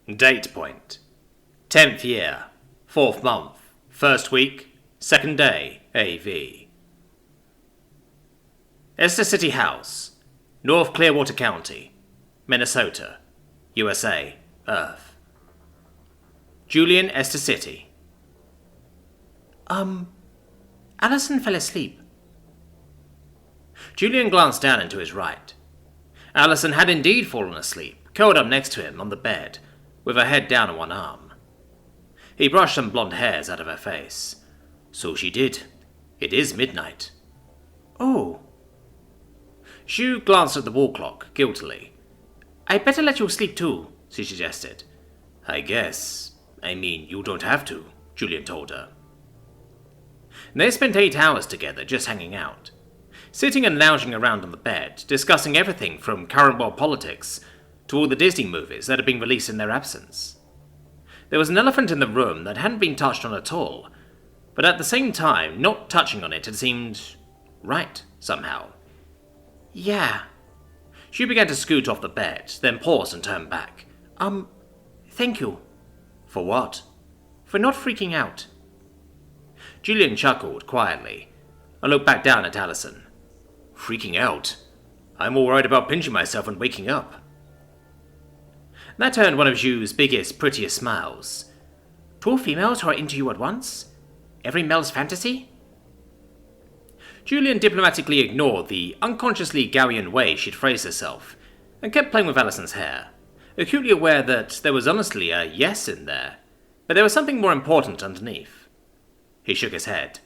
Date point. 10th year. 4th month. 1st week. 2nd day. AV. Esther City House. North Clearwater County. Minnesota. USA. Earth. Julian, Esther City. Allison fell asleep. Julian glanced down and to his right. Allison had indeed fallen asleep, curled up next to him on the bed, with her head down on one arm. He brushed some blonde hairs out of her face. So she did. It is midnight. Oh. Zhu glanced at the wall clock, guiltily. I'd better let you sleep too, she suggested. I guess. I mean, you don't have to, Julian told her. They spent 8 hours together just hanging out, sitting and lounging around on the bed, discussing everything from current world politics to all the Disney movies that had been released in their absence. There was an elephant in the room that hadn't been touched on at all, but at the same time, not touching on it had seemed right, somehow. Yeah. She began to scoot off the bed, then paused and turned back. Thank you. For what? For not freaking out. Julian chuckled quietly and looked back down at Allison. Freaking out? I'm all right about pinching myself and waking up. That turned one of Zhu's biggest, prettiest smiles. 2 females who are into you at once? Every male's fantasy? Julian diplomatically ignored the unconsciously Gowian way she'd phrased herself and kept playing with Allison's hair, acutely aware that there was honestly a yes in there, but there was something more important underneath. He shook his head.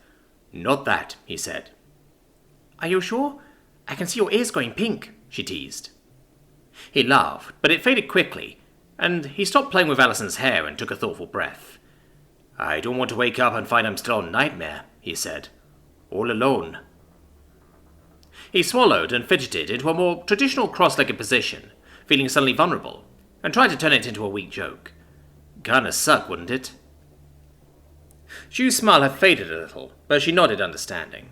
Not that, he said. Are you sure? I can see your ears going pink, she teased. He laughed, but it faded quickly, and he stopped playing with Allison's hair and took a thoughtful breath. I don't want to wake up and find I'm still on nightmare, he said. All alone. He swallowed and fidgeted into a more traditional cross-legged position, feeling suddenly vulnerable, and tried to turn it into a weak joke. Kinda suck, wouldn't it? Zhu's smile had faded a little, but she nodded understanding.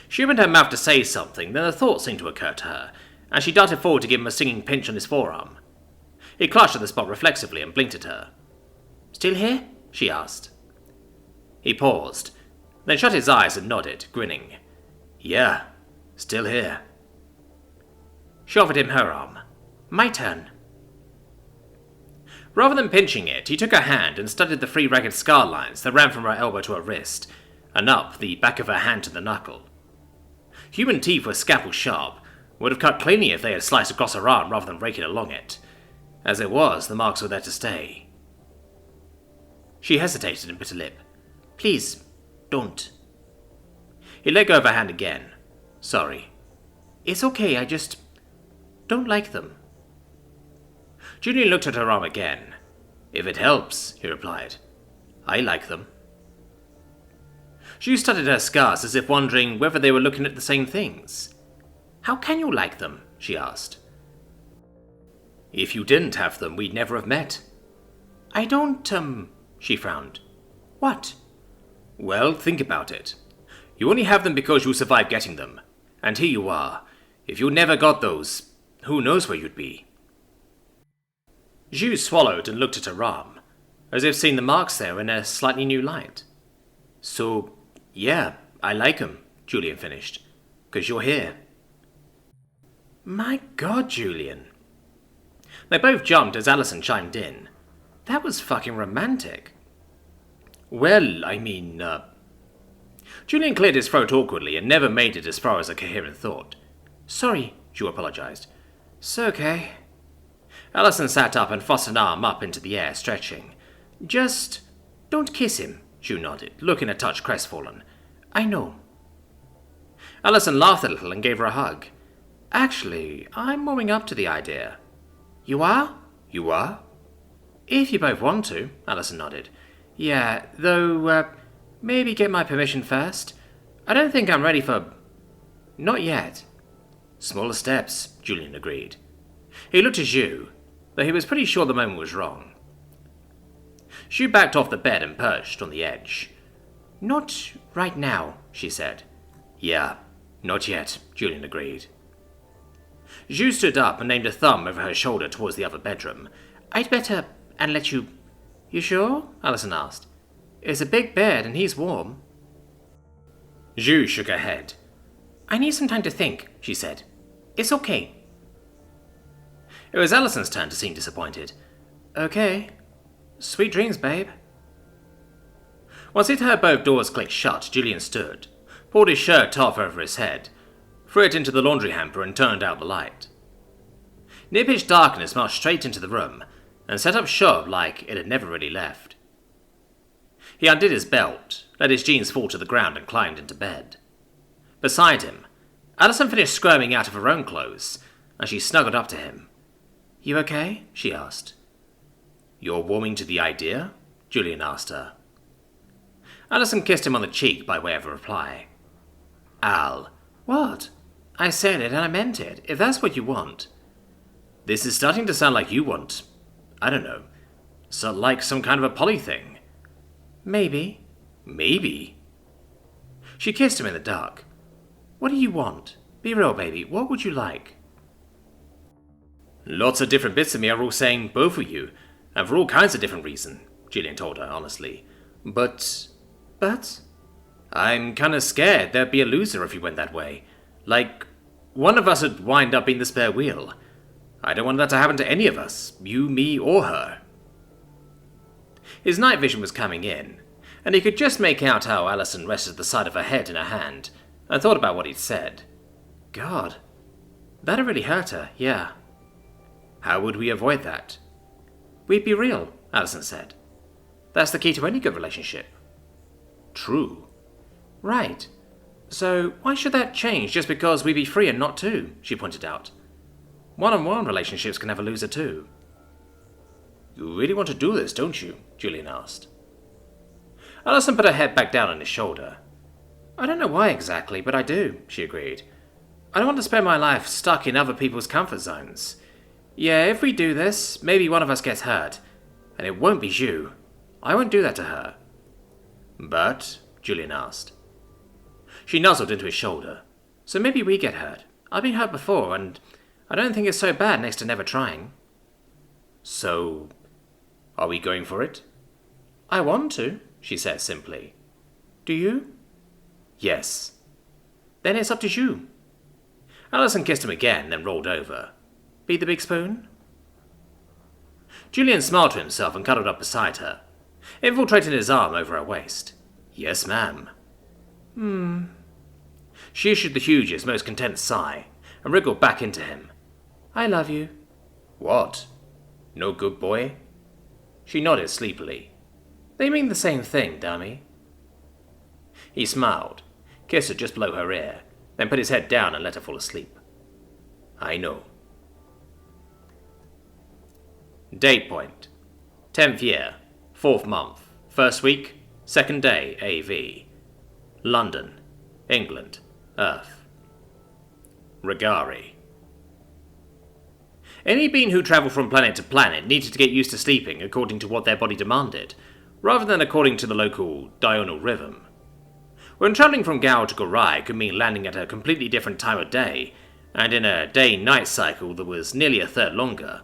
She opened her mouth to say something, then a thought seemed to occur to her, and she darted forward to give him a stinging pinch on his forearm. He clutched at the spot reflexively and blinked at her. Still here? She asked. He paused, then shut his eyes and nodded, grinning. Yeah, still here. She offered him her arm. My turn. Rather than pinching it, he took her hand and studied the 3 ragged scar lines that ran from her elbow to her wrist, and up the back of her hand to the knuckle. Human teeth were scalpel sharp, would have cut cleanly if they had sliced across her arm rather than raking along it. As it was, the marks were there to stay. She hesitated and bit her lip. Please, don't. He let go of her hand again. Sorry. It's okay, I just don't like them. Julian looked at her arm again. If it helps, he replied. I like them. Zhu studied her scars as if wondering whether they were looking at the same things. How can you like them? She asked. If you didn't have them, we'd never have met. I don't, she frowned. What? Well, think about it. You only have them because you survived getting them. And here you are. If you never got those, who knows where you'd be? Zhu swallowed and looked at her arm, as if seeing the marks there in a slightly new light. So, yeah, I like 'em, Julian finished. 'Cause you're here. My God, Julian. They both jumped as Allison chimed in. That was fucking romantic. Well, I mean, Julian cleared his throat awkwardly and never made it as far as a coherent thought. Sorry, Zhu apologized. It's okay. Allison sat up and thrust an arm up into the air, stretching. Just don't kiss him, Zhu nodded, looking a touch crestfallen. I know. Allison laughed a little and gave her a hug. Actually, I'm warming up to the idea. You are? You are? If you both want to, Allison nodded. Yeah, though, maybe get my permission first. I don't think I'm ready for... Not yet. Smaller steps, Julian agreed. He looked at Zhu, though he was pretty sure the moment was wrong. Zhu backed off the bed and perched on the edge. Not right now, she said. Yeah, not yet, Julian agreed. Zhu stood up and aimed a thumb over her shoulder towards the other bedroom. I'd better and let you... You sure? Alison asked. It's a big bed and he's warm. Zhu shook her head. I need some time to think, she said. It's okay. It was Alison's turn to seem disappointed. Okay. Sweet dreams, babe. Once he'd heard both doors click shut, Julian stood, pulled his shirt off over his head, threw it into the laundry hamper and turned out the light. Near-pitch darkness marched straight into the room and set up shop like it had never really left. He undid his belt, let his jeans fall to the ground and climbed into bed. Beside him, Alison finished squirming out of her own clothes as she snuggled up to him. You okay? She asked. You're warming to the idea? Julian asked her. Alison kissed him on the cheek by way of a reply. Al. What? I said it and I meant it, if that's what you want. This is starting to sound like you want, I don't know, like some kind of a poly thing. Maybe. Maybe? She kissed him in the dark. What do you want? Be real, baby. What would you like? Lots of different bits of me are all saying both of you, and for all kinds of different reasons, Julian told her honestly. But? I'm kinda scared there'd be a loser if you went that way. Like, one of us would wind up being the spare wheel. I don't want that to happen to any of us, you, me, or her. His night vision was coming in, and he could just make out how Alison rested the side of her head in her hand, and thought about what he'd said. God, that'd really hurt her, yeah. How would we avoid that? We'd be real, Alison said. That's the key to any good relationship. True. Right. So why should that change just because we be free and not two? She pointed out. One-on-one relationships can have a loser too. You really want to do this, don't you? Julian asked. Alison put her head back down on his shoulder. I don't know why exactly, but I do, she agreed. I don't want to spend my life stuck in other people's comfort zones. Yeah, if we do this, maybe one of us gets hurt. And it won't be Zhu. I won't do that to her. But? Julian asked. She nuzzled into his shoulder. So maybe we get hurt. I've been hurt before, and I don't think it's so bad next to never trying. So, are we going for it? I want to, she said simply. Do you? Yes. Then it's up to Zhu. Alison kissed him again, then rolled over. Be the big spoon? Julian smiled to himself and cuddled up beside her, infiltrating his arm over her waist. Yes, ma'am. She issued the hugest, most content sigh, and wriggled back into him. I love you. What? No good boy? She nodded sleepily. They mean the same thing, dummy. He smiled, kissed her just below her ear, then put his head down and let her fall asleep. I know. Date point. 10th year, 4th month, 1st week, 2nd day, AV. London, England, Earth. Regari. Any being who travelled from planet to planet needed to get used to sleeping according to what their body demanded, rather than according to the local diurnal rhythm. When travelling from Gao to Gorai could mean landing at a completely different time of day, and in a day-night cycle that was nearly a third longer.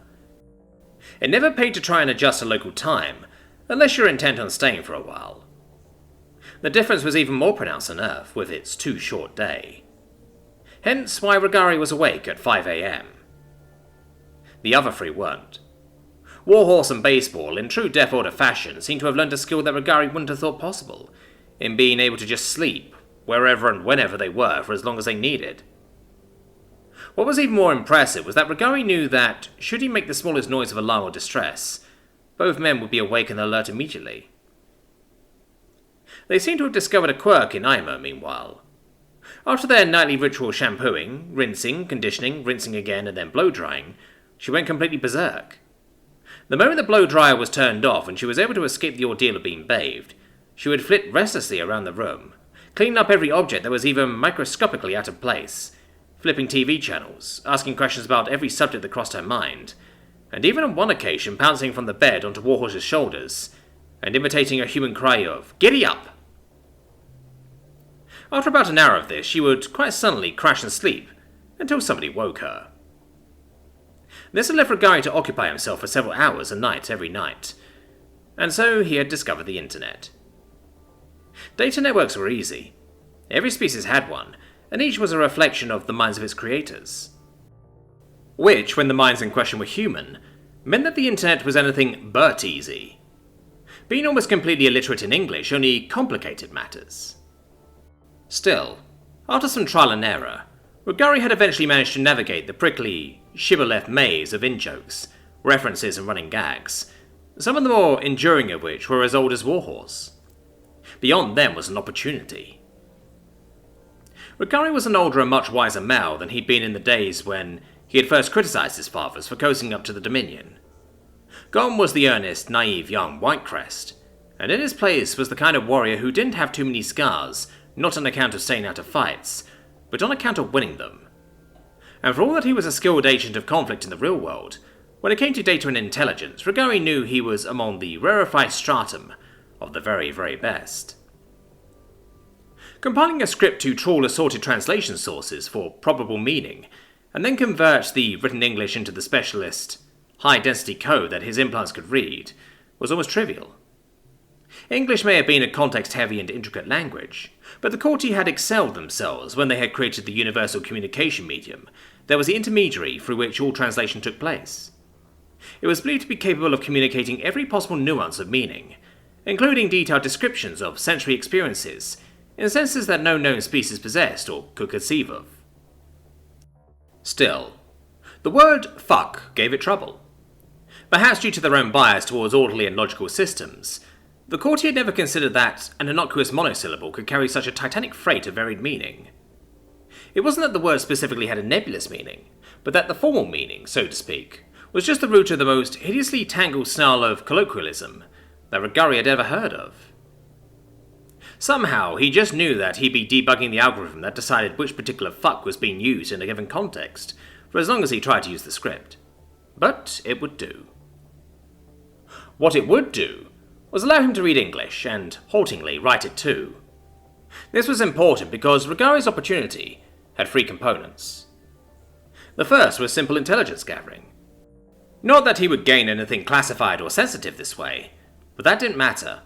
It never paid to try and adjust to local time, unless you're intent on staying for a while. The difference was even more pronounced on Earth, with its too-short day. Hence why Regari was awake at 5 a.m. The other three weren't. Warhorse and Baseball, in true Deathworlder fashion, seemed to have learned a skill that Regari wouldn't have thought possible, in being able to just sleep, wherever and whenever they were, for as long as they needed. What was even more impressive was that Regari knew that, should he make the smallest noise of alarm or distress, both men would be awake and alert immediately. They seemed to have discovered a quirk in Ima, meanwhile. After their nightly ritual shampooing, rinsing, conditioning, rinsing again, and then blow-drying, she went completely berserk. The moment the blow-dryer was turned off and she was able to escape the ordeal of being bathed, she would flit restlessly around the room, cleaning up every object that was even microscopically out of place, flipping TV channels, asking questions about every subject that crossed her mind, and even on one occasion pouncing from the bed onto Warhorse's shoulders, and imitating a human cry of, "Giddy up!" After about an hour of this, she would quite suddenly crash and sleep, until somebody woke her. This had left Regari to occupy himself for several hours and nights every night. And so he had discovered the internet. Data networks were easy. Every species had one, and each was a reflection of the minds of its creators. Which, when the minds in question were human, meant that the internet was anything but easy. Being almost completely illiterate in English only complicated matters. Still, after some trial and error, Regari had eventually managed to navigate the prickly, shibboleth maze of in-jokes, references and running gags, some of the more enduring of which were as old as Warhorse. Beyond them was an opportunity. Regari was an older and much wiser male than he'd been in the days when he had first criticised his fathers for cozying up to the Dominion. Gone was the earnest, naive young Whitecrest, and in his place was the kind of warrior who didn't have too many scars, not on account of staying out of fights, but on account of winning them. And for all that he was a skilled agent of conflict in the real world, when it came to data and intelligence, Regari knew he was among the rarefied stratum of the very, very best. Compiling a script to trawl assorted translation sources for probable meaning, and then convert the written English into the specialist, high-density code that his implants could read, was almost trivial. English may have been a context-heavy and intricate language, but the courtier had excelled themselves when they had created the universal communication medium that was the intermediary through which all translation took place. It was believed to be capable of communicating every possible nuance of meaning, including detailed descriptions of sensory experiences in senses that no known species possessed or could conceive of. Still, the word fuck gave it trouble. Perhaps due to their own bias towards orderly and logical systems, the courtier had never considered that an innocuous monosyllable could carry such a titanic freight of varied meaning. It wasn't that the word specifically had a nebulous meaning, but that the formal meaning, so to speak, was just the root of the most hideously tangled snarl of colloquialism that Regari had ever heard of. Somehow, he just knew that he'd be debugging the algorithm that decided which particular fuck was being used in a given context, for as long as he tried to use the script. But it would do. What it would do was allow him to read English, and, haltingly, write it too. This was important because Regari's opportunity had three components. The first was simple intelligence gathering. Not that he would gain anything classified or sensitive this way, but that didn't matter.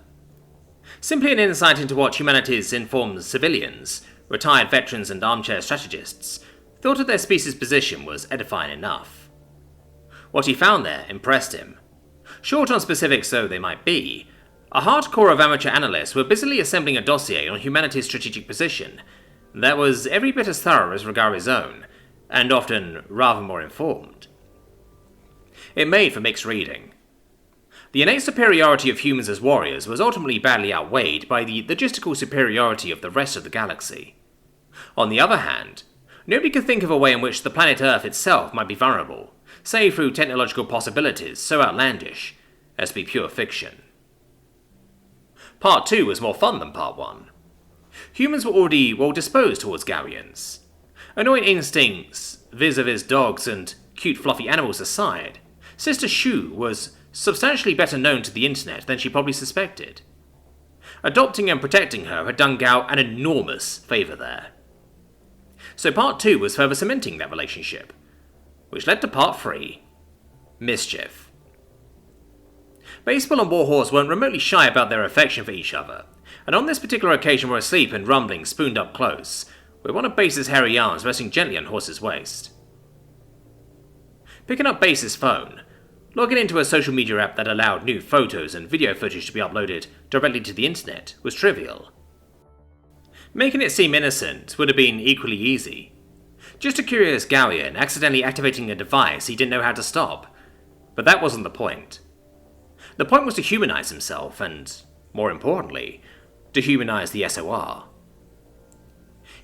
Simply an insight into what humanity's informed civilians, retired veterans and armchair strategists thought of their species' position was edifying enough. What he found there impressed him. Short on specifics though they might be, a hardcore of amateur analysts were busily assembling a dossier on humanity's strategic position that was every bit as thorough as Regari's own, and often rather more informed. It made for mixed reading. The innate superiority of humans as warriors was ultimately badly outweighed by the logistical superiority of the rest of the galaxy. On the other hand, nobody could think of a way in which the planet Earth itself might be vulnerable, save through technological possibilities so outlandish as to be pure fiction. Part 2 was more fun than Part 1. Humans were already well disposed towards Garians. Annoying instincts, vis-a-vis dogs and cute fluffy animals aside, Sister Shu was substantially better known to the internet than she probably suspected. Adopting and protecting her had done Gao an enormous favour there. So Part 2 was further cementing that relationship, which led to Part 3, Mischief. Baseball and Warhorse weren't remotely shy about their affection for each other, and on this particular occasion were asleep and rumbling spooned up close, with one of Base's hairy arms resting gently on Horse's waist. Picking up Base's phone, logging into a social media app that allowed new photos and video footage to be uploaded directly to the internet was trivial. Making it seem innocent would have been equally easy. Just a curious Gauian accidentally activating a device he didn't know how to stop. But that wasn't the point. The point was to humanize himself and, more importantly, to humanize the SOR.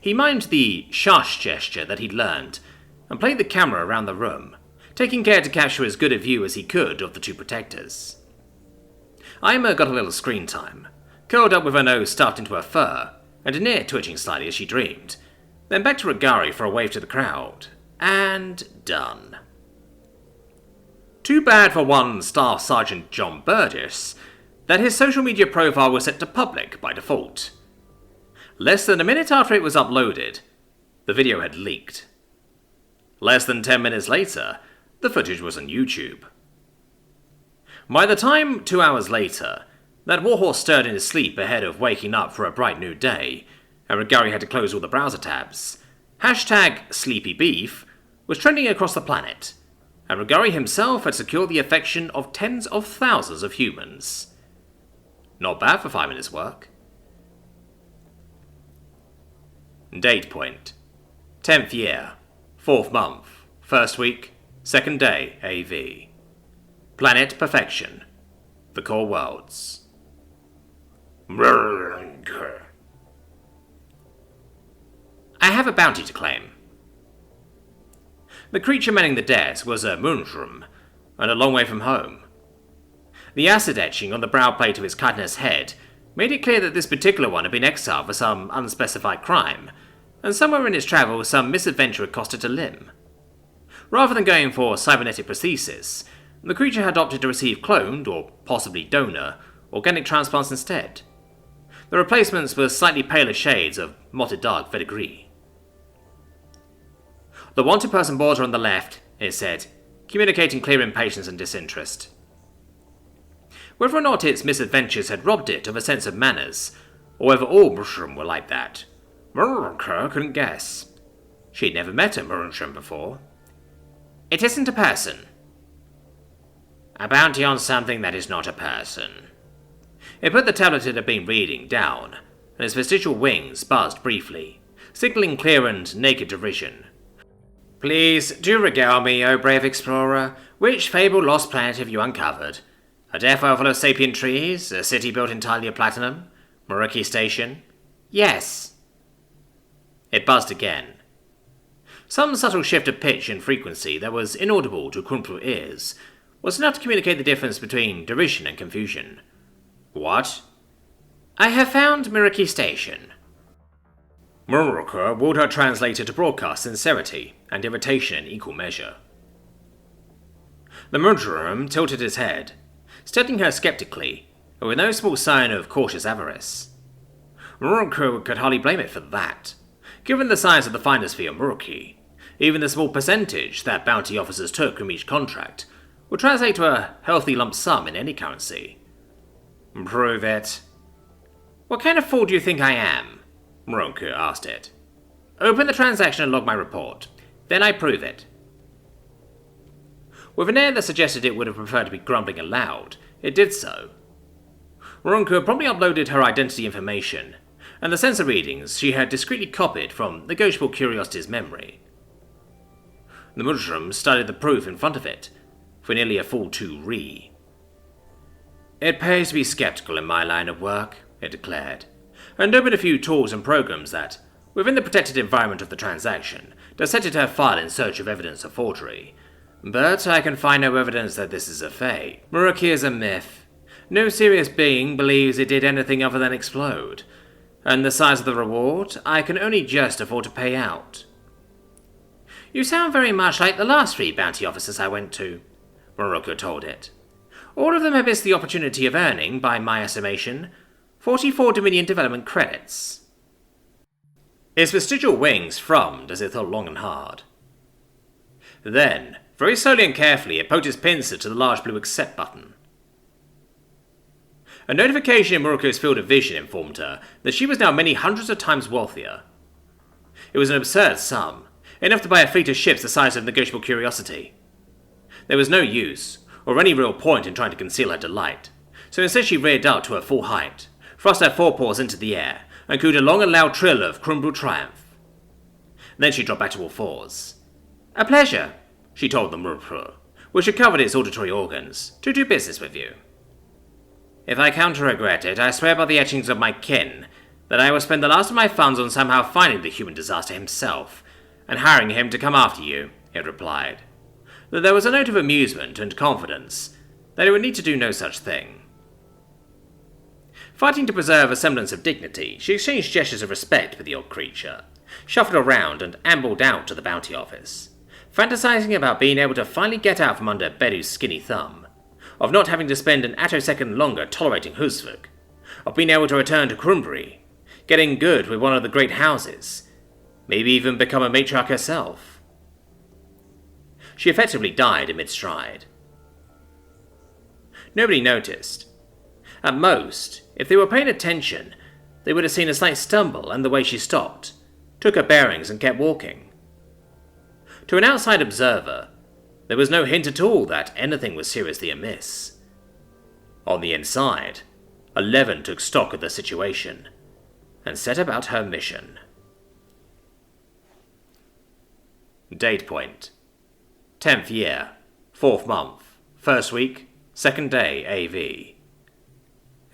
He mimed the shush gesture that he'd learned and played the camera around the room, taking care to capture as good a view as he could of the two protectors. Ima got a little screen time, curled up with her nose stuffed into her fur, and an ear twitching slightly as she dreamed, then back to Regari for a wave to the crowd, and done. Too bad for one Staff Sergeant John Burgess that his social media profile was set to public by default. Less than a minute after it was uploaded, the video had leaked. Less than 10 minutes later, The footage was on YouTube. By the time, 2 hours later, that warhorse stirred in his sleep ahead of waking up for a bright new day, and Regari had to close all the browser tabs, #SleepyBeef was trending across the planet, and Regari himself had secured the affection of tens of thousands of humans. Not bad for 5 minutes' work. Date point: 10th year, 4th month, 1st week, 2nd day AV. Planet Perfection. The Core Worlds. I have a bounty to claim. The creature manning the desk was a Munshroom, and a long way from home. The acid etching on the brow plate of his chitinous head made it clear that this particular one had been exiled for some unspecified crime, and somewhere in his travels some misadventure had costed a limb. Rather than going for cybernetic prosthesis, the creature had opted to receive cloned, or possibly donor, organic transplants instead. The replacements were slightly paler shades of mottled dark verdigris. The wanted person border on the left, it said, communicating clear impatience and disinterest. Whether or not its misadventures had robbed it of a sense of manners, or whether all Mushroom were like that, Murunker couldn't guess. She'd never met a Murunshroom before. It isn't a person. A bounty on something that is not a person. It put the tablet it had been reading down, and its vestigial wings buzzed briefly, signaling clear and naked derision. Please, do regale me, O brave explorer. Which fabled lost planet have you uncovered? A Deathworld full of sapient trees? A city built entirely of platinum? Muraki Station? Yes. It buzzed again. Some subtle shift of pitch and frequency that was inaudible to Krumpl's ears was enough to communicate the difference between derision and confusion. What? I have found Muraki Station. Muraka willed her translator to broadcast sincerity and irritation in equal measure. The Murderer tilted his head, studying her skeptically, but with no small sign of cautious avarice. Muraka could hardly blame it for that. Given the size of the finder's fee on Muraki, even the small percentage that bounty officers took from each contract would translate to a healthy lump sum in any currency. Prove it. What kind of fool do you think I am? Muraka asked it. Open the transaction and log my report. Then I prove it. With an air that suggested it would have preferred to be grumbling aloud, it did so. Muraka promptly uploaded her identity information, and the sensor readings she had discreetly copied from Negotiable Curiosity's memory. The Mushroom studied the proof in front of it, for nearly a full 2 re. It pays to be skeptical in my line of work, it declared, and opened a few tools and programs that, within the protected environment of the transaction, dissected her file in search of evidence of forgery. But I can find no evidence that this is a fake. Muraki is a myth. No serious being believes it did anything other than explode. And the size of the reward, I can only just afford to pay out. You sound very much like the last 3 bounty officers I went to, Muraka told it. All of them have missed the opportunity of earning, by my estimation, 44 Dominion development credits. Its vestigial wings frummed as it thought long and hard. Then, very slowly and carefully, it poked its pincer to the large blue accept button. A notification in Muraka's field of vision informed her that she was now many hundreds of times wealthier. It was an absurd sum, enough to buy a fleet of ships the size of Negotiable Curiosity. There was no use, or any real point in trying to conceal her delight, so instead she reared up to her full height, thrust her forepaws into the air, and cooed a long and loud trill of Krumble triumph. Then she dropped back to all fours. A pleasure, she told the Murpur, which had covered its auditory organs, to do business with you. If I come to regret it, I swear by the etchings of my kin that I will spend the last of my funds on somehow finding the human disaster himself, and hiring him to come after you, it replied. Though there was a note of amusement and confidence that it would need to do no such thing. Fighting to preserve a semblance of dignity, she exchanged gestures of respect with the old creature, shuffled around and ambled out to the bounty office, fantasizing about being able to finally get out from under Bedu's skinny thumb, of not having to spend an attosecond longer tolerating Husvik, of being able to return to Krumbury, getting good with one of the great houses, maybe even become a matriarch herself. She effectively died mid-stride. Nobody noticed. At most, if they were paying attention, they would have seen a slight stumble and the way she stopped, took her bearings and kept walking. To an outside observer, there was no hint at all that anything was seriously amiss. On the inside, Eleven took stock of the situation and set about her mission. Date point: 10th year, 4th month, 1st week, 2nd day AV.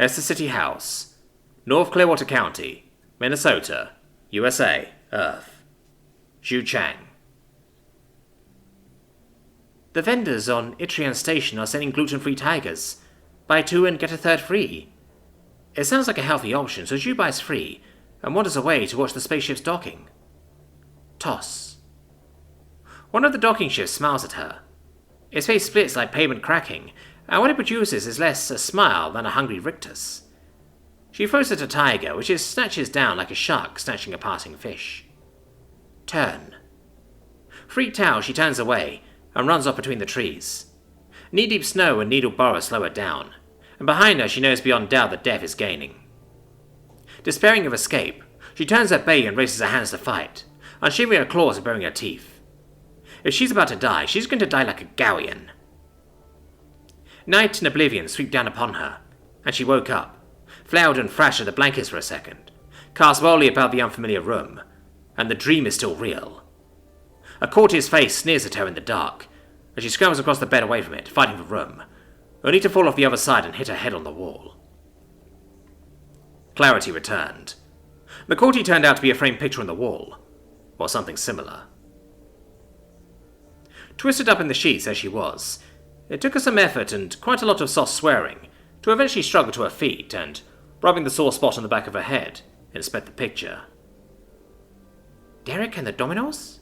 Esther City House, North Clearwater County, Minnesota, USA, Earth. Zhu Chang. The vendors on Itrian Station are selling gluten-free tigers. Buy 2 and get a 3rd free. It sounds like a healthy option, so Zhu buys free and wanders away to watch the spaceship's docking. Toss. One of the docking ships smiles at her. Its face splits like pavement cracking, and what it produces is less a smile than a hungry rictus. She throws at a tiger, which it snatches down like a shark snatching a passing fish. Turn. Freaked out, she turns away and runs off between the trees. Knee-deep snow and needle burrows slow her down, and behind her she knows beyond doubt that death is gaining. Despairing of escape, she turns at bay and raises her hands to fight, unsheathing her claws and baring her teeth. If she's about to die, she's going to die like a Gowian. Night and oblivion sweep down upon her, and she woke up, flailed and thrashed at the blankets for a second, cast wildly about the unfamiliar room, and the dream is still real. A courtier's face sneers at her in the dark, as she scrambles across the bed away from it, fighting for room, only to fall off the other side and hit her head on the wall. Clarity returned. The courtier turned out to be a framed picture on the wall, or something similar. Twisted up in the sheets as she was, it took her some effort and quite a lot of soft swearing to eventually struggle to her feet and, rubbing the sore spot on the back of her head, inspect the picture. Derek and the dominoes?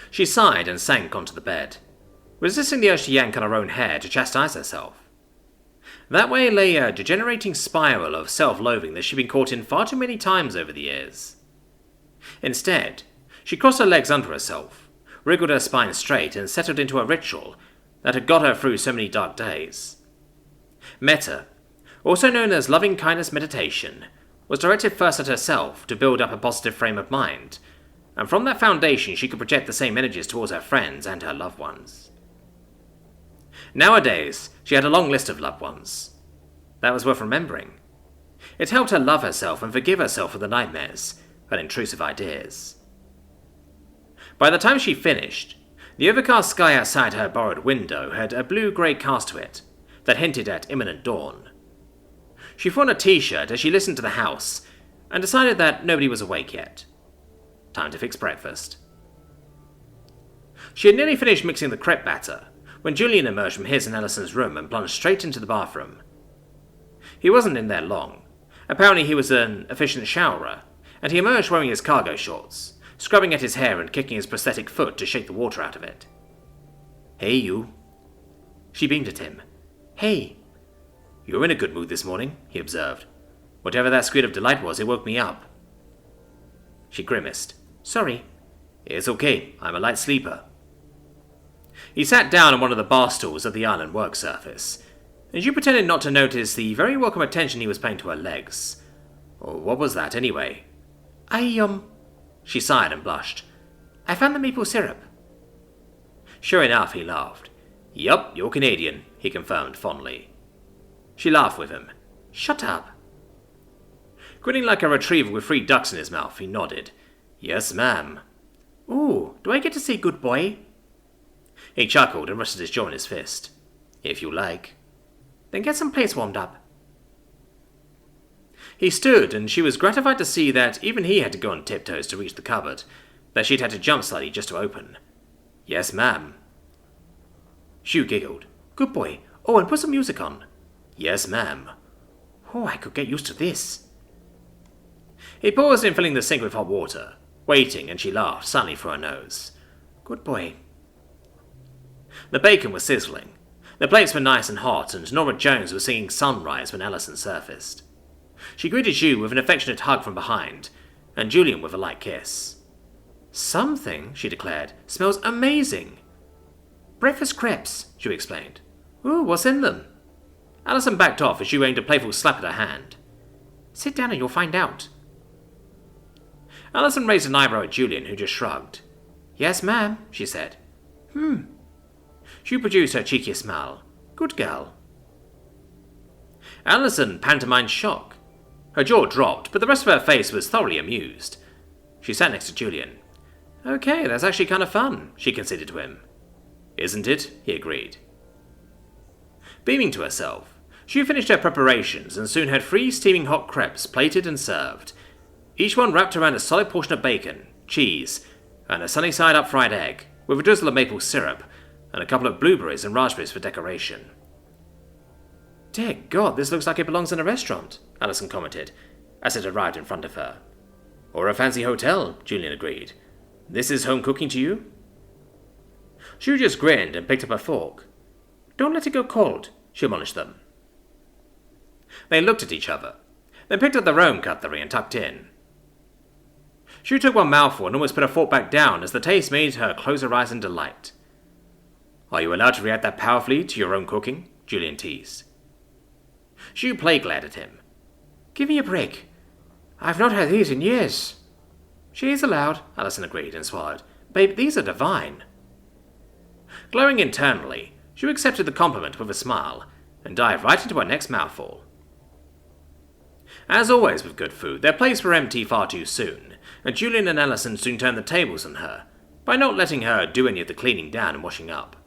She sighed and sank onto the bed, resisting the urge to yank on her own hair to chastise herself. That way lay a degenerating spiral of self-loathing that she'd been caught in far too many times over the years. Instead, she crossed her legs under herself, wriggled her spine straight, and settled into a ritual that had got her through so many dark days. Metta, also known as loving-kindness meditation, was directed first at herself to build up a positive frame of mind, and from that foundation she could project the same energies towards her friends and her loved ones. Nowadays, she had a long list of loved ones. That was worth remembering. It helped her love herself and forgive herself for the nightmares and intrusive ideas. By the time she finished, the overcast sky outside her borrowed window had a blue-grey cast to it that hinted at imminent dawn. She threw on a t-shirt as she listened to the house and decided that nobody was awake yet. Time to fix breakfast. She had nearly finished mixing the crepe batter when Julian emerged from his and Allison's room and plunged straight into the bathroom. He wasn't in there long. Apparently he was an efficient showerer, and he emerged wearing his cargo shorts, scrubbing at his hair and kicking his prosthetic foot to shake the water out of it. Hey, you. She beamed at him. Hey. You're in a good mood this morning, he observed. Whatever that squid of delight was, it woke me up. She grimaced. Sorry. It's okay, I'm a light sleeper. He sat down on one of the bar stools of the island work surface, and she pretended not to notice the very welcome attention he was paying to her legs. Oh, what was that, anyway? She sighed and blushed. I found the maple syrup. Sure enough, he laughed. Yup, you're Canadian, he confirmed fondly. She laughed with him. Shut up. Grinning like a retriever with 3 ducks in his mouth, he nodded. Yes, ma'am. Ooh, do I get to say good boy? He chuckled and rested his jaw in his fist. If you like. Then get some plates warmed up. He stood, and she was gratified to see that even he had to go on tiptoes to reach the cupboard, that she'd had to jump slightly just to open. Yes, ma'am. Shu giggled. Good boy. Oh, and put some music on. Yes, ma'am. Oh, I could get used to this. He paused in filling the sink with hot water, waiting, and she laughed, silently through her nose. Good boy. The bacon was sizzling. The plates were nice and hot, and Nora Jones was singing Sunrise when Allison surfaced. She greeted Zhu with an affectionate hug from behind, and Julian with a light kiss. Something, she declared, smells amazing. Breakfast crepes, Zhu explained. Ooh, what's in them? Alison backed off as Zhu aimed a playful slap at her hand. Sit down and you'll find out. Alison raised an eyebrow at Julian, who just shrugged. Yes, ma'am, she said. Zhu produced her cheekiest smile. Good girl. Alison pantomimed shock. Her jaw dropped, but the rest of her face was thoroughly amused. She sat next to Julian. Okay, that's actually kind of fun, she conceded to him. Isn't it? He agreed. Beaming to herself, she finished her preparations and soon had 3 steaming hot crepes plated and served, each one wrapped around a solid portion of bacon, cheese, and a sunny side up fried egg, with a drizzle of maple syrup, and a couple of blueberries and raspberries for decoration. Dear God, this looks like it belongs in a restaurant, Alison commented, as it arrived in front of her. Or a fancy hotel, Julian agreed. This is home cooking to you? Zhu just grinned and picked up a fork. Don't let it go cold, she admonished them. They looked at each other, then picked up their own cutlery and tucked in. Zhu took one mouthful and almost put her fork back down as the taste made her close her eyes in delight. Are you allowed to react that powerfully to your own cooking? Julian teased. Zhu plague-glared at him. Give me a break. I've not had these in years. She is allowed, Alison agreed and swallowed. Babe, these are divine. Glowing internally, Zhu accepted the compliment with a smile and dived right into her next mouthful. As always with good food, their plates were empty far too soon, and Julian and Alison soon turned the tables on her, by not letting her do any of the cleaning down and washing up.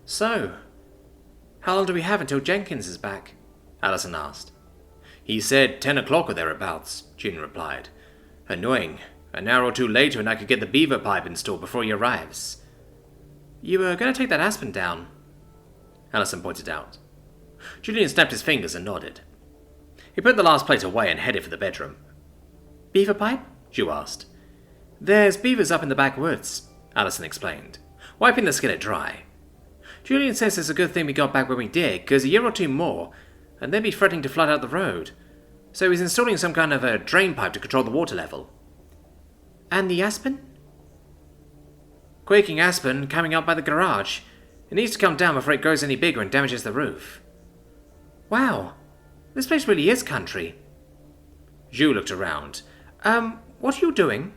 So, how long do we have until Jenkins is back? Alison asked. He said 10 o'clock or thereabouts, Julian replied. Annoying. An hour or two later and I could get the beaver pipe installed before he arrives. You were going to take that aspen down, Alison pointed out. Julian snapped his fingers and nodded. He put the last plate away and headed for the bedroom. Beaver pipe? Zhu asked. There's beavers up in the backwoods, Alison explained, wiping the skillet dry. Julian says it's a good thing we got back when we did, because a year or two more, and they'd be threatening to flood out the road. So he's installing some kind of a drain pipe to control the water level. And the aspen? Quaking aspen coming up by the garage. It needs to come down before it grows any bigger and damages the roof. Wow, this place really is country. Zhu looked around. What are you doing?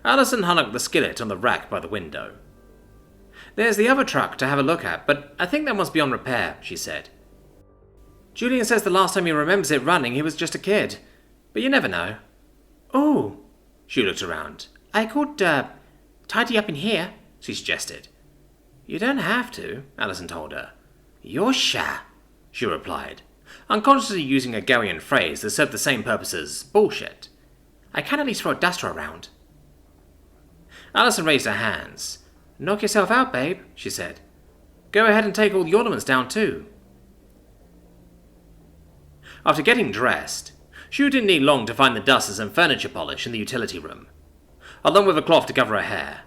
Alison hung up the skillet on the rack by the window. There's the other truck to have a look at, but I think that must be on repair, she said. Julian says the last time he remembers it running, he was just a kid. But you never know. Oh, Zhu looked around. I could, tidy up in here, she suggested. You don't have to, Alison told her. You're shy, Zhu replied, unconsciously using a Garian phrase that served the same purpose as bullshit. I can at least throw a duster around. Alison raised her hands. Knock yourself out, babe, she said. Go ahead and take all the ornaments down too. After getting dressed, Zhu didn't need long to find the dusters and furniture polish in the utility room, along with a cloth to cover her hair.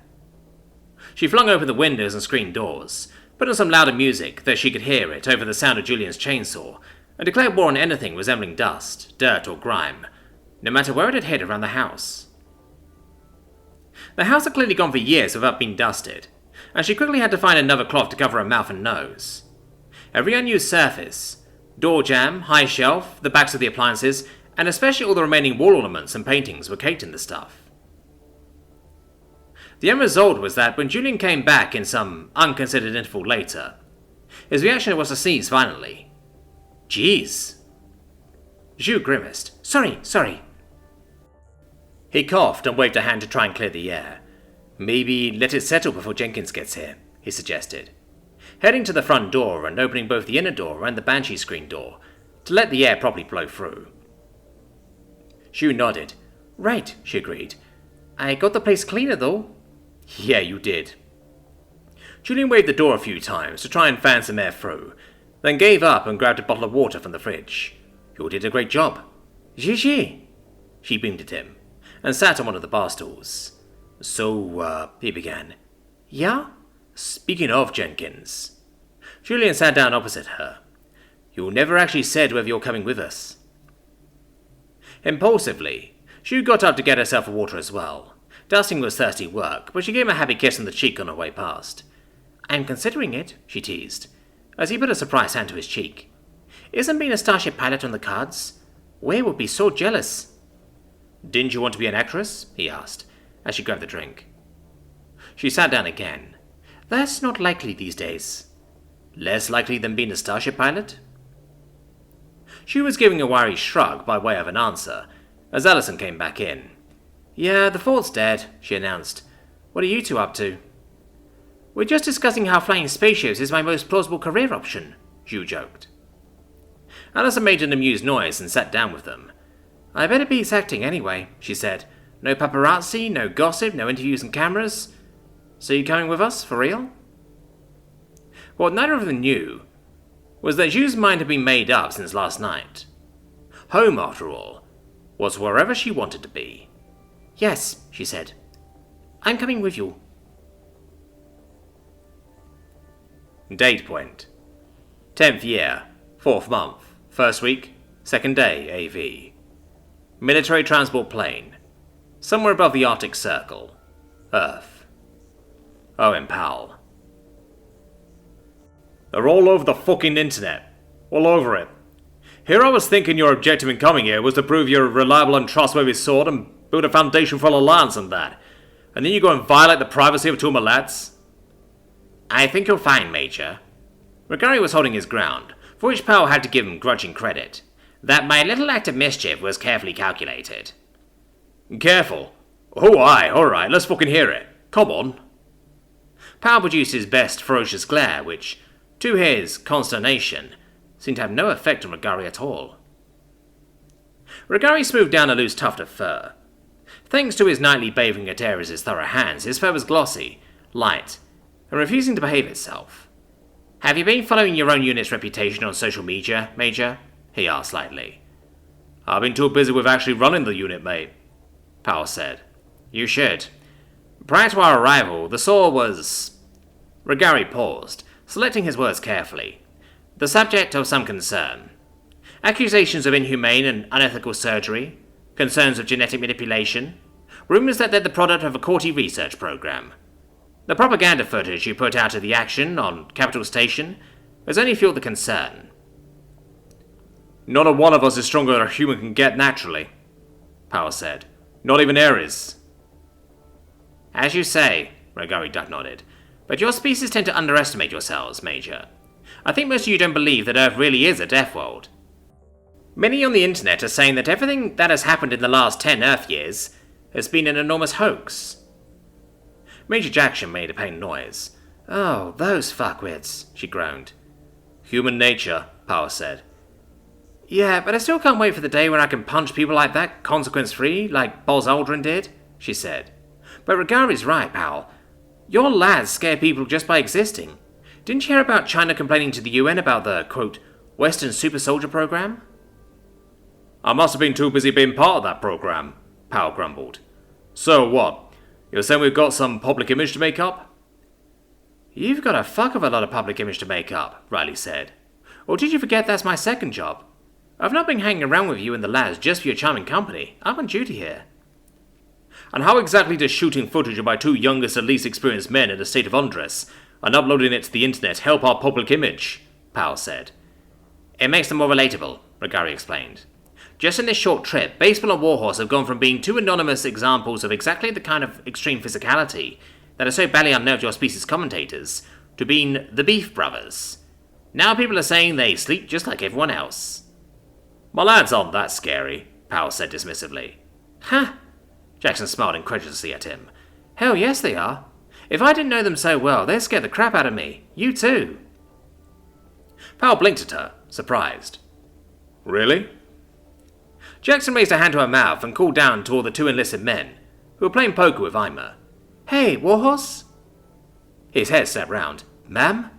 She flung open the windows and screen doors, put on some louder music though she could hear it over the sound of Julian's chainsaw, and declared war on anything resembling dust, dirt or grime, no matter where it had hit around the house. The house had clearly gone for years without being dusted, and she quickly had to find another cloth to cover her mouth and nose. Every unused surface, door jamb, high shelf, the backs of the appliances, and especially all the remaining wall ornaments and paintings were caked in the stuff. The end result was that when Julian came back in some unconsidered interval later, his reaction was to sneeze violently. Jeez. Zhu grimaced. Sorry. He coughed and waved a hand to try and clear the air. Maybe let it settle before Jenkins gets here, he suggested, heading to the front door and opening both the inner door and the banshee screen door to let the air properly blow through. Zhu nodded. Right, she agreed. I got the place cleaner though. Yeah, you did. Julian waved the door a few times to try and fan some air through, then gave up and grabbed a bottle of water from the fridge. You did a great job. Gigi. She beamed at him, and sat on one of the bar stools. So, he began. Yeah? Speaking of Jenkins. Julian sat down opposite her. You never actually said whether you're coming with us. Impulsively, Shu got up to get herself a water as well. Dusting was thirsty work, but she gave him a happy kiss on the cheek on her way past. "I'm considering it," she teased, as he put a surprised hand to his cheek. "Isn't being a starship pilot on the cards? We would be so jealous." "Didn't you want to be an actress?" he asked, as she grabbed the drink. She sat down again. "That's not likely these days." "Less likely than being a starship pilot?" She was giving a wiry shrug by way of an answer, as Allison came back in. "Yeah, the fort's dead," she announced. "What are you two up to?" "We're just discussing how flying spaceships is my most plausible career option," Zhu joked. Allison made an amused noise and sat down with them. "I bet it beats acting anyway," she said. "No paparazzi, no gossip, no interviews and cameras. So you coming with us, for real?" What neither of them knew was that Zhu's mind had been made up since last night. Home, after all, was wherever she wanted to be. "Yes," she said. "I'm coming with you." Date point. 10th year, 4th month, 1st week, 2nd day, AV. Military transport plane. Somewhere above the Arctic Circle. Earth. Owen Powell. "They're all over the fucking internet. All over it. Here I was thinking your objective in coming here was to prove you're a reliable and trustworthy sort and build a foundation for alliance and that. And then you go and violate the privacy of two of my lads?" "I think you'll find, Major," Regari was holding his ground, for which Powell had to give him grudging credit, "that my little act of mischief was carefully calculated." "Careful? Oh aye, alright, let's fucking hear it. Come on." Powell produced his best ferocious glare, which, to his consternation, seemed to have no effect on Regari at all. Regari smoothed down a loose tuft of fur. Thanks to his nightly bathing at Ares' thorough hands, his fur was glossy, light, and refusing to behave itself. "Have you been following your own unit's reputation on social media, Major?" he asked lightly. "I've been too busy with actually running the unit, mate," Powell said. "You should. Prior to our arrival, the SOAR was..." Regari paused, selecting his words carefully. "The subject of some concern. Accusations of inhumane and unethical surgery, concerns of genetic manipulation, rumors that they're the product of a courty research program. The propaganda footage you put out of the action on Capital Station has only fueled the concern." "Not a one of us is stronger than a human can get naturally," Powell said. "Not even Ares." "As you say," Regari duck nodded, "but your species tend to underestimate yourselves, Major. I think most of you don't believe that Earth really is a death world. Many on the internet are saying that everything that has happened in the last 10 Earth years has been an enormous hoax." Major Jackson made a pained noise. "Oh, those fuckwits," she groaned. "Human nature," Powell said. "Yeah, but I still can't wait for the day when I can punch people like that, consequence-free, like Buzz Aldrin did," she said. "But Regari's right, Powell. Your lads scare people just by existing. Didn't you hear about China complaining to the UN about the, quote, Western Super Soldier program?" "I must have been too busy being part of that program," Powell grumbled. "So what? You're saying we've got some public image to make up?" "You've got a fuck of a lot of public image to make up," Riley said. "Or did you forget that's my second job? I've not been hanging around with you and the lads just for your charming company. I'm on duty here." "And how exactly does shooting footage of my two youngest and least experienced men in a state of undress and uploading it to the internet help our public image?" Powell said. "It makes them more relatable," Regari explained. "Just in this short trip, Baseball and Warhorse have gone from being two anonymous examples of exactly the kind of extreme physicality that has so badly unnerved your species' commentators to being the Beef Brothers. Now people are saying they sleep just like everyone else." "My lads aren't that scary," Powell said dismissively. "Huh?" Jackson smiled incredulously at him. "Hell yes they are. If I didn't know them so well, they'd scare the crap out of me. You too." Powell blinked at her, surprised. "Really?" Jackson raised a hand to her mouth and called down to all the two enlisted men, who were playing poker with Ima. "Hey, Warhorse?" His head snapped round. "Ma'am?"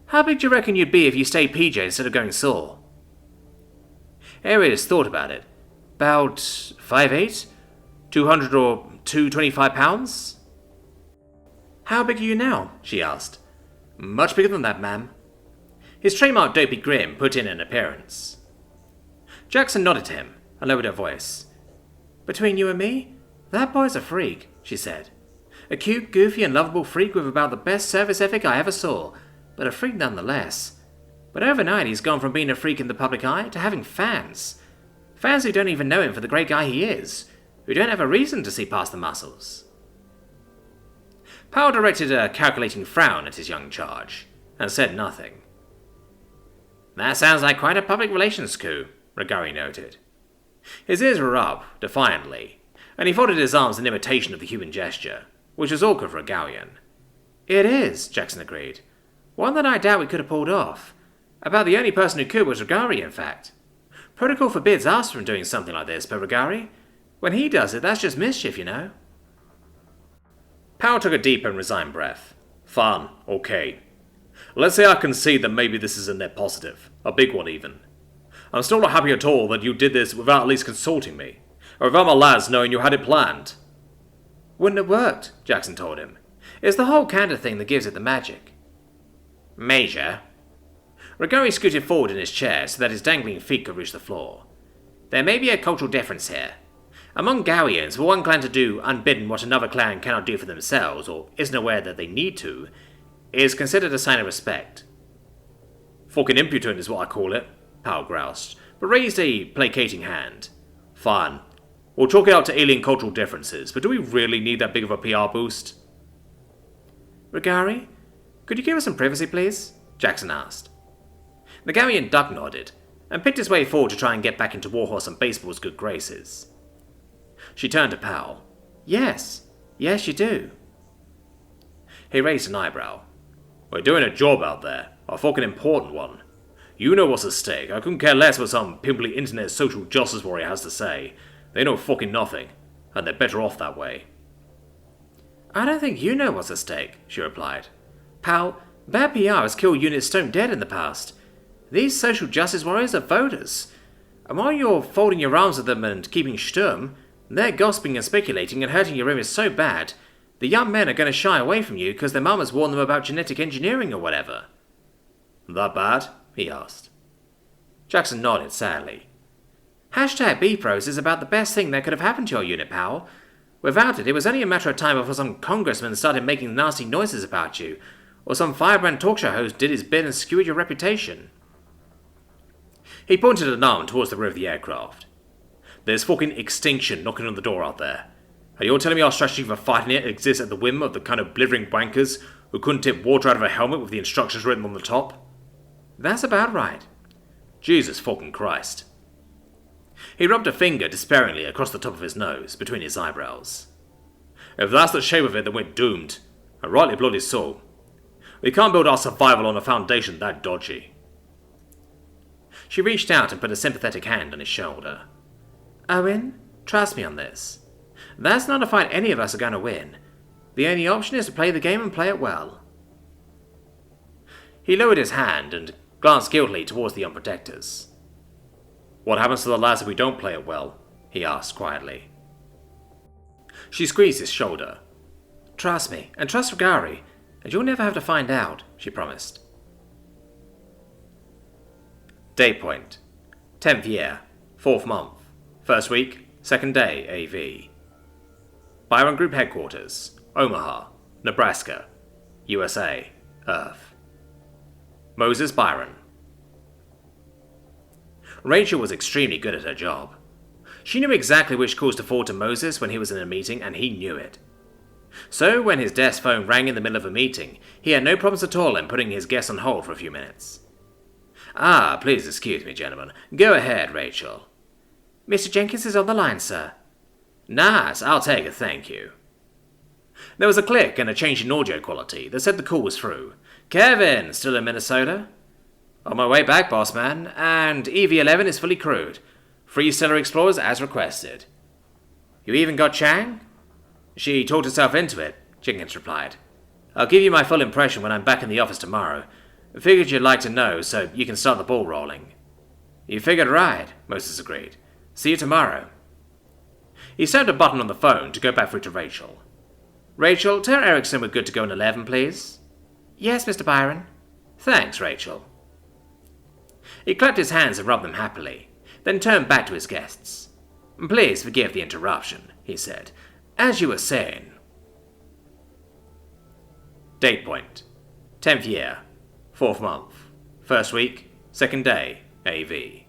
"How big do you reckon you'd be if you stayed PJ instead of going SOAR?" Ares thought about it. "About 5'8", 200 or 225 pounds?" "How big are you now?" she asked. "Much bigger than that, ma'am." His trademark dopey grin put in an appearance. Jackson nodded to him and lowered her voice. Between you and me, that boy's a freak, she said. A cute, goofy, and lovable freak with about the best service ethic I ever saw, but a freak nonetheless. But overnight he's gone from being a freak in the public eye to having fans. Fans who don't even know him for the great guy he is, who don't have a reason to see past the muscles. Powell directed a calculating frown at his young charge, and said nothing. That sounds like quite a public relations coup, Regari noted. His ears were up, defiantly, and he folded his arms in imitation of the human gesture, which was awkward for a Gauian. It is, Jackson agreed. One that I doubt we could have pulled off. About the only person who could was Regari, in fact. Protocol forbids us from doing something like this, but Regari, when he does it, that's just mischief, you know. Powell took a deep and resigned breath. Fine, okay. Let's say I concede that maybe this is a net positive, a big one even. I'm still not happy at all that you did this without at least consulting me, or without my lads knowing you had it planned. Wouldn't have worked, Jackson told him. It's the whole candor thing that gives it the magic. Major? Regari scooted forward in his chair so that his dangling feet could reach the floor. There may be a cultural difference here. Among Gauians, for one clan to do unbidden what another clan cannot do for themselves, or isn't aware that they need to, is considered a sign of respect. Fucking impudent is what I call it, Powell groused, but raised a placating hand. Fine. We'll chalk it out to alien cultural differences, but do we really need that big of a PR boost? Regari, could you give us some privacy, please? Jackson asked. The Gauian duck nodded, and picked his way forward to try and get back into Warhorse and Baseball's good graces. She turned to Powell. Yes, you do. He raised an eyebrow. We're doing a job out there, a fucking important one. You know what's at stake. I couldn't care less what some pimply internet social justice warrior has to say. They know fucking nothing, and they're better off that way. I don't think you know what's at stake, she replied. Pal, bad PR has killed units stone dead in the past. These social justice warriors are voters. And while you're folding your arms with them and keeping Sturm, they're gossiping and speculating and hurting your image so bad, the young men are going to shy away from you because their mum has warned them about genetic engineering or whatever. That bad? He asked. Jackson nodded sadly. Hashtag BPros is about the best thing that could have happened to your unit, pal. Without it, it was only a matter of time before some congressman started making nasty noises about you, or some firebrand talk show host did his bit and skewered your reputation. He pointed an arm towards the rear of the aircraft. There's fucking extinction knocking on the door out there. And you're telling me our strategy for fighting it exists at the whim of the kind of blithering wankers who couldn't tip water out of a helmet with the instructions written on the top? That's about right. Jesus fucking Christ. He rubbed a finger despairingly across the top of his nose, between his eyebrows. If that's the shape of it, then we're doomed. And rightly bloody so. We can't build our survival on a foundation that dodgy. She reached out and put a sympathetic hand on his shoulder. Owen, trust me on this. That's not a fight any of us are going to win. The only option is to play the game and play it well. He lowered his hand and glanced guiltily towards the unprotectors. What happens to the lads if we don't play it well? He asked quietly. She squeezed his shoulder. Trust me, and trust Regari, and you'll never have to find out, she promised. Day point. 10th year. 4th month. First week. 2nd day, AV. Byron Group Headquarters. Omaha, Nebraska, USA, Earth. Moses Byron. Rachel was extremely good at her job. She knew exactly which calls to forward to Moses when he was in a meeting, and he knew it. So, when his desk phone rang in the middle of a meeting, he had no problems at all in putting his guest on hold for a few minutes. Ah, please excuse me, gentlemen. Go ahead, Rachel. Mr. Jenkins is on the line, sir. Nice, I'll take it, thank you. There was a click and a change in audio quality that said the call was through. Kevin, still in Minnesota? On my way back, boss man, and EV-11 is fully crewed. 3 Stellar Explorers as requested. You even got Chang? She talked herself into it, Jenkins replied. I'll give you my full impression when I'm back in the office tomorrow. Figured you'd like to know, so you can start the ball rolling. You figured right, Moses agreed. See you tomorrow. He stabbed a button on the phone to go back through to Rachel. Rachel, tell Erickson we're good to go in 11, please. Yes, Mr. Byron. Thanks, Rachel. He clapped his hands and rubbed them happily, then turned back to his guests. Please forgive the interruption, he said. As you were saying. Date point. 10th year. 4th month. 1st week. 2nd day. AV.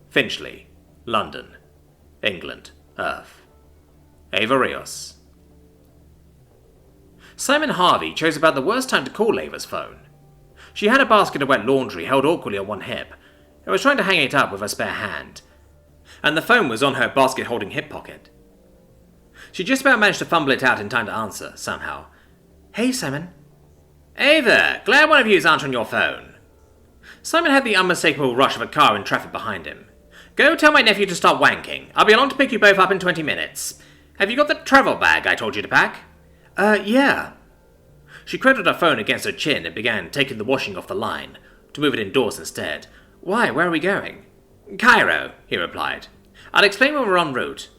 Finchley. London. England. Earth. Ava Rios. Simon Harvey chose about the worst time to call Ava's phone. She had a basket of wet laundry held awkwardly on one hip, and was trying to hang it up with her spare hand, and the phone was on her basket-holding hip pocket. She just about managed to fumble it out in time to answer, somehow. Hey, Simon. Ava, glad one of you is answering your phone. Simon had the unmistakable rush of a car in traffic behind him. Go tell my nephew to stop wanking. I'll be along to pick you both up in 20 minutes. Have you got the travel bag I told you to pack? Yeah. She cradled her phone against her chin and began taking the washing off the line, to move it indoors instead. Why? Where are we going? Cairo, he replied. I'll explain when we're en route.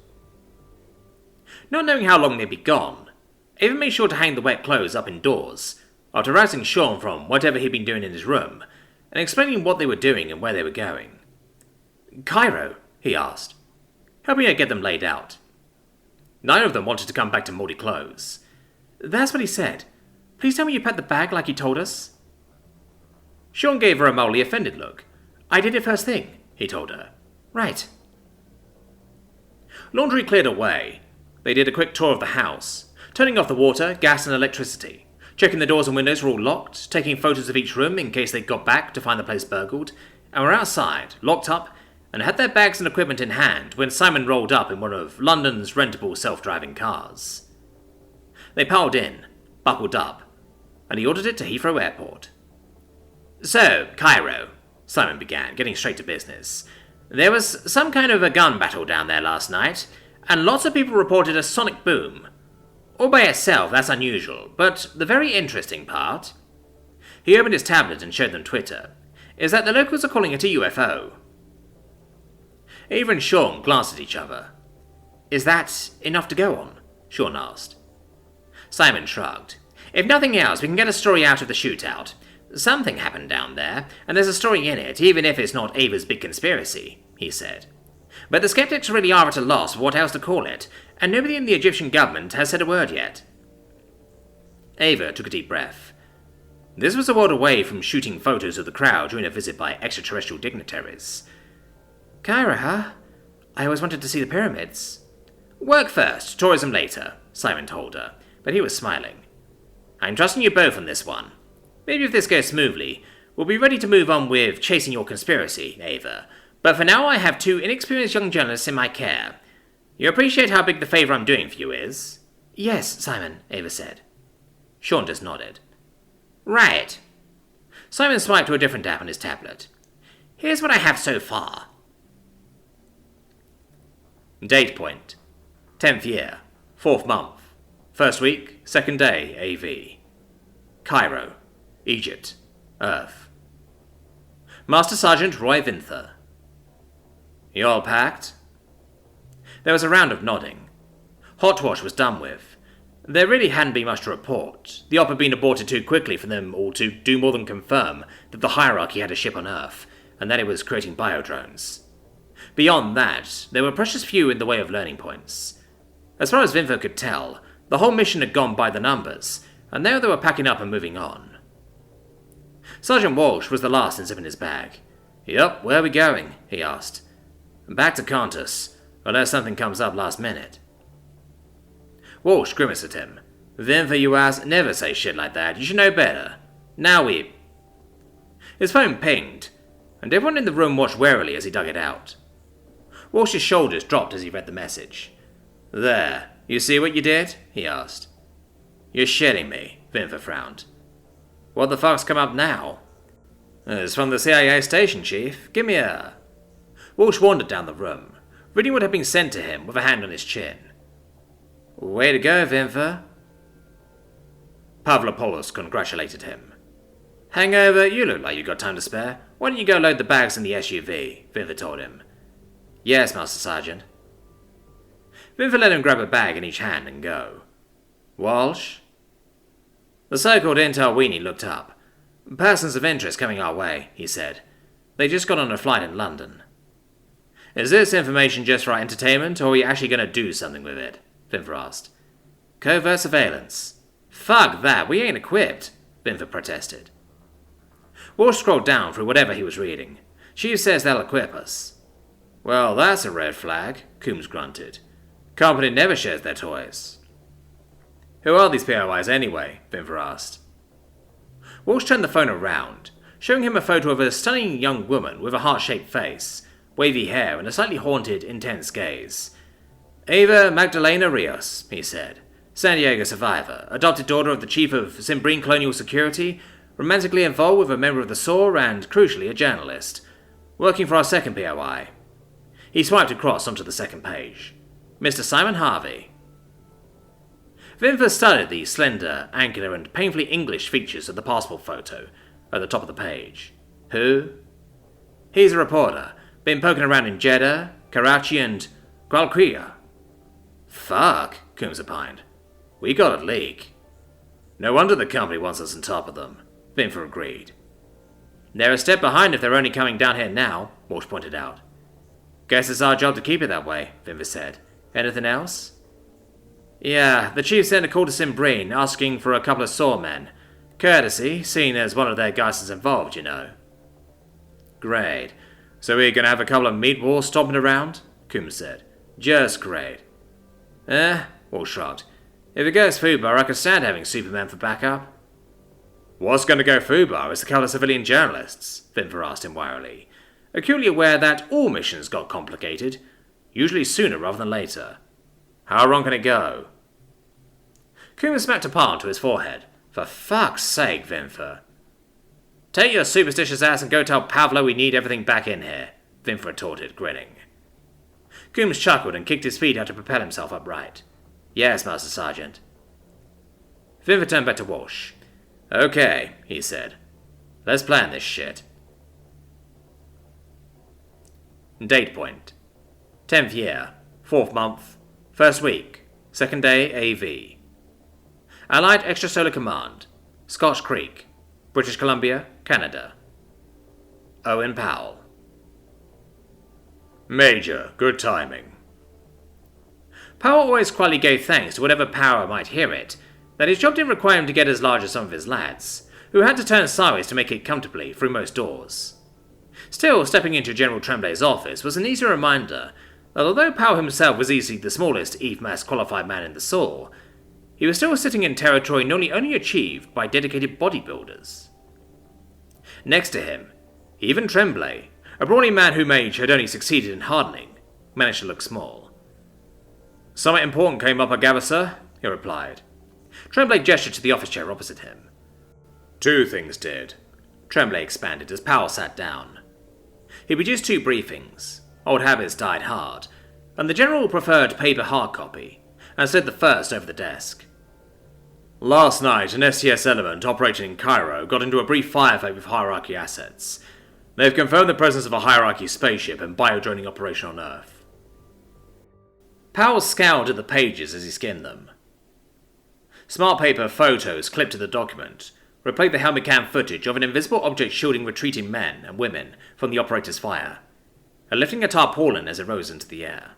Not knowing how long they'd be gone, Ava made sure to hang the wet clothes up indoors, after rousing Sean from whatever he'd been doing in his room, and explaining what they were doing and where they were going. Cairo? He asked, helping her get them laid out. Neither of them wanted to come back to moldy clothes. That's what he said. Please tell me you packed the bag like you told us. Sean gave her a mildly offended look. I did it first thing, he told her. Right. Laundry cleared away. They did a quick tour of the house, turning off the water, gas and electricity, checking the doors and windows were all locked, taking photos of each room in case they got back to find the place burgled, and were outside, locked up, and had their bags and equipment in hand when Simon rolled up in one of London's rentable self-driving cars. They piled in, buckled up, and he ordered it to Heathrow Airport. So, Cairo, Simon began, getting straight to business. There was some kind of a gun battle down there last night, and lots of people reported a sonic boom. All by itself, that's unusual, but the very interesting part, he opened his tablet and showed them Twitter, is that the locals are calling it a UFO. Ava and Sean glanced at each other. Is that enough to go on? Sean asked. Simon shrugged. If nothing else, we can get a story out of the shootout. Something happened down there, and there's a story in it, even if it's not Ava's big conspiracy, he said. But the skeptics really are at a loss for what else to call it, and nobody in the Egyptian government has said a word yet. Ava took a deep breath. This was a world away from shooting photos of the crowd during a visit by extraterrestrial dignitaries. Cairo, huh? I always wanted to see the pyramids. Work first, tourism later, Simon told her, but he was smiling. I'm trusting you both on this one. Maybe if this goes smoothly, we'll be ready to move on with chasing your conspiracy, Ava. But for now I have two inexperienced young journalists in my care. You appreciate how big the favour I'm doing for you is? Yes, Simon, Ava said. Sean just nodded. Right. Simon swiped to a different app on his tablet. Here's what I have so far. Date point. 10th year. 4th month. 1st week. 2nd day. AV. Cairo. Egypt. Earth. Master Sergeant Roy Vinther. You all packed? There was a round of nodding. Hotwash was done with. There really hadn't been much to report, the op had been aborted too quickly for them all to do more than confirm that the hierarchy had a ship on Earth, and that it was creating biodrones. Beyond that, there were precious few in the way of learning points. As far as Vinther could tell, the whole mission had gone by the numbers, and now they were packing up and moving on. Sergeant Walsh was the last in zipping his bag. Yup, where are we going? He asked. Back to Qantas, unless something comes up last minute. Walsh grimaced at him. Vinther, you ass, never say shit like that. You should know better. Now we... His phone pinged, and everyone in the room watched warily as he dug it out. Walsh's shoulders dropped as he read the message. There, you see what you did? He asked. You're shitting me, Vinther frowned. What the fuck's come up now? It's from the CIA station, Chief. Give me a... Walsh wandered down the room, reading what had been sent to him with a hand on his chin. Way to go, Vinther. Pavlopoulos congratulated him. Hangover, you look like you got time to spare. Why don't you go load the bags in the SUV? Vinther told him. Yes, Master Sergeant. Vinther let him grab a bag in each hand and go. Walsh? The so-called intel weenie looked up. Persons of interest coming our way, he said. They just got on a flight in London. Is this information just for our entertainment, or are we actually going to do something with it? Vinfer asked. Covert surveillance. Fuck that, we ain't equipped, Vinfer protested. Walsh scrolled down through whatever he was reading. Chief says they'll equip us. Well, that's a red flag, Coombs grunted. Company never shares their toys. Who are these POIs anyway? Vinfer asked. Walsh turned the phone around, showing him a photo of a stunning young woman with a heart-shaped face, wavy hair, and a slightly haunted, intense gaze. Ava Magdalena Rios, he said. San Diego survivor, adopted daughter of the chief of Simbrine Colonial Security, romantically involved with a member of the SOAR, and, crucially, a journalist. Working for our second POI. He swiped across onto the second page. Mr. Simon Harvey. Vinfer studied the slender, angular, and painfully English features of the passport photo at the top of the page. Who? He's a reporter. Been poking around in Jeddah, Karachi, and Guadalquivir. Fuck, Coombs opined. We got a leak. No wonder the company wants us on top of them, Vinfer agreed. They're a step behind if they're only coming down here now, Walsh pointed out. Guess it's our job to keep it that way, Vinfer said. Anything else? Yeah, the chief sent a call to Simbrine asking for a couple of SOAR men. Courtesy, seeing as one of their guys is involved, you know. Great. So we're gonna have a couple of meat walls stomping around? Coombs said. Just great. Walsh shrugged. If it goes foobar, I could stand having Superman for backup. What's gonna go foobar is a couple of civilian journalists, Vinfer asked him warily, acutely aware that all missions got complicated, usually sooner rather than later. How wrong can it go? Coombs smacked a palm to his forehead. For fuck's sake, Vinfer. Take your superstitious ass and go tell Pavlo we need everything back in here, Vinfer retorted, grinning. Coombs chuckled and kicked his feet out to propel himself upright. Yes, Master Sergeant. Vinfer turned back to Walsh. Okay, he said. Let's plan this shit. Date point. 10th year, 4th month, 1st week, 2nd day AV. Allied Extrasolar Command, Scotch Creek, British Columbia, Canada. Owen Powell. Major, good timing. Powell always quietly gave thanks to whatever power might hear it, that his job didn't require him to get as large as some of his lads, who had to turn sideways to make it comfortably through most doors. Still, stepping into General Tremblay's office was an easy reminder that although Powell himself was easily the smallest EVE-mass qualified man in the SOAR, he was still sitting in territory nearly only achieved by dedicated bodybuilders. Next to him, even Tremblay, a brawny man whom age had only succeeded in hardening, managed to look small. Something important came up, I gather, sir, he replied. Tremblay gestured to the office chair opposite him. Two things did, Tremblay expanded as Powell sat down. He produced 2 briefings. Old habits died hard, and the General preferred paper hard copy, and slid the first over the desk. Last night, an STS element operating in Cairo got into a brief firefight with Hierarchy assets. They've confirmed the presence of a Hierarchy spaceship and biodroning operation on Earth. Powell scowled at the pages as he skimmed them. Smart paper photos clipped to the document replayed the helmet cam footage of an invisible object shielding retreating men and women from the operator's fire, and lifting a tarpaulin as it rose into the air.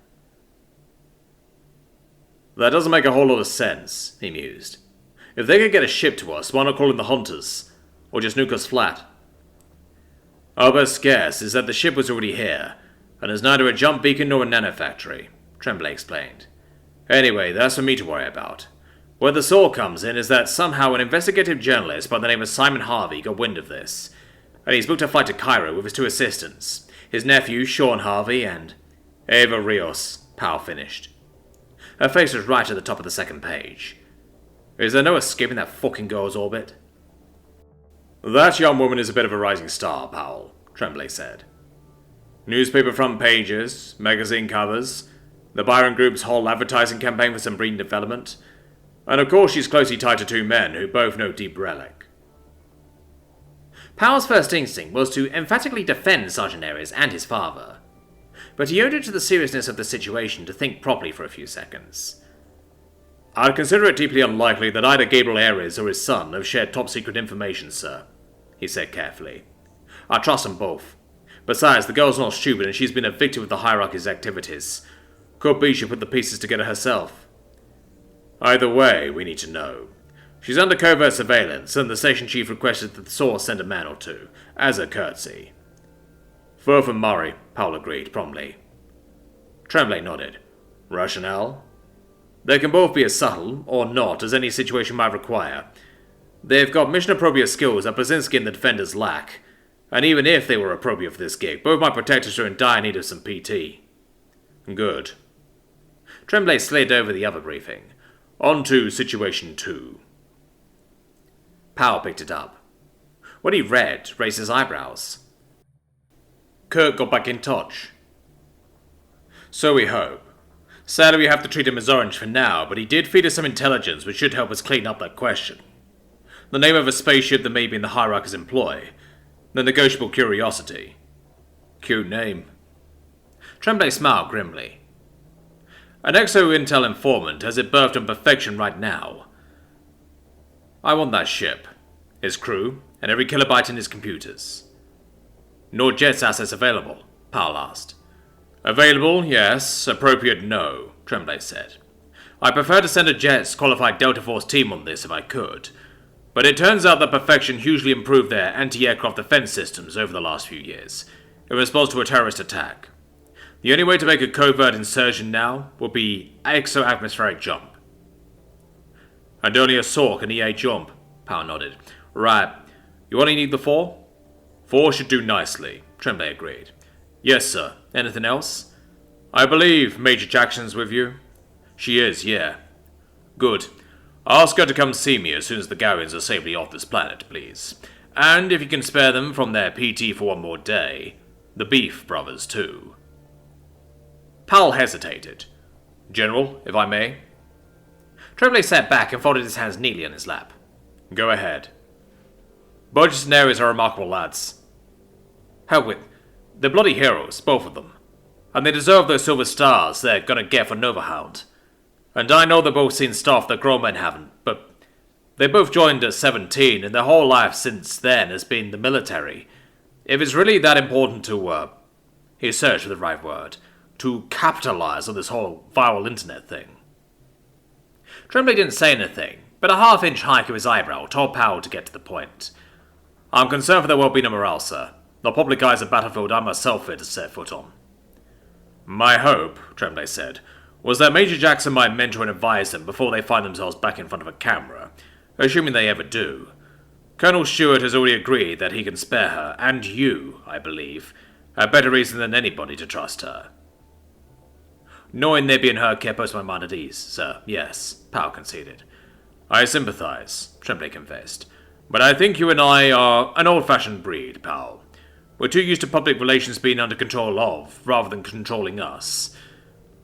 That doesn't make a whole lot of sense, he mused. If they could get a ship to us, why not call in the Hunters? Or just nuke us flat? Our best guess is that the ship was already here, and is neither a jump beacon nor a nanofactory, Tremblay explained. Anyway, that's for me to worry about. Where the SOAR comes in is that somehow an investigative journalist by the name of Simon Harvey got wind of this, and he's booked a flight to Cairo with his 2 assistants, his nephew Sean Harvey and Ava Rios, Powell finished. Her face was right at the top of the second page. Is there no escaping that fucking girl's orbit? That young woman is a bit of a rising star, Powell, Tremblay said. Newspaper front pages, magazine covers, the Byron Group's whole advertising campaign for some breeding development, and of course she's closely tied to 2 men who both know Deep Relic. Powell's first instinct was to emphatically defend Sergeant Ares and his father, but he owed it to the seriousness of the situation to think properly for a few seconds. I'd consider it deeply unlikely that either Gabriel Ares or his son have shared top-secret information, sir, he said carefully. I trust them both. Besides, the girl's not stupid and she's been a victim of the hierarchy's activities. Could be she put the pieces together herself. Either way, we need to know. She's under covert surveillance, and the station chief requested that the source send a man or two, as a courtesy. Fur from Murray, Powell agreed promptly. Tremblay nodded. Rationale? They can both be as subtle, or not, as any situation might require. They've got mission-appropriate skills that Brzezinski and the defenders lack, and even if they were appropriate for this gig, both my protectors are in dire need of some PT. Good. Tremblay slid over the other briefing. On to Situation 2. Powell picked it up. What he read raised his eyebrows. Kirk got back in touch. So we hope. Sadly, we have to treat him as orange for now, but he did feed us some intelligence which should help us clean up that question. The name of a spaceship that may be in the hierarchy's employ. The negotiable curiosity. Cute name. Tremblay smiled grimly. An exo-intel informant has it birthed on perfection right now. I want that ship, his crew, and every kilobyte in his computers. No Jet's assets available? Powell asked. Available, yes. Appropriate, no, Tremblay said. I prefer to send a Jet's qualified Delta Force team on this if I could, but it turns out that Perfection hugely improved their anti-aircraft defense systems over the last few years, in response to a terrorist attack. The only way to make a covert insertion now will be exo-atmospheric jump. And only a SAW can EA jump, Powell nodded. Right. You only need the 4? 4 should do nicely, Tremblay agreed. Yes, sir. Anything else? I believe Major Jackson's with you. She is, yeah. Good. Ask her to come see me as soon as the Gowans are safely off this planet, please. And if you can spare them from their PT for one more day, the Beef brothers too. Powell hesitated. General, if I may? Tremblay sat back and folded his hands neatly on his lap. Go ahead. Burgess and Ares are remarkable lads. Hell with. They're bloody heroes, both of them. And they deserve those silver stars they're gonna get for Novahound. And I know they've both seen stuff that grown men haven't, but they both joined at 17, and their whole life since then has been the military. If it's really that important to, he searched for the right word, to capitalize on this whole viral internet thing. Tremblay didn't say anything, but a half-inch hike of his eyebrow told Powell to get to the point. I'm concerned for their well-being and morale, sir. They'll probably guys a battlefield I myself fear to set foot on. My hope, Tremblay said, was that Major Jackson might mentor and advise them before they find themselves back in front of a camera, assuming they ever do. Colonel Stewart has already agreed that he can spare her, and you, I believe, have better reason than anybody to trust her. Knowing they'd be in her care puts my mind at ease, sir, yes, Powell conceded. I sympathize, Tremblay confessed, but I think you and I are an old-fashioned breed, Powell. We're too used to public relations being under control of, rather than controlling us.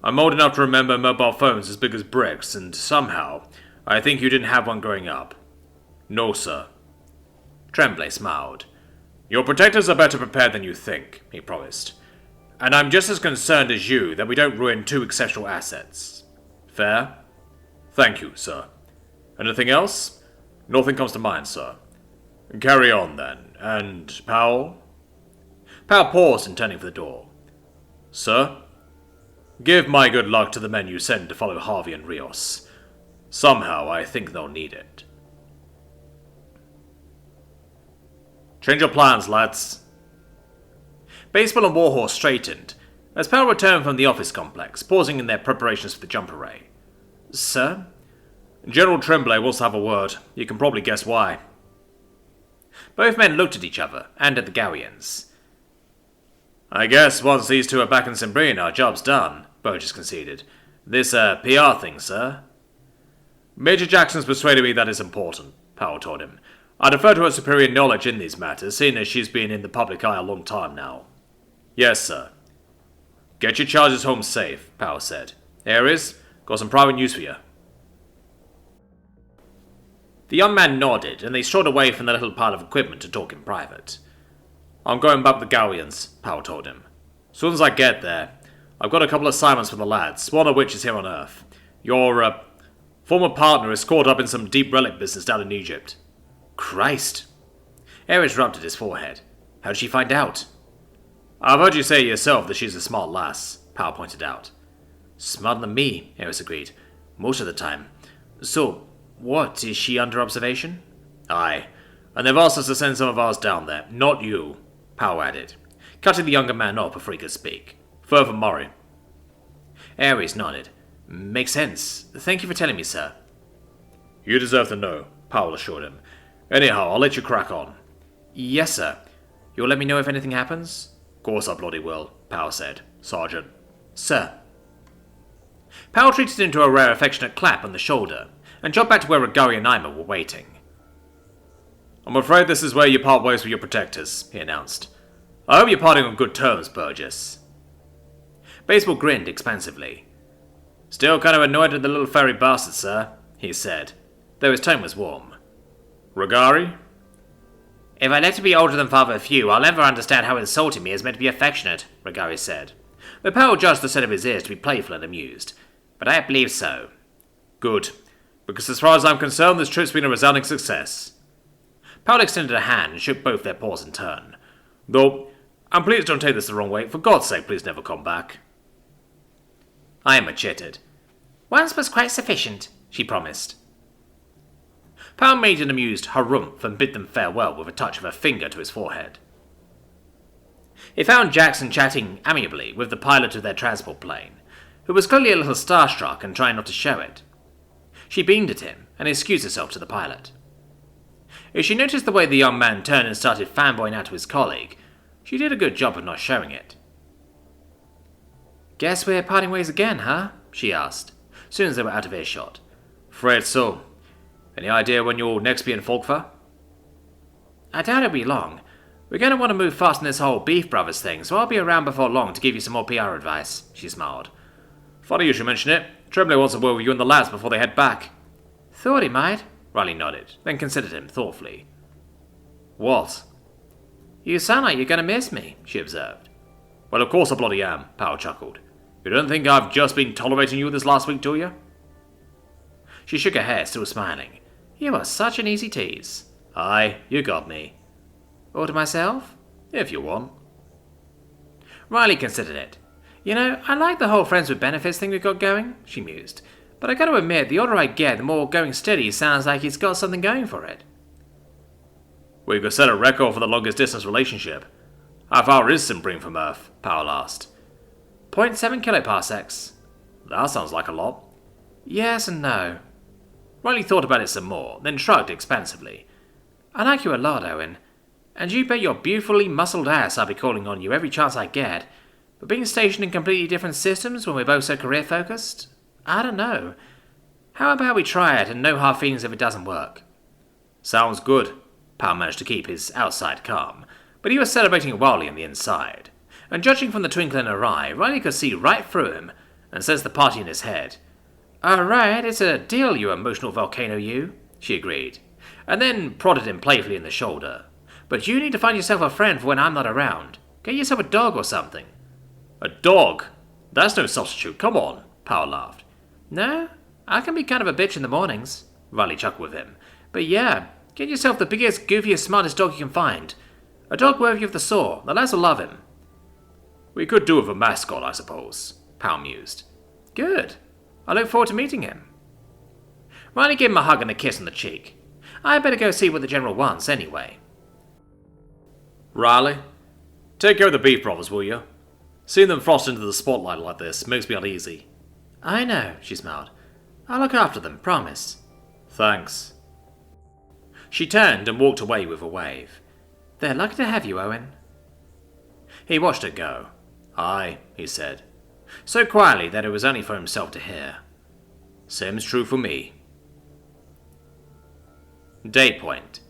I'm old enough to remember mobile phones as big as bricks, and somehow, I think you didn't have one growing up. No, sir. Tremblay smiled. Your protectors are better prepared than you think, he promised. And I'm just as concerned as you that we don't ruin two exceptional assets. Fair? Thank you, sir. Anything else? Nothing comes to mind, sir. Carry on, then. And Powell? Powell paused in turning for the door. Sir? Give my good luck to the men you send to follow Harvey and Rios. Somehow I think they'll need it. Change your plans, lads. Baseball and Warhorse straightened as Powell returned from the office complex, pausing in their preparations for the jump array. Sir? General Tremblay wants to have a word. You can probably guess why. Both men looked at each other, and at the Gowians. I guess once these two are back in Simbrian, our job's done, Burgess conceded. This, PR thing, sir? Major Jackson's persuaded me that is important, Powell told him. I defer to her superior knowledge in these matters, seeing as she's been in the public eye a long time now. Yes, sir. Get your charges home safe, Powell said. Ares, got some private news for you. The young man nodded, and they strolled away from the little pile of equipment to talk in private. I'm going back with the Gowians, Powell told him. As soon as I get there, I've got a couple of assignments for the lads, one of which is here on Earth. Your, former partner is caught up in some deep relic business down in Egypt. Christ! Ares rubbed at his forehead. How did she find out? I've heard you say yourself that she's a smart lass, Powell pointed out. Smarter than me, Eris agreed. Most of the time. So, what, is she under observation? Aye, and they've asked us to send some of ours down there, not you, Powell added, cutting the younger man off before he could speak. Further Murray. Ares nodded. Makes sense. Thank you for telling me, sir. You deserve to know, Powell assured him. Anyhow, I'll let you crack on. Yes, sir. You'll let me know if anything happens? Course I bloody will, Powell said. Sergeant. Sir. Powell treated him to a rare affectionate clap on the shoulder, and jumped back to where Regari and Ima were waiting. I'm afraid this is where you part ways with your protectors, he announced. I hope you're parting on good terms, Burgess. Baseball grinned expansively. Still kind of annoyed at the little fairy bastard, sir, he said, though his tone was warm. Regari? If I live to be older than Father Few, I'll never understand how insulting me is meant to be affectionate, Regari said. The Powell judged the set of his ears to be playful and amused. But I believe so. Good, because as far as I'm concerned, this trip's been a resounding success. Powell extended a hand and shook both their paws in turn. Though, and please don't take this the wrong way, for God's sake, please never come back. Ima chittered. Once was quite sufficient, she promised. Powell made an amused harumph and bid them farewell with a touch of her finger to his forehead. He found Jackson chatting amiably with the pilot of their transport plane, who was clearly a little starstruck and trying not to show it. She beamed at him and excused herself to the pilot. If she noticed the way the young man turned and started fanboying out to his colleague, she did a good job of not showing it. Guess we're parting ways again, huh? She asked, soon as they were out of earshot. Afraid so. Any idea when you'll next be in Folkvar? I doubt it'll be long. We're going to want to move fast on this whole Beef Brothers thing, so I'll be around before long to give you some more PR advice, she smiled. Funny you should mention it. Tremblay wants to work with you and the lads before they head back. Thought he might. Riley nodded, then considered him thoughtfully. What? You sound like you're going to miss me, she observed. Well, of course I bloody am, Powell chuckled. You don't think I've just been tolerating you this last week, do you? She shook her head, still smiling. You are such an easy tease. Aye, you got me. Or to myself? If you want. Riley considered it. You know, I like the whole friends with benefits thing we've got going, she mused. But I gotta admit, the older I get, the more going steady sounds like it's got something going for it. We could set a record for the longest distance relationship. How far is Simpring from Earth? Powell asked. 0.7 kiloparsecs. That sounds like a lot. Yes and no. Riley thought about it some more, then shrugged expansively. I like you a lot, Owen. And you bet your beautifully muscled ass I'll be calling on you every chance I get. But being stationed in completely different systems when we're both so career-focused? I don't know. How about we try it and no hard feelings if it doesn't work? Sounds good. Powell managed to keep his outside calm, but he was celebrating wildly on the inside. And judging from the twinkle in her eye, Riley could see right through him and sensed the party in his head. Alright, it's a deal, you emotional volcano, you, she agreed, and then prodded him playfully in the shoulder. But you need to find yourself a friend for when I'm not around. Get yourself a dog or something. A dog? That's no substitute, come on, Powell laughed. No, I can be kind of a bitch in the mornings, Riley chuckled with him. But yeah, get yourself the biggest, goofiest, smartest dog you can find. A dog worthy of the saw, the lads will love him. We could do with a mascot, I suppose, Powell mused. Good. I look forward to meeting him. Riley gave him a hug and a kiss on the cheek. I better go see what the General wants, anyway. Riley, take care of the Beef Brothers, will you? Seeing them thrust into the spotlight like this makes me uneasy. I know, she smiled. I'll look after them, promise. Thanks. She turned and walked away with a wave. They're lucky to have you, Owen. He watched her go. Aye, he said, so quietly that it was only for himself to hear. Same's true for me. Date point.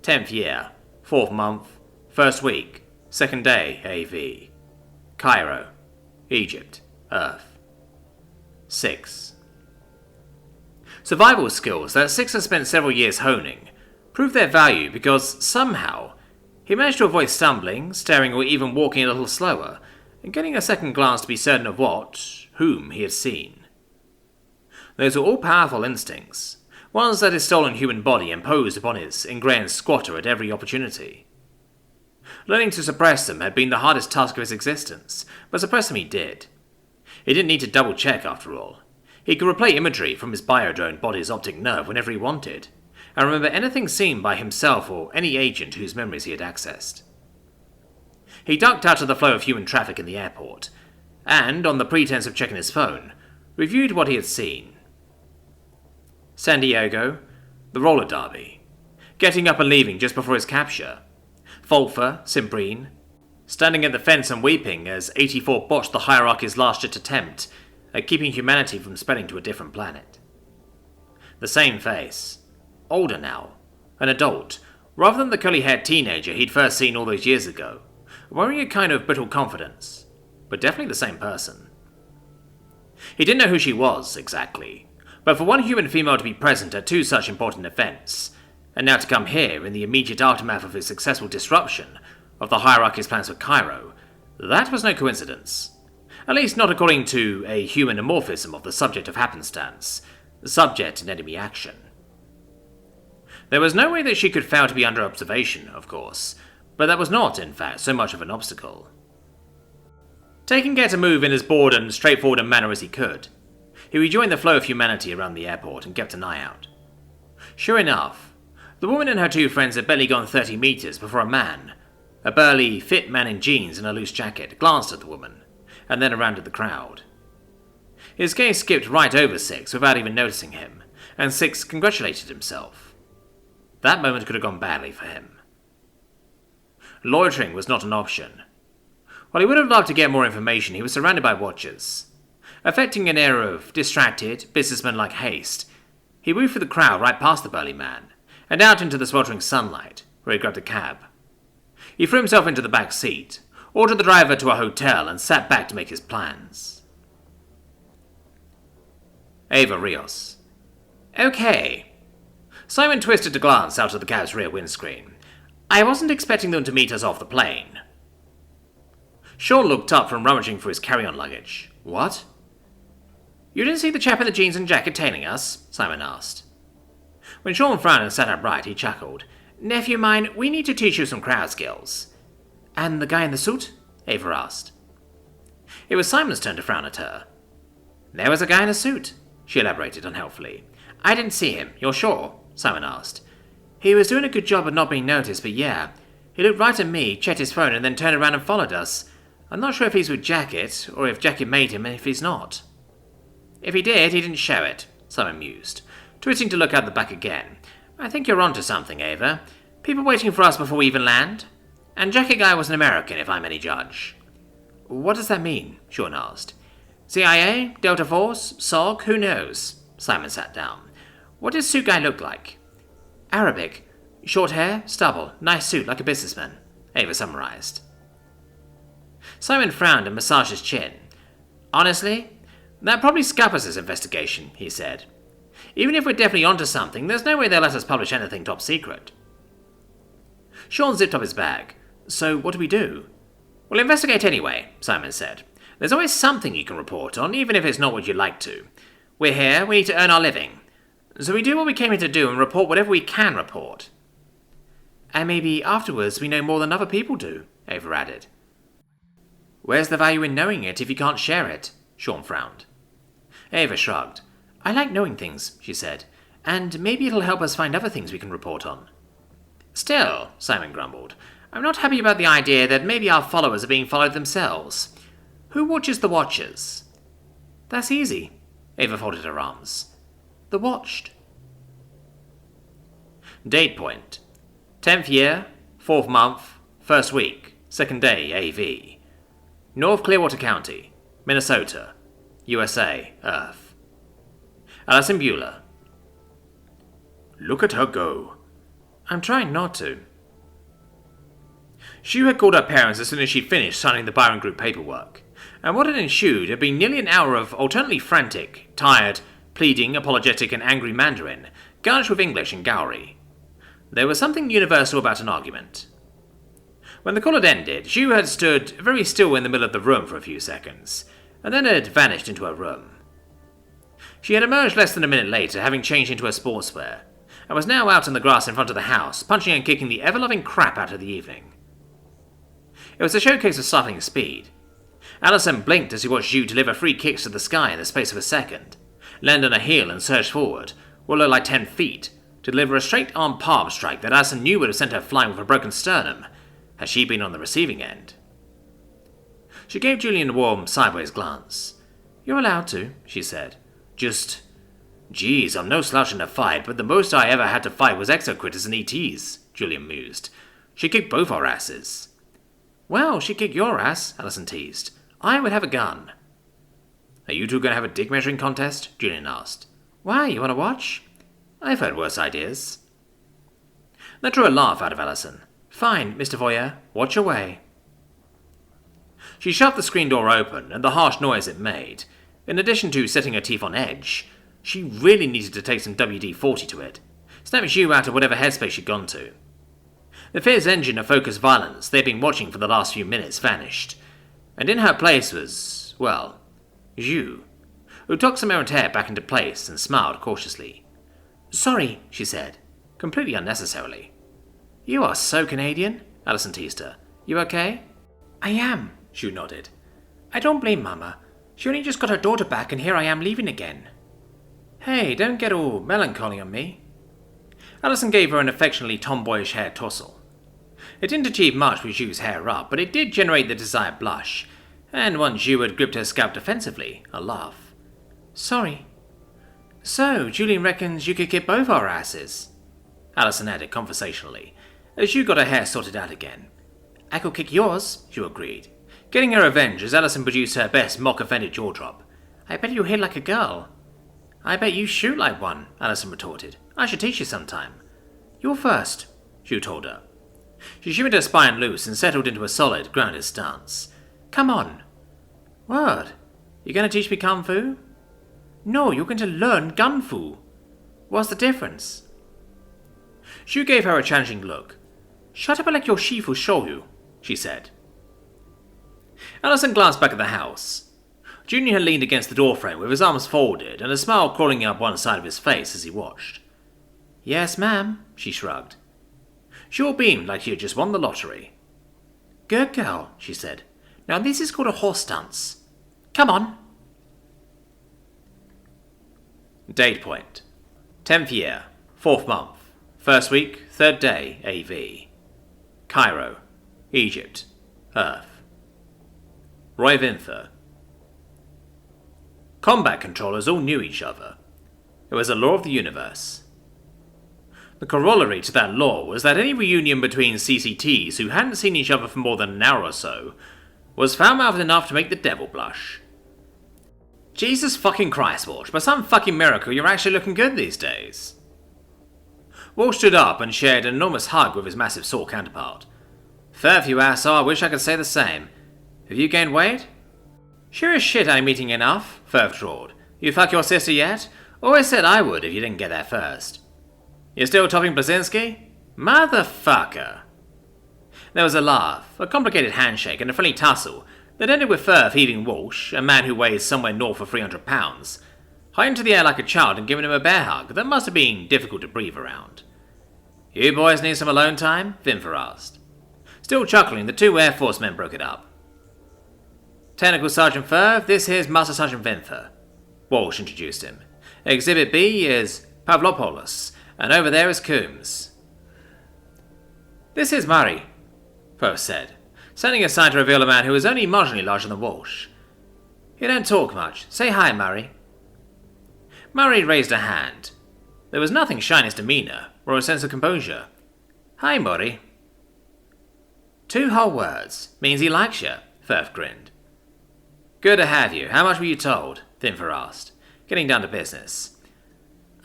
10th year. 4th month. 1st week. 2nd day, AV. Cairo. Egypt. Earth. 6. Survival skills that Six has spent several years honing proved their value because somehow he managed to avoid stumbling, staring, or even walking a little slower, and getting a second glance to be certain of whom he had seen. Those were all powerful instincts, ones that his stolen human body imposed upon his ingrained squatter at every opportunity. Learning to suppress them had been the hardest task of his existence, but suppress them he did. He didn't need to double-check, after all. He could replay imagery from his biodrone body's optic nerve whenever he wanted, and remember anything seen by himself or any agent whose memories he had accessed. He ducked out of the flow of human traffic in the airport, and, on the pretense of checking his phone, reviewed what he had seen. San Diego, the roller derby, getting up and leaving just before his capture, Folfa, Simbrine, standing at the fence and weeping as 84 botched the hierarchy's last-ditch attempt at keeping humanity from spreading to a different planet. The same face, older now, an adult, rather than the curly-haired teenager he'd first seen all those years ago, wearing a kind of brittle confidence, but definitely the same person. He didn't know who she was, exactly, but for one human female to be present at two such important events, and now to come here in the immediate aftermath of his successful disruption of the hierarchy's plans for Cairo, that was no coincidence. At least not according to a human amorphism of the subject of happenstance, subject and enemy action. There was no way that she could fail to be under observation, of course, but that was not, in fact, so much of an obstacle. Taking care to move in as bored and straightforward a manner as he could, he rejoined the flow of humanity around the airport and kept an eye out. Sure enough, the woman and her two friends had barely gone 30 meters before a man, a burly, fit man in jeans and a loose jacket, glanced at the woman, and then around at the crowd. His gaze skipped right over Six without even noticing him, and Six congratulated himself. That moment could have gone badly for him. Loitering was not an option. While he would have loved to get more information, he was surrounded by watchers. Affecting an air of distracted, businessman-like haste, he moved through the crowd right past the burly man, and out into the sweltering sunlight, where he grabbed a cab. He threw himself into the back seat, ordered the driver to a hotel, and sat back to make his plans. Ava Rios. Okay. Simon twisted to glance out of the cab's rear windscreen. I wasn't expecting them to meet us off the plane. Sean looked up from rummaging for his carry-on luggage. What? You didn't see the chap in the jeans and jacket tailing us? Simon asked. When Sean frowned and sat upright, he chuckled. Nephew mine, we need to teach you some crowd skills. And the guy in the suit? Ava asked. It was Simon's turn to frown at her. There was a guy in a suit, she elaborated unhelpfully. I didn't see him, you're sure? Simon asked. He was doing a good job of not being noticed, but yeah. He looked right at me, checked his phone, and then turned around and followed us. I'm not sure if he's with Jacket, or if Jacket made him, and if he's not. If he did, he didn't show it, Simon mused, twisting to look out the back again. I think you're onto something, Ava. People waiting for us before we even land? And Jacket guy was an American, if I'm any judge. What does that mean? Sean asked. CIA? Delta Force? SOG? Who knows? Simon sat down. What does suit guy look like? Arabic. Short hair, stubble, nice suit like a businessman, Ava summarized. Simon frowned and massaged his chin. Honestly, that probably scuppers this investigation, he said. Even if we're definitely onto something, there's no way they'll let us publish anything top secret. Sean zipped up his bag. So what do we do? We'll investigate anyway, Simon said. There's always something you can report on, even if it's not what you'd like to. We're here, we need to earn our living. So we do what we came here to do and report whatever we can report. And maybe afterwards we know more than other people do, Ava added. Where's the value in knowing it if you can't share it? Sean frowned. Ava shrugged. I like knowing things, she said, and maybe it'll help us find other things we can report on. Still, Simon grumbled, I'm not happy about the idea that maybe our followers are being followed themselves. Who watches the watchers? That's easy, Ava folded her arms. The watched. Date point. 10th year, 4th month, 1st week, 2nd day, AV. North Clearwater County, Minnesota, USA, Earth. Alison Bueller. Look at her go. I'm trying not to. Shu had called her parents as soon as she'd finished signing the Byron Group paperwork, and what had ensued had been nearly an hour of alternately frantic, tired, pleading, apologetic, and angry Mandarin, garnished with English and Gauri. There was something universal about an argument. When the call had ended, Shu had stood very still in the middle of the room for a few seconds, and then had vanished into her room. She had emerged less than a minute later, having changed into her sportswear, and was now out in the grass in front of the house, punching and kicking the ever-loving crap out of the evening. It was a showcase of startling speed. Allison blinked as he watched Zhu deliver 3 kicks to the sky in the space of a second, land on a heel and surge forward, what looked like 10 feet, to deliver a straight-arm palm strike that Allison knew would have sent her flying with a broken sternum, had she been on the receiving end. She gave Julian a warm, sideways glance. "You're allowed to," she said. Geez, I'm no slouch in a fight, but the most I ever had to fight was exocritters and ETs, Julian mused. She kicked both our asses. Well, she kicked your ass, Allison teased. I would have a gun. Are you two going to have a dick measuring contest? Julian asked. Why, you want to watch? I've heard worse ideas. That drew a laugh out of Allison. Fine, Mr. Voyeur, watch your way. She shoved the screen door open, and the harsh noise it made, in addition to setting her teeth on edge, she really needed to take some WD-40 to it, snapping Zhu out of whatever headspace she'd gone to. The fierce engine of focused violence they'd been watching for the last few minutes vanished, and in her place was, well, Zhu, who took some errant hair back into place and smiled cautiously. Sorry, she said, completely unnecessarily. You are so Canadian, Allison teased her. You okay? I am, Zhu nodded. I don't blame Mama. She only just got her daughter back and here I am leaving again. Hey, don't get all melancholy on me. Allison gave her an affectionately tomboyish hair tussle. It didn't achieve much with Zhu's hair up, but it did generate the desired blush, and once Zhu had gripped her scalp defensively, a laugh. Sorry. So, Julian reckons you could kick both our asses, Allison added conversationally, as Zhu got her hair sorted out again. I could kick yours, Zhu agreed, getting her revenge as Allison produced her best mock-offended jaw drop. I bet you hit like a girl. I bet you shoot like one, Allison retorted. I should teach you sometime. You're first, Zhu told her. She shimmied her spine loose and settled into a solid, grounded stance. Come on. What? You going to teach me Kung Fu? No, you're going to learn Gun Fu. What's the difference? Zhu gave her a challenging look. Shut up and let your Shifu show you, she said. Allison glanced back at the house. Junior had leaned against the doorframe with his arms folded and a smile crawling up one side of his face as he watched. Yes, ma'am, she shrugged. Zhu beamed like she had just won the lottery. Good girl, she said. Now this is called a horse dance. Come on. Date point. 10th year, 4th month, 1st week, 3rd day, AV. Cairo, Egypt, Earth. Roy Vinther. Combat controllers all knew each other. It was a law of the universe. The corollary to that law was that any reunion between CCTs who hadn't seen each other for more than an hour or so was foul-mouthed enough to make the devil blush. Jesus fucking Christ, Walsh, by some fucking miracle you're actually looking good these days. Walsh stood up and shared an enormous hug with his massive sore counterpart. Fair for you, asshole, I wish I could say the same. Have you gained weight? Sure as shit I'm eating enough, Firth drawled. You fuck your sister yet? Always said I would if you didn't get there first. You still topping Blazinski? Motherfucker. There was a laugh, a complicated handshake, and a friendly tussle that ended with Firth heaving Walsh, a man who weighs somewhere north of 300 pounds, high into the air like a child and giving him a bear hug that must have been difficult to breathe around. You boys need some alone time? Vinther asked. Still chuckling, the two Air Force men broke it up. Technical Sergeant Firth, this here's Master Sergeant Vinther. Walsh introduced him. Exhibit B is Pavlopoulos, and over there is Coombs. This is Murray, Firth said, standing aside to reveal a man who was only marginally larger than Walsh. You don't talk much. Say hi, Murray. Murray raised a hand. There was nothing shy in his demeanour, or a sense of composure. Hi, Murray. 2 whole words. Means he likes you, Firth grinned. Good to have you. How much were you told? Vinther asked, getting down to business.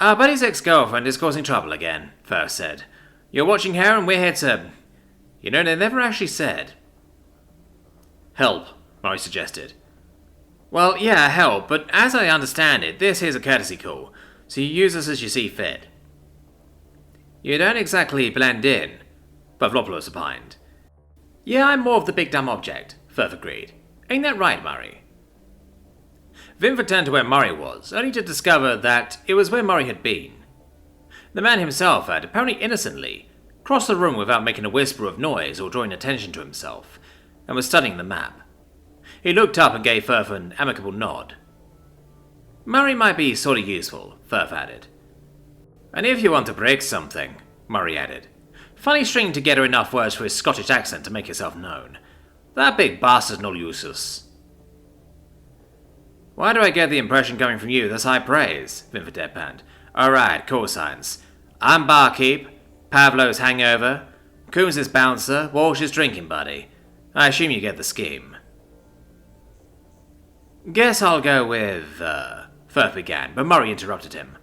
Our buddy's ex-girlfriend is causing trouble again, Firth said. You're watching her and we're here to... You know, they never actually said. Help, Murray suggested. Well, yeah, help, but as I understand it, this here's a courtesy call, so you use us as you see fit. You don't exactly blend in, Pavlopoulos opined. Yeah, I'm more of the big dumb object, Firth agreed. Ain't that right, Murray? Vinther turned to where Murray was, only to discover that it was where Murray had been. The man himself had, apparently innocently, crossed the room without making a whisper of noise or drawing attention to himself, and was studying the map. He looked up and gave Firth an amicable nod. Murray might be sort of useful, Firth added. And if you want to break something, Murray added. Funny stringing together enough words for his Scottish accent to make himself known. That big bastard's no useless. Why do I get the impression coming from you that's high praise? Vinford deadpanned. Alright, cosigns. I'm barkeep, Pavlo's hangover, Coombs is bouncer, Walsh's drinking buddy. I assume you get the scheme. Guess I'll go with, Firth began, but Murray interrupted him.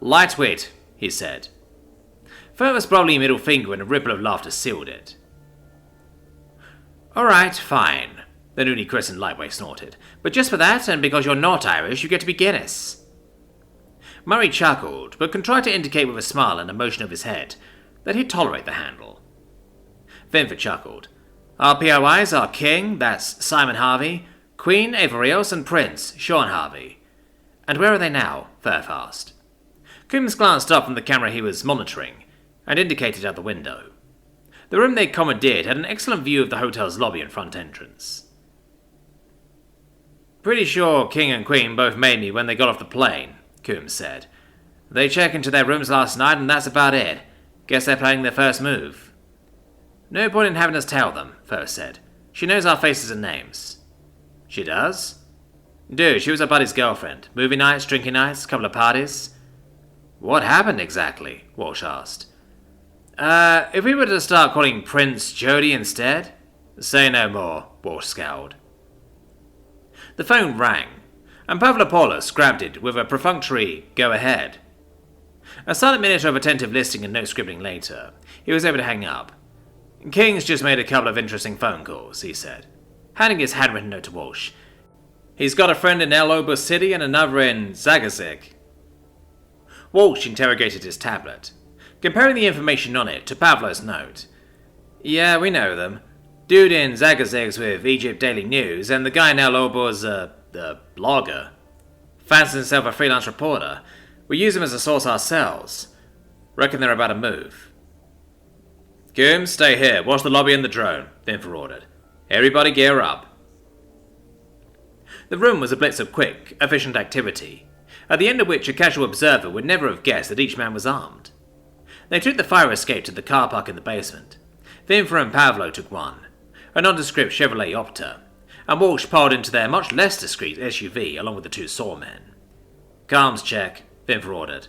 Lightweight, he said. Firth was probably a middle finger and a ripple of laughter sealed it. Alright, fine, the newly christened lightweight snorted. But just for that, and because you're not Irish, you get to be Guinness. Murray chuckled, but contrived to indicate with a smile and a motion of his head that he'd tolerate the handle. Vinford chuckled. Our POIs are King, that's Simon Harvey, Queen, Ava Rios, and Prince, Sean Harvey. And where are they now? Firth asked. Coombs glanced up from the camera he was monitoring, and indicated out the window. The room they commandeered had an excellent view of the hotel's lobby and front entrance. Pretty sure King and Queen both made me when they got off the plane, Coombs said. They checked into their rooms last night and that's about it. Guess they're planning their first move. No point in having us tell them, Firth said. She knows our faces and names. She does? Dude, she was our buddy's girlfriend. Movie nights, drinking nights, couple of parties. What happened exactly? Walsh asked. If we were to start calling Prince Jody instead? Say no more, Walsh scowled. The phone rang, and Pavlopoulos grabbed it with a perfunctory go ahead. A silent minute of attentive listening and no scribbling later, he was able to hang up. King's just made a couple of interesting phone calls, he said, handing his handwritten note to Walsh. He's got a friend in El Obo City and another in Zagazig. Walsh interrogated his tablet, comparing the information on it to Pavlo's note. Yeah, we know them. Dude in Zagazig's with Egypt Daily News, and the guy in El Obo's a blogger. Fancies himself a freelance reporter. We use him as a source ourselves. Reckon they're about to move. Coombs, stay here. Watch the lobby and the drone, Vinford ordered. Everybody gear up. The room was a blitz of quick, efficient activity, at the end of which a casual observer would never have guessed that each man was armed. They took the fire escape to the car park in the basement. Vinford and Pavlo took one, a nondescript Chevrolet Opta, and Walsh piled into their much less discreet SUV along with the two sawmen. Comms check, Vinford ordered.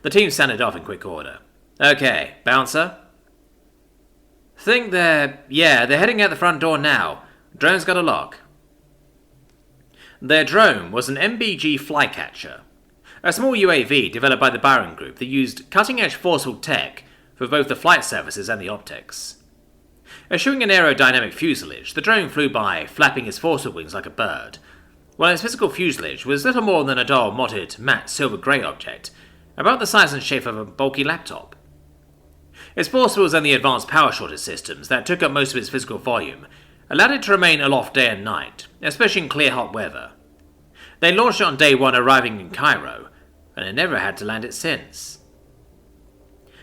The team sounded off in quick order. Okay, bouncer? Think they're heading out the front door now. Drone's got a lock. Their drone was an MBG Flycatcher, a small UAV developed by the Byron Group that used cutting-edge forceful tech for both the flight services and the optics. Eschewing an aerodynamic fuselage, the drone flew by, flapping its forceful wings like a bird, while its physical fuselage was little more than a dull, mottled, matte silver-grey object, about the size and shape of a bulky laptop. Its forcefuls and the advanced power shortage systems that took up most of its physical volume allowed it to remain aloft day and night, especially in clear hot weather. They launched it on day one arriving in Cairo, and it never had to land it since.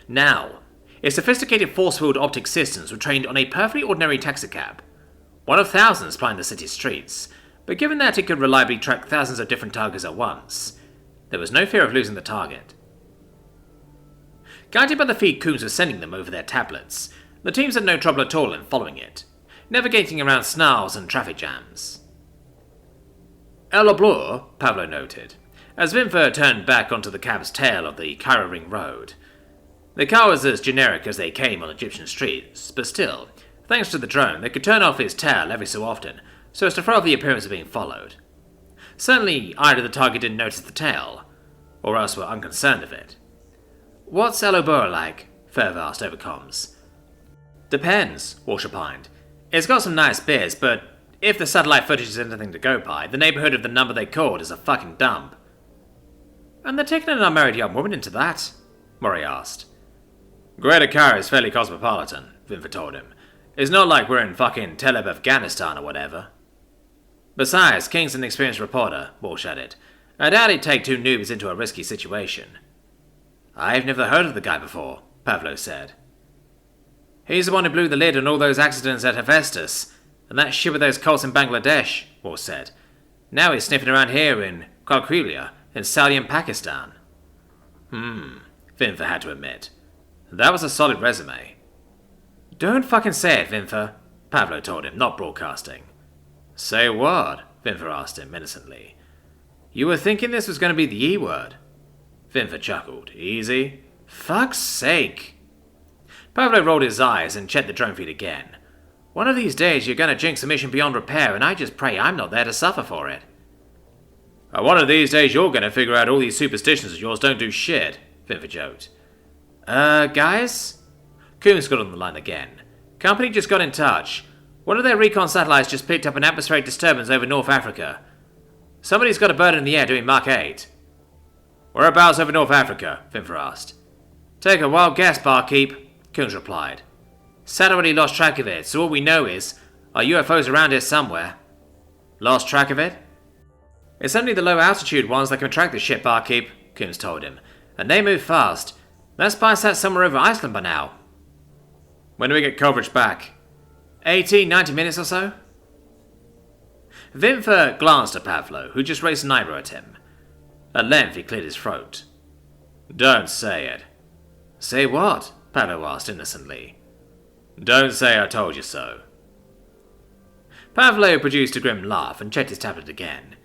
Now, its sophisticated force-filled optic systems were trained on a perfectly ordinary taxicab, one of thousands plying the city's streets, but given that it could reliably track thousands of different targets at once, there was no fear of losing the target. Guided by the feed Coombs was sending them over their tablets, the teams had no trouble at all in following it, navigating around snarls and traffic jams. El Oblur, Pavlo noted, as Vinford turned back onto the cab's tail of the Cairo Ring Road. The car was as generic as they came on Egyptian streets, but still, thanks to the drone, they could turn off its tail every so often, so as to throw off the appearance of being followed. Certainly, either the target didn't notice the tail, or else were unconcerned of it. What's El Oblur like? Firth asked over comms. Depends, Walsh opined. It's got some nice bits, but if the satellite footage is anything to go by, the neighbourhood of the number they called is a fucking dump. And they're taking an unmarried young woman into that? Murray asked. Greater Cairo is fairly cosmopolitan, Vinford told him. It's not like we're in fucking Tel Aviv, Afghanistan or whatever. Besides, King's an experienced reporter, Walsh added. I doubt he'd take two noobs into a risky situation. I've never heard of the guy before, Pavlo said. He's the one who blew the lid on all those accidents at Hephaestus, And that shit with those cults in Bangladesh, Ward said. Now he's sniffing around here in Kalkulia, in Saudi and Pakistan. Vinfer had to admit. That was a solid resume. Don't fucking say it, Vinfer, Pavlo told him, not broadcasting. Say what? Vinfer asked him menacingly. You were thinking this was going to be the E word. Vinfer chuckled. Easy? Fuck's sake. Pavlo rolled his eyes and checked the drone feed again. One of these days you're going to jinx a mission beyond repair, and I just pray I'm not there to suffer for it. One of these days you're going to figure out all these superstitions of yours don't do shit, Vinfer joked. Guys? Coombs got on the line again. Company just got in touch. One of their recon satellites just picked up an atmospheric disturbance over North Africa. Somebody's got a bird in the air doing Mach 8. Whereabouts over North Africa? Vinfer asked. Take a wild guess, barkeep, Coombs replied. Sat already lost track of it, so all we know is our UFO's around here somewhere. Lost track of it? It's only the low altitude ones that can track this shit, barkeep, Coombs told him. And they move fast. That spy sat somewhere over Iceland by now. When do we get coverage back? 90 minutes or so? Vinfer glanced at Pavlo, who just raised an eyebrow at him. At length he cleared his throat. Don't say it. Say what? Pavlo asked innocently. Don't say I told you so. Pavlo produced a grim laugh and checked his tablet again.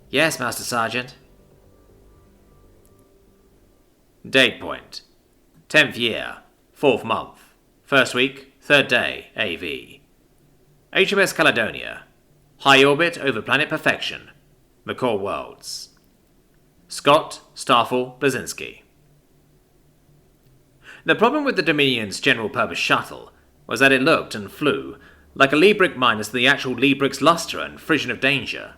Yes, Master Sergeant. Date point. 10th year, 4th month, 1st week, 3rd day, AV. HMS Caledonia. High orbit over planet Perfection. McCall Worlds. Scott, Starfall, Blazinski. The problem with the Dominion's general-purpose shuttle was that it looked and flew like a Liebrig minus the actual Liebrig's luster and frisson of danger.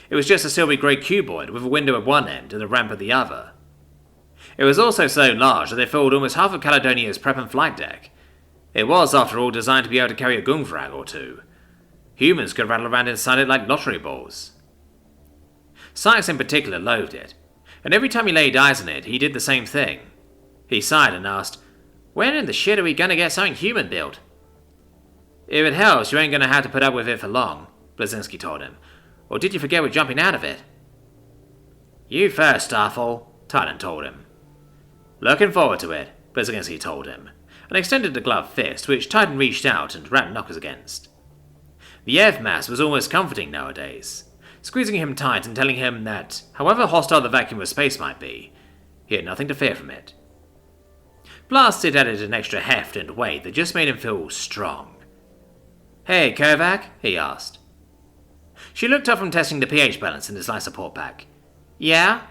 It was just a silvery grey cuboid with a window at one end and a ramp at the other. It was also so large that it filled almost half of Caledonia's prep and flight deck. It was, after all, designed to be able to carry a Gungrag or two. Humans could rattle around inside it like lottery balls. Sykes in particular loathed it, and every time he laid eyes on it, he did the same thing. He sighed and asked, "When in the shit are we gonna get something human built?" "If it helps, you ain't gonna have to put up with it for long," Blazinski told him. "Or did you forget we're jumping out of it?" "You first, Starfall," Titan told him. "Looking forward to it," Blazinski told him, and extended a gloved fist, which Titan reached out and rapped knuckles against. The F-mass was almost comforting nowadays, squeezing him tight and telling him that, however hostile the vacuum of space might be, he had nothing to fear from it. Plus, it added an extra heft and weight that just made him feel strong. "Hey, Kovac?" he asked. She looked up from testing the pH balance in his life support pack. "Yeah?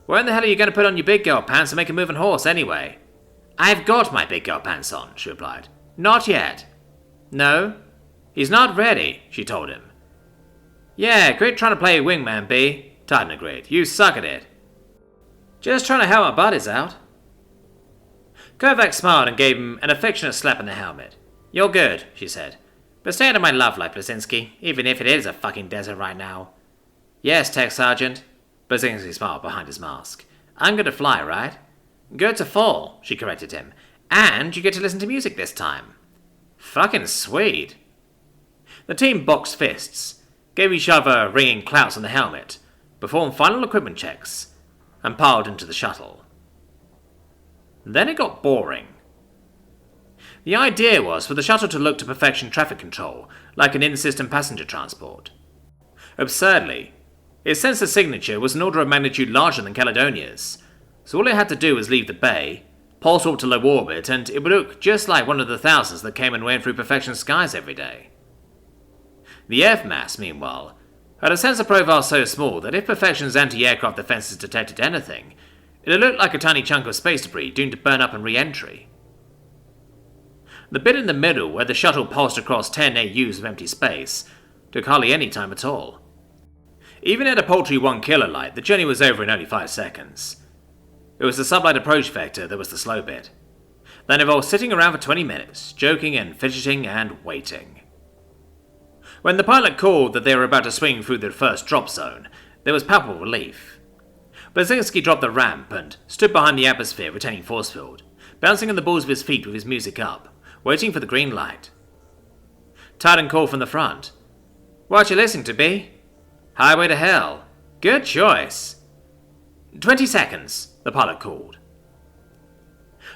When the hell are you going to put on your big girl pants and make a moving horse anyway?" "I've got my big girl pants on," she replied. "Not yet." "No? He's not ready," she told him. "Yeah, quit trying to play wingman, B," Titan agreed. "You suck at it." "Just trying to help my buddies out." Kovac smiled and gave him an affectionate slap on the helmet. "You're good," she said. "But stay out of my love life, Blazinski, even if it is a fucking desert right now." "Yes, Tech Sergeant." Blazinski smiled behind his mask. "I'm going to fly, right?" "Good to fall," she corrected him. "And you get to listen to music this time." "Fucking sweet." The team boxed fists, gave each other ringing clouts on the helmet, performed final equipment checks, and piled into the shuttle. Then it got boring. The idea was for the shuttle to look to perfection traffic control, like an in-system passenger transport. Absurdly, its sensor signature was an order of magnitude larger than Caledonia's, so all it had to do was leave the bay, pulse warp to low orbit, and it would look just like one of the thousands that came and went through perfection skies every day. The F-mass, meanwhile, had a sensor profile so small that if perfection's anti-aircraft defenses detected anything, it looked like a tiny chunk of space debris doomed to burn up in re-entry. The bit in the middle, where the shuttle pulsed across 10 AUs of empty space, took hardly any time at all. Even at a paltry 1 kilolight, the journey was over in only 5 seconds. It was the sublight approach vector that was the slow bit. That involved sitting around for 20 minutes, joking and fidgeting and waiting. When the pilot called that they were about to swing through the first drop zone, there was palpable relief. Blazinski dropped the ramp and stood behind the atmosphere retaining force field, bouncing on the balls of his feet with his music up, waiting for the green light. Titan called from the front. What you listening to, B? Highway to Hell. Good choice. 20 seconds, the pilot called.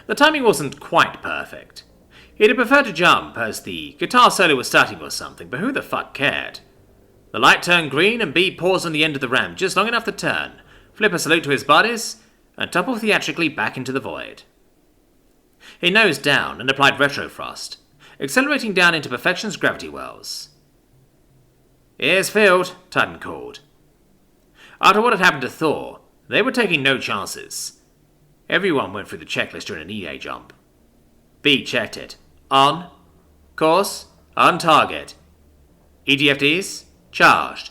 The timing wasn't quite perfect. He'd have preferred to jump as the guitar solo was starting or something, but who the fuck cared? The light turned green and B paused on the end of the ramp just long enough to turn, flip a salute to his buddies, and topple theatrically back into the void. He nosed down and applied retrothrust, accelerating down into Perfection's gravity wells. Ears filled, Titan called. After what had happened to Thor, they were taking no chances. Everyone went through the checklist during an EA jump. B checked it. On. Course. On target. EDFDs. Charged.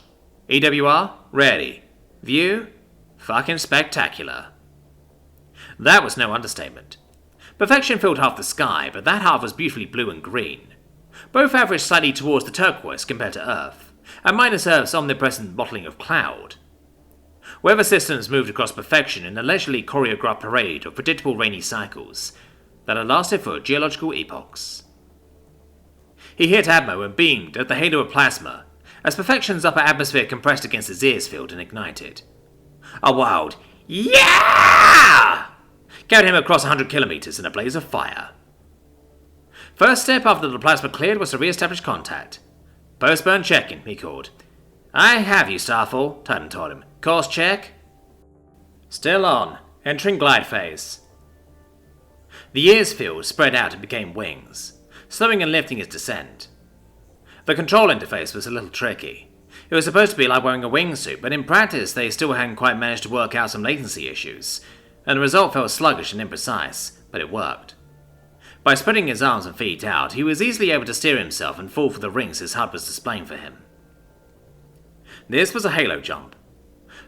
EWR. Ready. View. Fucking spectacular. That was no understatement. Perfection filled half the sky, but that half was beautifully blue and green. Both averaged slightly towards the turquoise compared to Earth, and minus Earth's omnipresent bottling of cloud. Weather systems moved across Perfection in a leisurely choreographed parade of predictable rainy cycles that had lasted for geological epochs. He hit Atmo and beamed at the halo of plasma as Perfection's upper atmosphere compressed against his ears filled and ignited. A wild "Yeah!" carried him across 100 kilometers in a blaze of fire. First step after the plasma cleared was to re-establish contact. Post-burn check-in, he called. I have you, Starfall, Titan told him. Course check? Still on, entering glide phase. The ears field spread out and became wings, slowing and lifting his descent. The control interface was a little tricky. It was supposed to be like wearing a wingsuit, but in practice they still hadn't quite managed to work out some latency issues, and the result felt sluggish and imprecise, but it worked. By spreading his arms and feet out, he was easily able to steer himself and fall for the rings his HUD was displaying for him. This was a halo jump.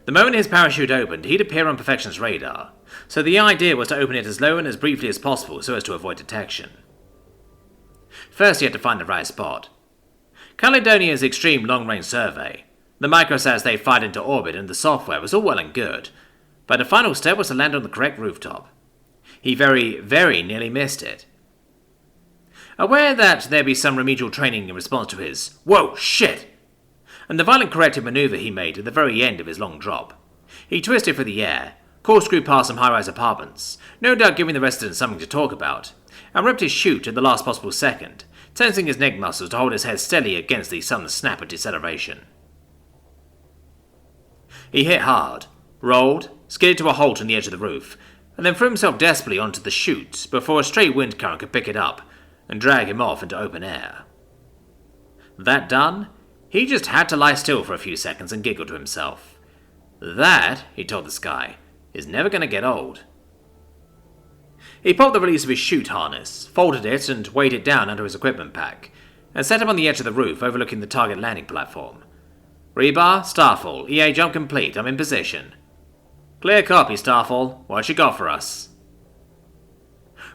The moment his parachute opened, he'd appear on Perfection's radar, so the idea was to open it as low and as briefly as possible so as to avoid detection. First he had to find the right spot. Caledonia's extreme long-range survey, the microsats they fired into orbit and the software was all well and good, but the final step was to land on the correct rooftop. He very, very nearly missed it. Aware that there'd be some remedial training in response to his "Whoa, shit!" and the violent corrective maneuver he made at the very end of his long drop, he twisted for the air, corkscrewed past some high-rise apartments, no doubt giving the residents something to talk about, and ripped his chute at the last possible second, tensing his neck muscles to hold his head steady against the sudden snap of deceleration. He hit hard, rolled, skidded to a halt on the edge of the roof, and then threw himself desperately onto the chute before a stray wind current could pick it up and drag him off into open air. That done, he just had to lie still for a few seconds and giggle to himself. That, he told the sky, is never going to get old. He pulled the release of his chute harness, folded it and weighed it down under his equipment pack, and set him on the edge of the roof overlooking the target landing platform. Rebar, Starfall, EA jump complete, I'm in position. Clear copy, Starfall. What you got for us?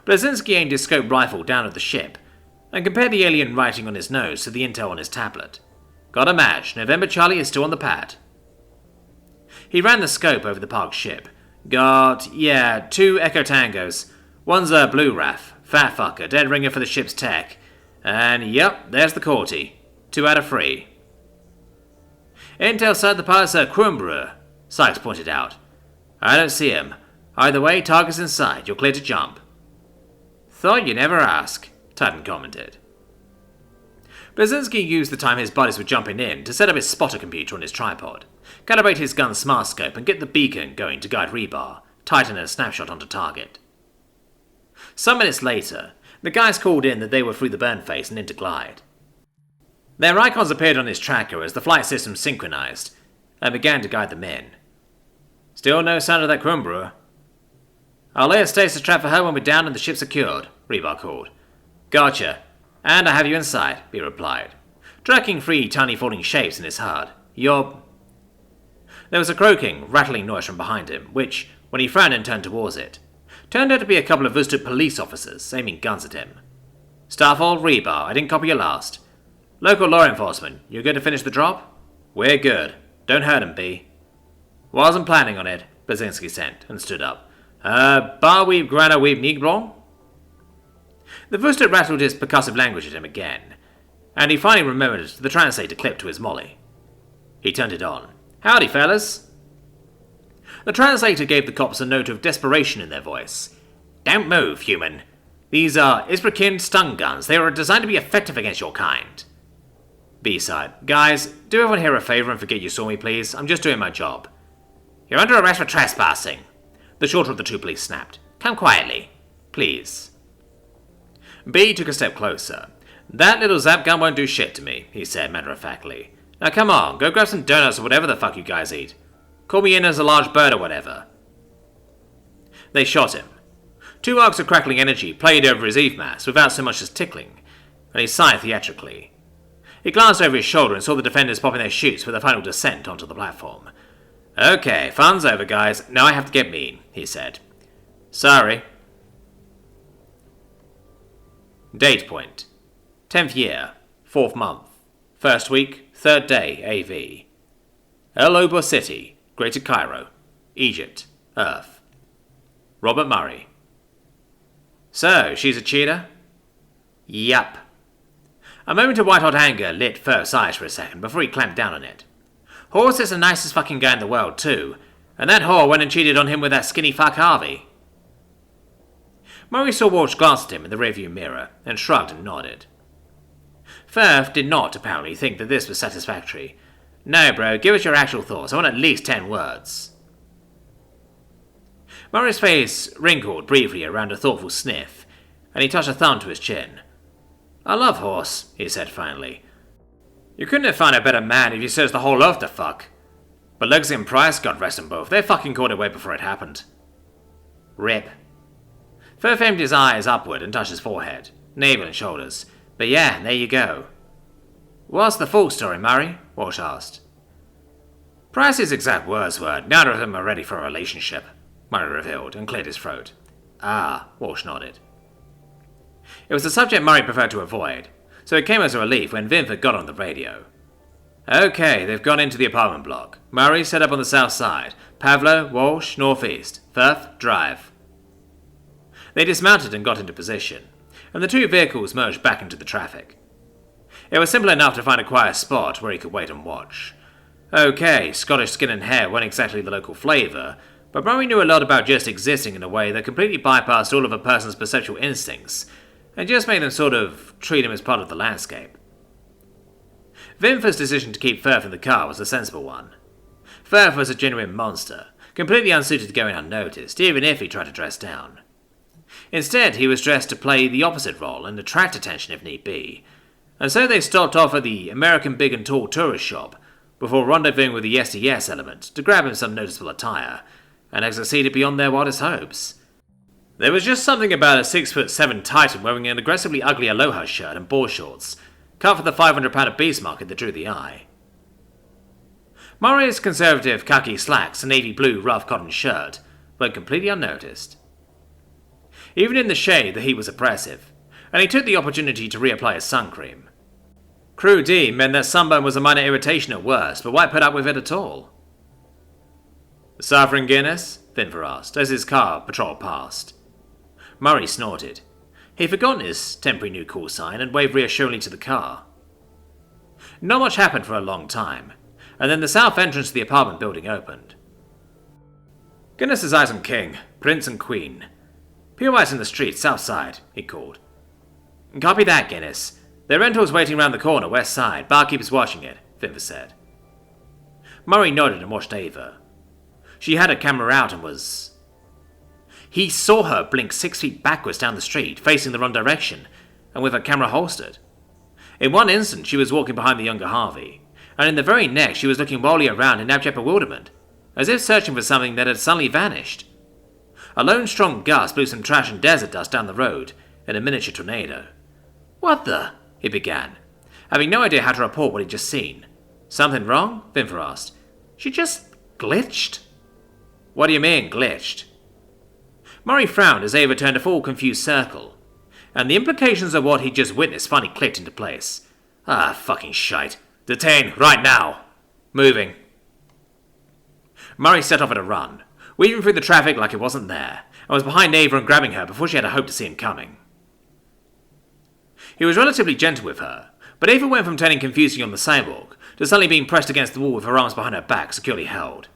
Blazinski aimed his scope rifle down at the ship, and compared the alien writing on his nose to the intel on his tablet. Got a match. November Charlie is still on the pad. He ran the scope over the parked ship. Got, 2 Echo Tangos. One's a blue RAF, fat fucker, dead ringer for the ship's tech. And yep, there's the Corti. 2 out of 3. Intel said the pilot's a Quimbreur, Sykes pointed out. I don't see him. Either way, target's in sight. You're clear to jump. Thought you never ask, Titan commented. Blazinski used the time his buddies were jumping in to set up his spotter computer on his tripod, calibrate his gun's smart scope, and get the beacon going to guide Rebar, Titan a snapshot onto target. Some minutes later, the guys called in that they were through the burn phase and into glide. Their icons appeared on his tracker as the flight system synchronized and began to guide them in. Still no sign of that Quimbreur. I'll lay a stasis trap for her when we're down and the ship secured, Rebar called. Gotcha. And I have you in sight, he replied, tracking 3 tiny falling shapes in his HUD. You're... There was a croaking, rattling noise from behind him, which, when he frowned and turned towards it, turned out to be a couple of Vostok police officers aiming guns at him. Starfall, Rebar, I didn't copy your last. Local law enforcement, you good to finish the drop? We're good. Don't hurt him, B. Wasn't planning on it, Blazinski sent, and stood up. Bar weeb grana weeb negron? The Vostok rattled his percussive language at him again, and he finally remembered the translator clipped to his molly. He turned it on. "Howdy, fellas." The translator gave the cops a note of desperation in their voice. "Don't move, human. These are Isbrakin stun guns. They are designed to be effective against your kind." B-side. "Guys, do everyone here a favor and forget you saw me, please? I'm just doing my job." "You're under arrest for trespassing," the shorter of the two police snapped. "Come quietly. Please." B took a step closer. "That little zap gun won't do shit to me," he said matter-of-factly. "Now come on, go grab some donuts or whatever the fuck you guys eat. Call me in as a large bird or whatever." They shot him. 2 arcs of crackling energy played over his Eve mask without so much as tickling, and he sighed theatrically. He glanced over his shoulder and saw the defenders popping their chutes for the final descent onto the platform. "Okay, fun's over, guys. Now I have to get mean," he said. "Sorry." Date point. 10th year, 4th month, 1st week, 3rd day, AV. El Oba City, Greater Cairo, Egypt, Earth. Robert Murray. "So, she's a cheater?" "Yup." A moment of white-hot anger lit Firth's eyes for a second before he clamped down on it. "Horse is the nicest fucking guy in the world, too, and that whore went and cheated on him with that skinny fuck Harvey." Murray saw Walsh glance at him in the rearview mirror, and shrugged and nodded. Firth did not, apparently, think that this was satisfactory. "No, bro, give us your actual thoughts. I want at least 10 words. Murray's face wrinkled briefly around a thoughtful sniff, and he touched a thumb to his chin. "I love Horse," he said finally. "You couldn't have found a better man if you searched the whole earth to fuck. But Legacy and Price, God rest them both, they fucking caught it way before it happened." "Rip." Firth aimed his eyes upward and touched his forehead, navel and shoulders. "But yeah, there you go." "What's the full story, Murray?" Walsh asked. "Price's exact words were, 'Neither of them are ready for a relationship,'" Murray revealed, and cleared his throat. "Ah," Walsh nodded. It was a subject Murray preferred to avoid, so it came as a relief when Vinford got on the radio. "Okay, they've gone into the apartment block. Murray set up on the south side. Pavlo, Walsh, northeast. Firth, drive." They dismounted and got into position, and the two vehicles merged back into the traffic. It was simple enough to find a quiet spot where he could wait and watch. Okay, Scottish skin and hair weren't exactly the local flavour, but Murray knew a lot about just existing in a way that completely bypassed all of a person's perceptual instincts, and just made them sort of treat him as part of the landscape. Vinford's decision to keep Firth in the car was a sensible one. Firth was a genuine monster, completely unsuited to going unnoticed, even if he tried to dress down. Instead, he was dressed to play the opposite role and attract attention if need be, and so they stopped off at the American Big and Tall tourist shop before rendezvousing with the SDS element to grab him some noticeable attire, and had succeeded beyond their wildest hopes. There was just something about a 6'7" titan wearing an aggressively ugly Aloha shirt and ball shorts, cut for the £500 obese market that drew the eye. Murray's conservative khaki slacks and navy blue rough cotton shirt went completely unnoticed. Even in the shade, the heat was oppressive, and he took the opportunity to reapply his sun cream. Crew D meant that sunburn was a minor irritation at worst, but why put up with it at all? "Suffering Guinness?" Vinford asked, as his car patrolled past. Murray snorted. He'd forgotten his temporary new call sign and waved reassuringly to the car. Not much happened for a long time, and then the south entrance to the apartment building opened. "Guinness's item king, prince and queen. POI's in the street, south side," he called. "Copy that, Guinness. Their rental's waiting round the corner, west side. Barkeeper's watching it," Vinford said. Murray nodded and watched Ava. She had her camera out and was... He saw her blink 6 feet backwards down the street, facing the wrong direction, and with her camera holstered. In one instant, she was walking behind the younger Harvey, and in the very next, she was looking wildly around in abject bewilderment, as if searching for something that had suddenly vanished. A lone strong gust blew some trash and desert dust down the road in a miniature tornado. "What the?" he began, having no idea how to report what he'd just seen. "Something wrong?" Vinford asked. "She just glitched?" "What do you mean, glitched?" Murray frowned as Ava turned a full confused circle, and the implications of what he'd just witnessed finally clicked into place. "Ah, fucking shite. Detain, right now. Moving." Murray set off at a run, weaving through the traffic like it wasn't there, and was behind Ava and grabbing her before she had a hope to see him coming. He was relatively gentle with her, But Ava went from turning confusing on the cyborg to suddenly being pressed against the wall with her arms behind her back, securely held.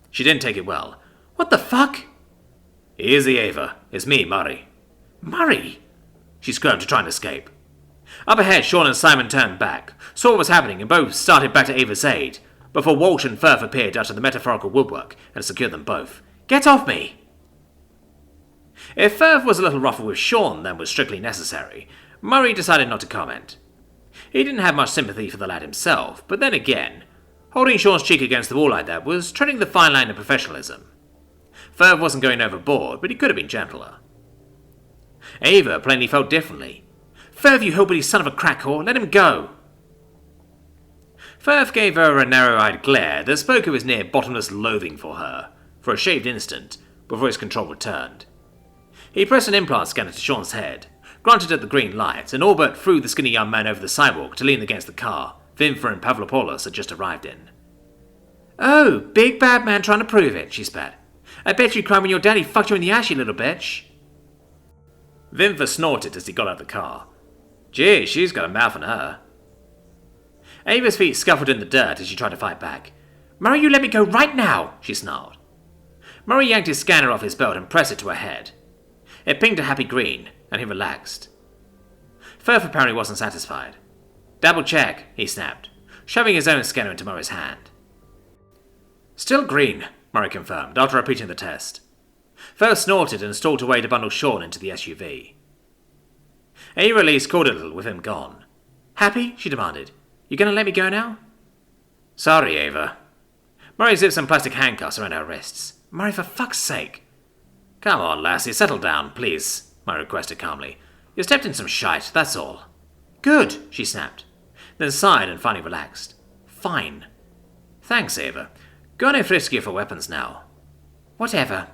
She didn't take it well. What the fuck? Easy, Ava. It's me, Murray. Murray? She squirmed to try and escape. Up ahead, Sean and Simon turned back, saw what was happening, and both started back to Ava's aid, before Walsh and Firth appeared out of the metaphorical woodwork and secured them both. Get off me! If Firth was a little rougher with Sean than was strictly necessary, Murray decided not to comment. He didn't have much sympathy for the lad himself, but then again, holding Sean's cheek against the wall like that was treading the fine line of professionalism. Firth wasn't going overboard, but he could have been gentler. Ava plainly felt differently. Firth, you hillbilly son of a crack whore, let him go! Firth gave her a narrow-eyed glare that spoke of his near bottomless loathing for her, for a shaved instant, before his control returned. He pressed an implant scanner to Sean's head, grunted at the green light, and all but threw the skinny young man over the sidewalk to lean against the car Vinfa and Pavlopoulos had just arrived in. Oh, big bad man trying to prove it, she spat. I bet you cried when your daddy fucked you in the ass, you little bitch. Vinfa snorted as he got out of the car. Gee, she's got a mouth on her. Ava's feet scuffled in the dirt as she tried to fight back. Murray, you let me go right now, she snarled. Murray yanked his scanner off his belt and pressed it to her head. It pinged a happy green, and he relaxed. Firth apparently wasn't satisfied. Double check, he snapped, shoving his own scanner into Murray's hand. Still green, Murray confirmed, after repeating the test. Firth snorted and stalked away to bundle Sean into the SUV. A release called a little with him gone. Happy? She demanded. You gonna let me go now? Sorry, Ava. Murray zipped some plastic handcuffs around her wrists. Murray, for fuck's sake. Come on, lassie, settle down, please, Murray requested calmly. You stepped in some shite, that's all. Good, she snapped. Then sighed and finally relaxed. Fine. Thanks, Ava. Go and frisk you for weapons now. Whatever.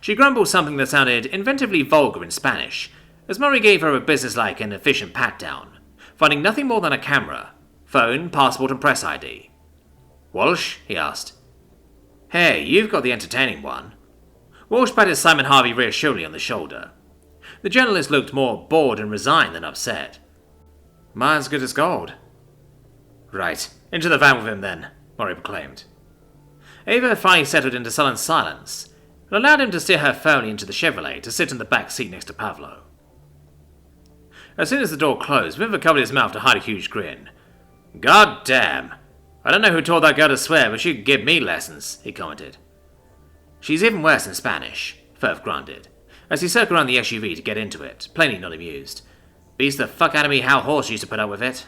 She grumbled something that sounded inventively vulgar in Spanish, as Murray gave her a businesslike and efficient pat-down, finding nothing more than a camera, phone, passport and press ID. Walsh? He asked. Hey, you've got the entertaining one. Walsh patted Simon Harvey reassuringly on the shoulder. The journalist looked more bored and resigned than upset. Mine's good as gold. Right, into the van with him then, Murray proclaimed. Ava finally settled into sullen silence, and allowed him to steer her firmly into the Chevrolet to sit in the back seat next to Pavlo. As soon as the door closed, Vinfa covered his mouth to hide a huge grin. God damn! I don't know who taught that girl to swear, but she could give me lessons, he commented. She's even worse in Spanish, Firth grunted, as he circled around the SUV to get into it, plainly not amused. Beats the fuck out of me how Horse used to put up with it.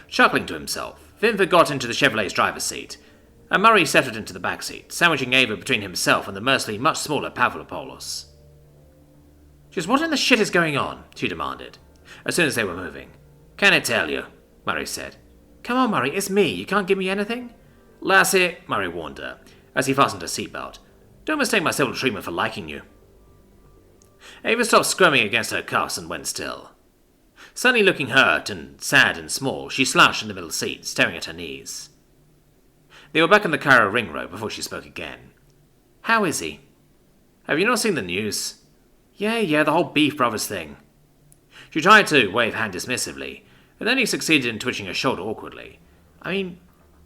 Chuckling to himself, Vinfa got into the Chevrolet's driver's seat, and Murray settled into the back seat, sandwiching Ava between himself and the mercifully much smaller Pavlopoulos. Just what in the shit is going on? She demanded, as soon as they were moving. Can I tell you? Murray said. Come on, Murray, it's me. You can't give me anything? Lassie, Murray warned her, as he fastened her seatbelt. Don't mistake my civil treatment for liking you. Ava stopped squirming against her cuffs and went still. Suddenly looking hurt and sad and small, she slouched in the middle seat, staring at her knees. They were back in the Cairo ring road before she spoke again. How is he? Have you not seen the news? Yeah, the whole Beef Brothers thing. She tried to wave hand dismissively, and then he succeeded in twitching her shoulder awkwardly. I mean,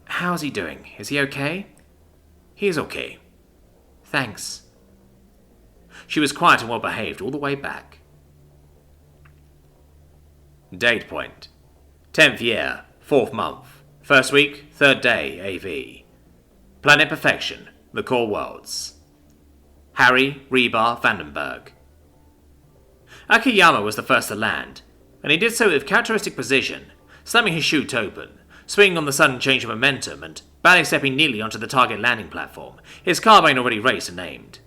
how's he doing? Is he okay? He's okay. Thanks. She was quiet and well-behaved all the way back. Date point. 10th year, 4th month, 1st week, 3rd day, AV. Planet Perfection, the Core Worlds. Harry Rebar Vandenberg. Akiyama was the first to land, and he did so with characteristic precision, slamming his chute open, swinging on the sudden change of momentum, and barely stepping neatly onto the target landing platform, his carbine already raised and aimed.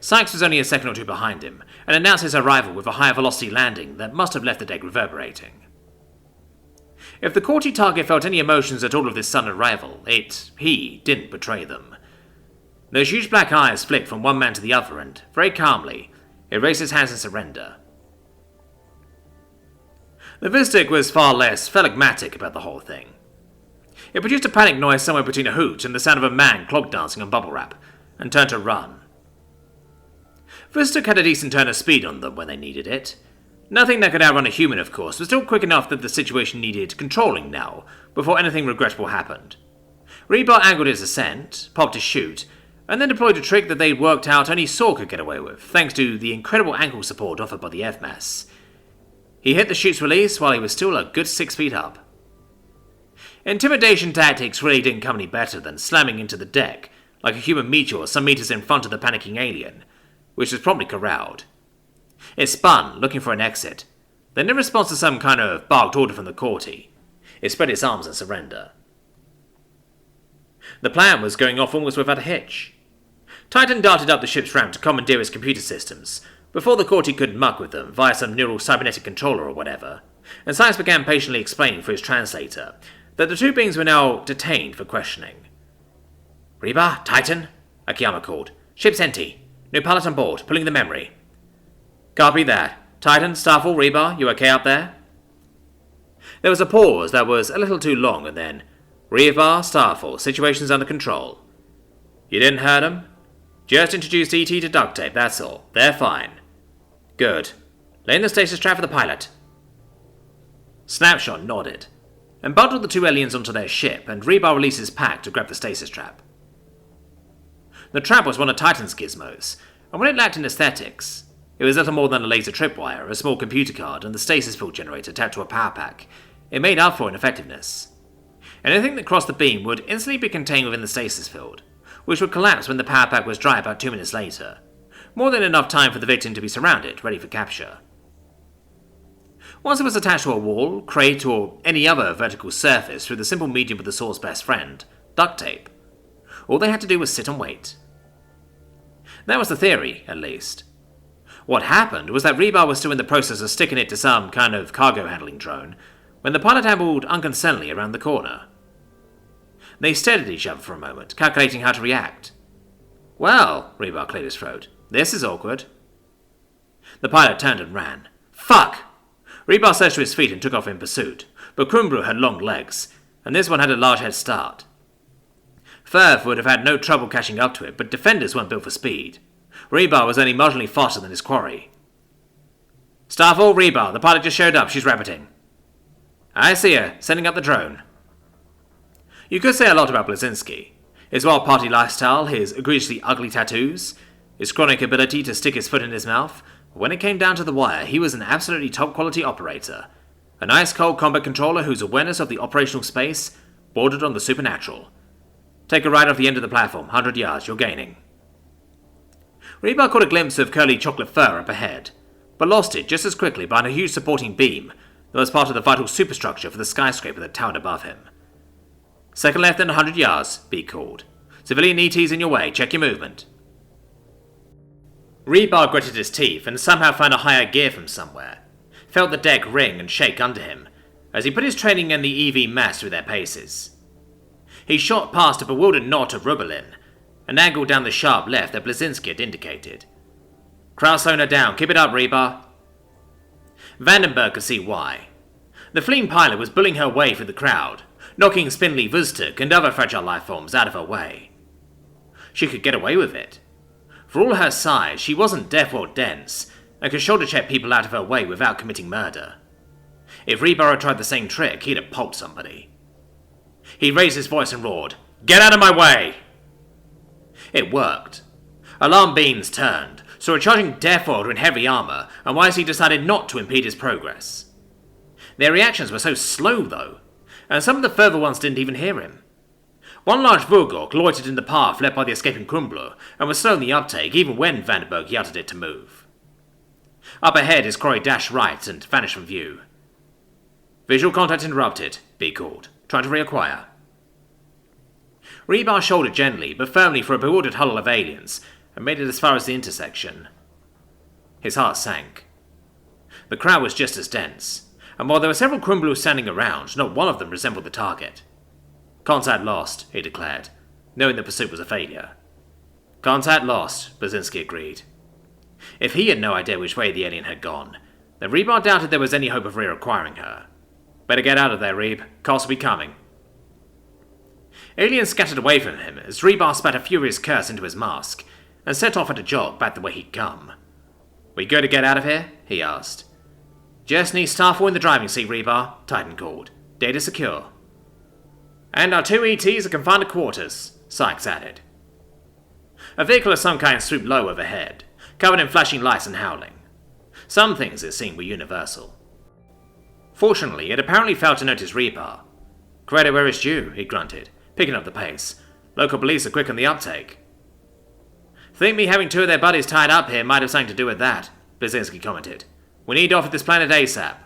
Sykes was only a second or two behind him, and announced his arrival with a higher velocity landing that must have left the deck reverberating. If the courtly target felt any emotions at all of this sudden arrival, he didn't betray them. Those huge black eyes flicked from one man to the other, and, very calmly, it raised his hands in surrender. The Vistic was far less phlegmatic about the whole thing. It produced a panic noise somewhere between a hoot and the sound of a man clog dancing on bubble wrap, and turned to run. Vistic had a decent turn of speed on them when they needed it. Nothing that could outrun a human, of course, but still quick enough that the situation needed controlling now, before anything regrettable happened. Rebar angled his ascent, popped his chute, and then deployed a trick that they'd worked out only Saw could get away with, thanks to the incredible ankle support offered by the FMAS. He hit the chute's release while he was still a good 6 feet up. Intimidation tactics really didn't come any better than slamming into the deck, like a human meteor some meters in front of the panicking alien, which was promptly corralled. It spun, looking for an exit. Then, in response to some kind of barked order from the Corti, it spread its arms in surrender. The plan was going off almost without a hitch. Titan darted up the ship's ramp to commandeer its computer systems, before the Corti could muck with them via some neural cybernetic controller or whatever, and Science began patiently explaining through his translator that the two beings were now detained for questioning. "Reba, Titan," Akiyama called. "Ship's empty. No pilot on board, pulling the memory." "Copy that. Titan, Starfall, Reba, you okay up there?" There was a pause that was a little too long, and then, "Reba, Starfall, situation's under control." "You didn't hurt 'em? Just introduced ET to duct tape, that's all. They're fine." "Good. Lay in the stasis trap for the pilot." Snapshot nodded, and bundled the two aliens onto their ship, and Rebar released his pack to grab the stasis trap. The trap was one of Titan's gizmos, and when it lacked in aesthetics, it was little more than a laser tripwire, a small computer card, and the stasis field generator tapped to a power pack. It made up for in effectiveness. Anything that crossed the beam would instantly be contained within the stasis field, which would collapse when the power pack was dry about 2 minutes later, more than enough time for the victim to be surrounded, ready for capture. Once it was attached to a wall, crate, or any other vertical surface through the simple medium of the Saw's best friend, duct tape, all they had to do was sit and wait. That was the theory, at least. What happened was that Rebar was still in the process of sticking it to some kind of cargo handling drone, when the pilot ambled unconcernedly around the corner. They stared at each other for a moment, calculating how to react. "Well," Rebar cleared his throat, "this is awkward." The pilot turned and ran. "Fuck!" Rebar surged to his feet and took off in pursuit, but Krumbru had long legs, and this one had a large head start. Firth would have had no trouble catching up to it, but defenders weren't built for speed. Rebar was only marginally faster than his quarry. "Starfall, Rebar, the pilot just showed up, she's rabbiting." "I see her, sending up the drone." You could say a lot about Blazinski. His wild party lifestyle, his egregiously ugly tattoos, his chronic ability to stick his foot in his mouth, but when it came down to the wire, he was an absolutely top-quality operator. An ice-cold combat controller whose awareness of the operational space bordered on the supernatural. "Take a ride off the end of the platform, 100 yards, you're gaining." Rebar caught a glimpse of curly chocolate fur up ahead, but lost it just as quickly behind a huge supporting beam that was part of the vital superstructure for the skyscraper that towered above him. "Second left and 100 yards, Beak called. "Civilian ET's in your way, check your movement." Rebar gritted his teeth and somehow found a higher gear from somewhere, felt the deck ring and shake under him, as he put his training and the EV mass through their paces. He shot past a bewildered knot of Rubelin, and angled down the sharp left that Blazinski had indicated. "Crowd slowing her down, keep it up, Rebar." Vandenberg could see why. The fleeing pilot was bullying her way through the crowd, knocking spindly Vuztuk and other fragile life forms out of her way. She could get away with it. For all her size, she wasn't Deathworld dense, and could shoulder check people out of her way without committing murder. If Rebar had tried the same trick, he'd have pulped somebody. He raised his voice and roared, "Get out of my way!" It worked. Alarm beams turned, saw a charging Deathworlder in heavy armor, and wisely decided not to impede his progress. Their reactions were so slow, though, and some of the further ones didn't even hear him. One large Vulgork loitered in the path left by the escaping Krumbler, and was slow in the uptake even when Vandenberg yelled at it to move. Up ahead, his quarry dashed right and vanished from view. "Visual contact interrupted," B called, trying to reacquire. Rebar shouldered gently but firmly for a bewildered huddle of aliens, and made it as far as the intersection. His heart sank. The crowd was just as dense, and while there were several Krumblu standing around, not one of them resembled the target. "Contact lost," he declared, knowing the pursuit was a failure. "Contact lost," Blazinski agreed. If he had no idea which way the alien had gone, then Rebar doubted there was any hope of reacquiring her. "Better get out of there, Reeb. Cops will be coming." Aliens scattered away from him as Rebar spat a furious curse into his mask, and set off at a jog back the way he'd come. "We good to get out of here?" he asked. Just need Starfall in the driving seat, Rebar, Titan called. Data secure. And our 2 ETs are confined to quarters, Sykes added. A vehicle of some kind swooped low overhead, covered in flashing lights and howling. Some things, it seemed, were universal. Fortunately, it apparently failed to notice Rebar. Credit where it's due, he grunted, picking up the pace. Local police are quick on the uptake. Think me having 2 of their buddies tied up here might have something to do with that, Blazinski commented. We need off of this planet ASAP.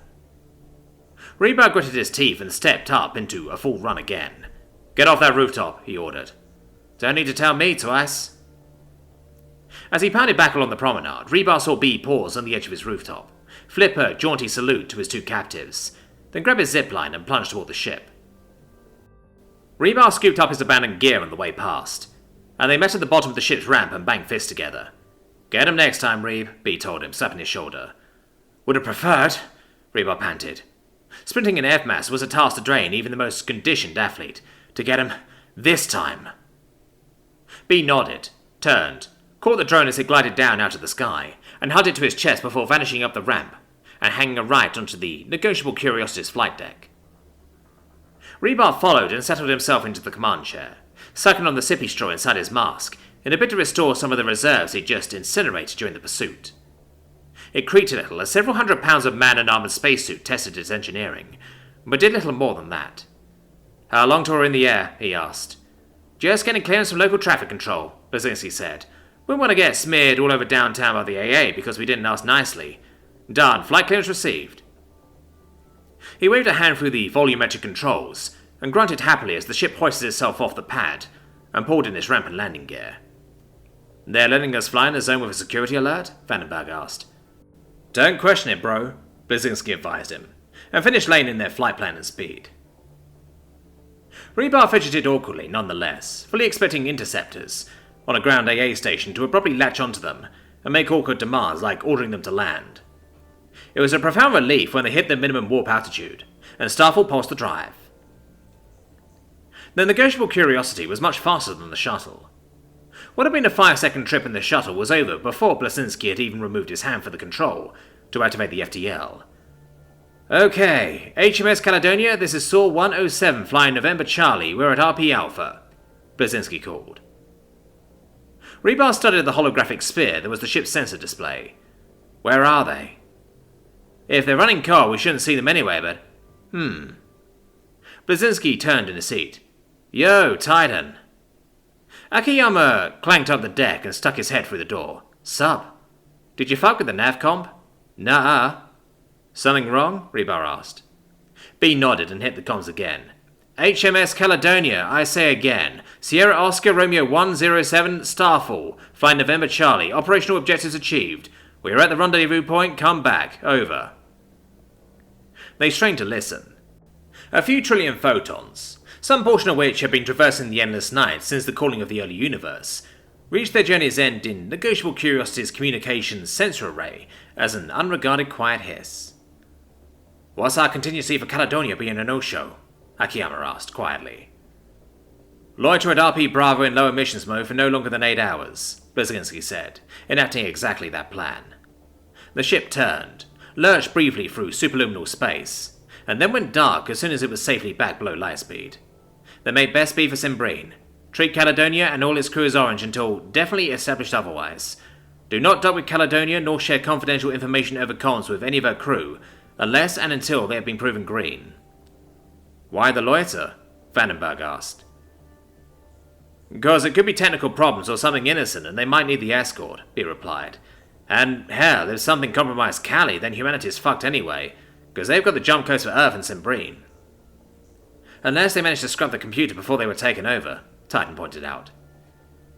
Rebar gritted his teeth and stepped up into a full run again. Get off that rooftop, he ordered. Don't need to tell me twice. As he pounded back along the promenade, Rebar saw B pause on the edge of his rooftop, flip a jaunty salute to his 2 captives, then grab his zipline and plunge toward the ship. Rebar scooped up his abandoned gear on the way past, and they met at the bottom of the ship's ramp and banged fists together. Get him next time, Reeb, B told him, slapping his shoulder. Would have preferred, Rebar panted. Sprinting in F-mass was a task to drain even the most conditioned athlete. To get him this time. B nodded, turned, caught the drone as it glided down out of the sky, and hugged it to his chest before vanishing up the ramp and hanging a right onto the negotiable Curiosity's flight deck. Rebar followed and settled himself into the command chair, sucking on the sippy straw inside his mask in a bit to restore some of the reserves he'd just incinerated during the pursuit. It creaked a little as several hundred pounds of man and armoured spacesuit tested its engineering, but did little more than that. How long till we're in the air? He asked. Just getting clearance from local traffic control, Blazinski said. Wouldn't want to get smeared all over downtown by the AA because we didn't ask nicely. Done. Flight clearance received. He waved a hand through the volumetric controls and grunted happily as the ship hoisted itself off the pad and pulled in its ramp and landing gear. They're letting us fly in the zone with a security alert? Vandenberg asked. Don't question it, bro, Blazinski advised him, and finished laying in their flight plan and speed. Rebar fidgeted awkwardly, nonetheless, fully expecting interceptors on a ground AA station to abruptly latch onto them and make awkward demands like ordering them to land. It was a profound relief when they hit their minimum warp altitude, and Starfall paused the drive. The negotiable Curiosity was much faster than the shuttle. What had been a 5-second trip in the shuttle was over before Blazinski had even removed his hand for the control to activate the FTL. Okay, HMS Caledonia, this is SAW 107 flying November Charlie, we're at RP Alpha, Blazinski called. Rebar studied the holographic sphere that was the ship's sensor display. Where are they? If they're running coal, we shouldn't see them anyway, but... Blazinski turned in his seat. Yo, Titan. Akiyama clanked up the deck and stuck his head through the door. Sup? Did you fuck with the nav comp? Nah. Something wrong? Rebar asked. B nodded and hit the comms again. HMS Caledonia, I say again. Sierra Oscar Romeo 107 Starfall. Flying November Charlie. Operational objectives achieved. We are at the rendezvous point. Come back. Over. They strained to listen. A few trillion photons, some portion of which had been traversing the endless night since the calling of the early universe, reached their journey's end in negotiable Curiosity's communications sensor array as an unregarded quiet hiss. What's our contingency for Caledonia being a no-show? Akiyama asked quietly. Loiter at RP Bravo in low emissions mode for no longer than 8 hours, Blazinski said, enacting exactly that plan. The ship turned, lurched briefly through superluminal space, and then went dark as soon as it was safely back below light speed. They made best be for Simbrine. Treat Caledonia and all its crew as orange until definitely established otherwise. Do not dock with Caledonia nor share confidential information over comms with any of her crew, unless and until they have been proven green. Why the loiter? Vandenberg asked. Because it could be technical problems or something innocent and they might need the escort, he replied. And hell, if something compromised Cali, then humanity's fucked anyway, because they've got the jump codes for Earth and Simbrine. Unless they managed to scrub the computer before they were taken over, Titan pointed out.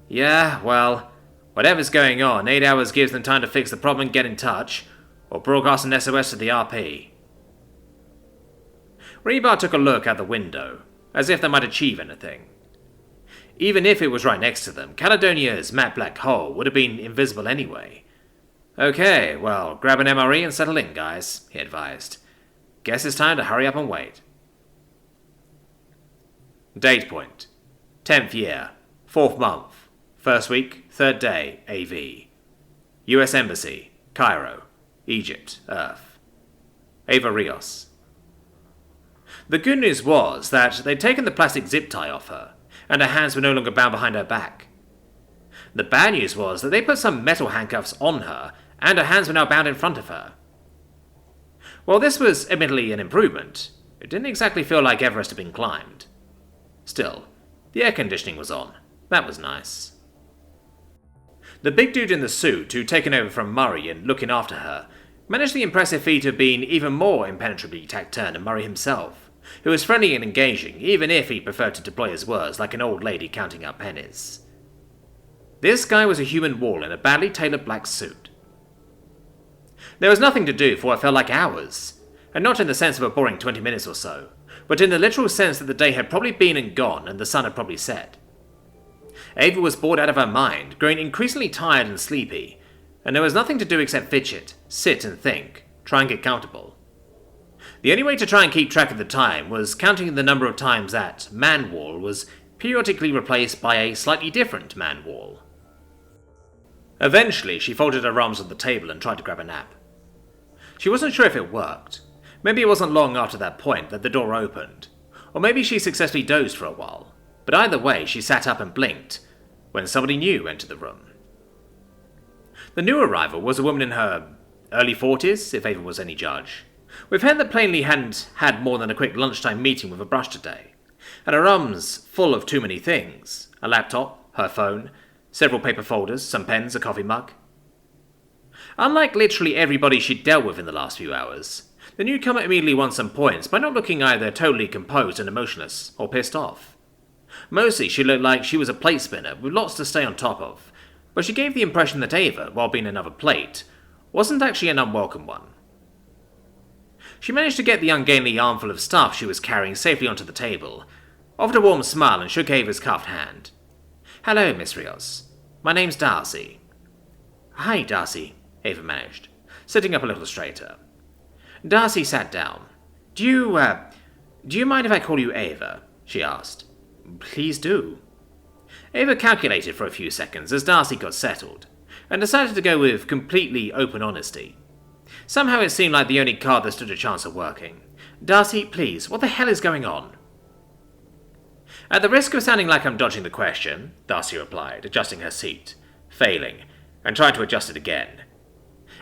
Yeah, well, whatever's going on, 8 hours gives them time to fix the problem and get in touch, or broadcast an SOS to the RP. Rebar took a look out the window, as if they might achieve anything. Even if it was right next to them, Caledonia's matte black hole would have been invisible anyway. Okay, well, grab an MRE and settle in, guys, he advised. Guess it's time to hurry up and wait. Date point. 10th year. 4th month. 1st week, 3rd day, AV. US Embassy, Cairo, Egypt, Earth. Ava Rios. The good news was that they'd taken the plastic zip tie off her, and her hands were no longer bound behind her back. The bad news was that they put some metal handcuffs on her, and her hands were now bound in front of her. While this was admittedly an improvement, it didn't exactly feel like Everest had been climbed. Still, the air conditioning was on. That was nice. The big dude in the suit, who'd taken over from Murray and looking after her, managed the impressive feat of being even more impenetrably taciturn than Murray himself, who was friendly and engaging, even if he preferred to deploy his words like an old lady counting up pennies. This guy was a human wall in a badly tailored black suit. There was nothing to do for what felt like hours, and not in the sense of a boring 20 minutes or so, but in the literal sense that the day had probably been and gone and the sun had probably set. Ava was bored out of her mind, growing increasingly tired and sleepy, and there was nothing to do except fidget, sit and think, try and get comfortable. The only way to try and keep track of the time was counting the number of times that man wall was periodically replaced by a slightly different man wall. Eventually, she folded her arms on the table and tried to grab a nap. She wasn't sure if it worked. Maybe it wasn't long after that point that the door opened, or maybe she successfully dozed for a while, but either way she sat up and blinked when somebody new entered the room. The new arrival was a woman in her early 40s, if Ava was any judge, with hair that plainly hadn't had more than a quick lunchtime meeting with a brush today, and her arms full of too many things: a laptop, her phone, several paper folders, some pens, a coffee mug. Unlike literally everybody she'd dealt with in the last few hours, the newcomer immediately won some points by not looking either totally composed and emotionless or pissed off. Mostly she looked like she was a plate spinner with lots to stay on top of, but she gave the impression that Ava, while being another plate, wasn't actually an unwelcome one. She managed to get the ungainly armful of stuff she was carrying safely onto the table, offered a warm smile and shook Ava's cuffed hand. "Hello, Miss Rios. My name's Darcy." "Hi, Darcy," Ava managed, sitting up a little straighter. Darcy sat down. Do you mind if I call you Ava?" she asked. "Please do." Ava calculated for a few seconds as Darcy got settled, and decided to go with completely open honesty. Somehow it seemed like the only card that stood a chance of working. "Darcy, please, what the hell is going on?" "At the risk of sounding like I'm dodging the question," Darcy replied, adjusting her seat, failing, and trying to adjust it again.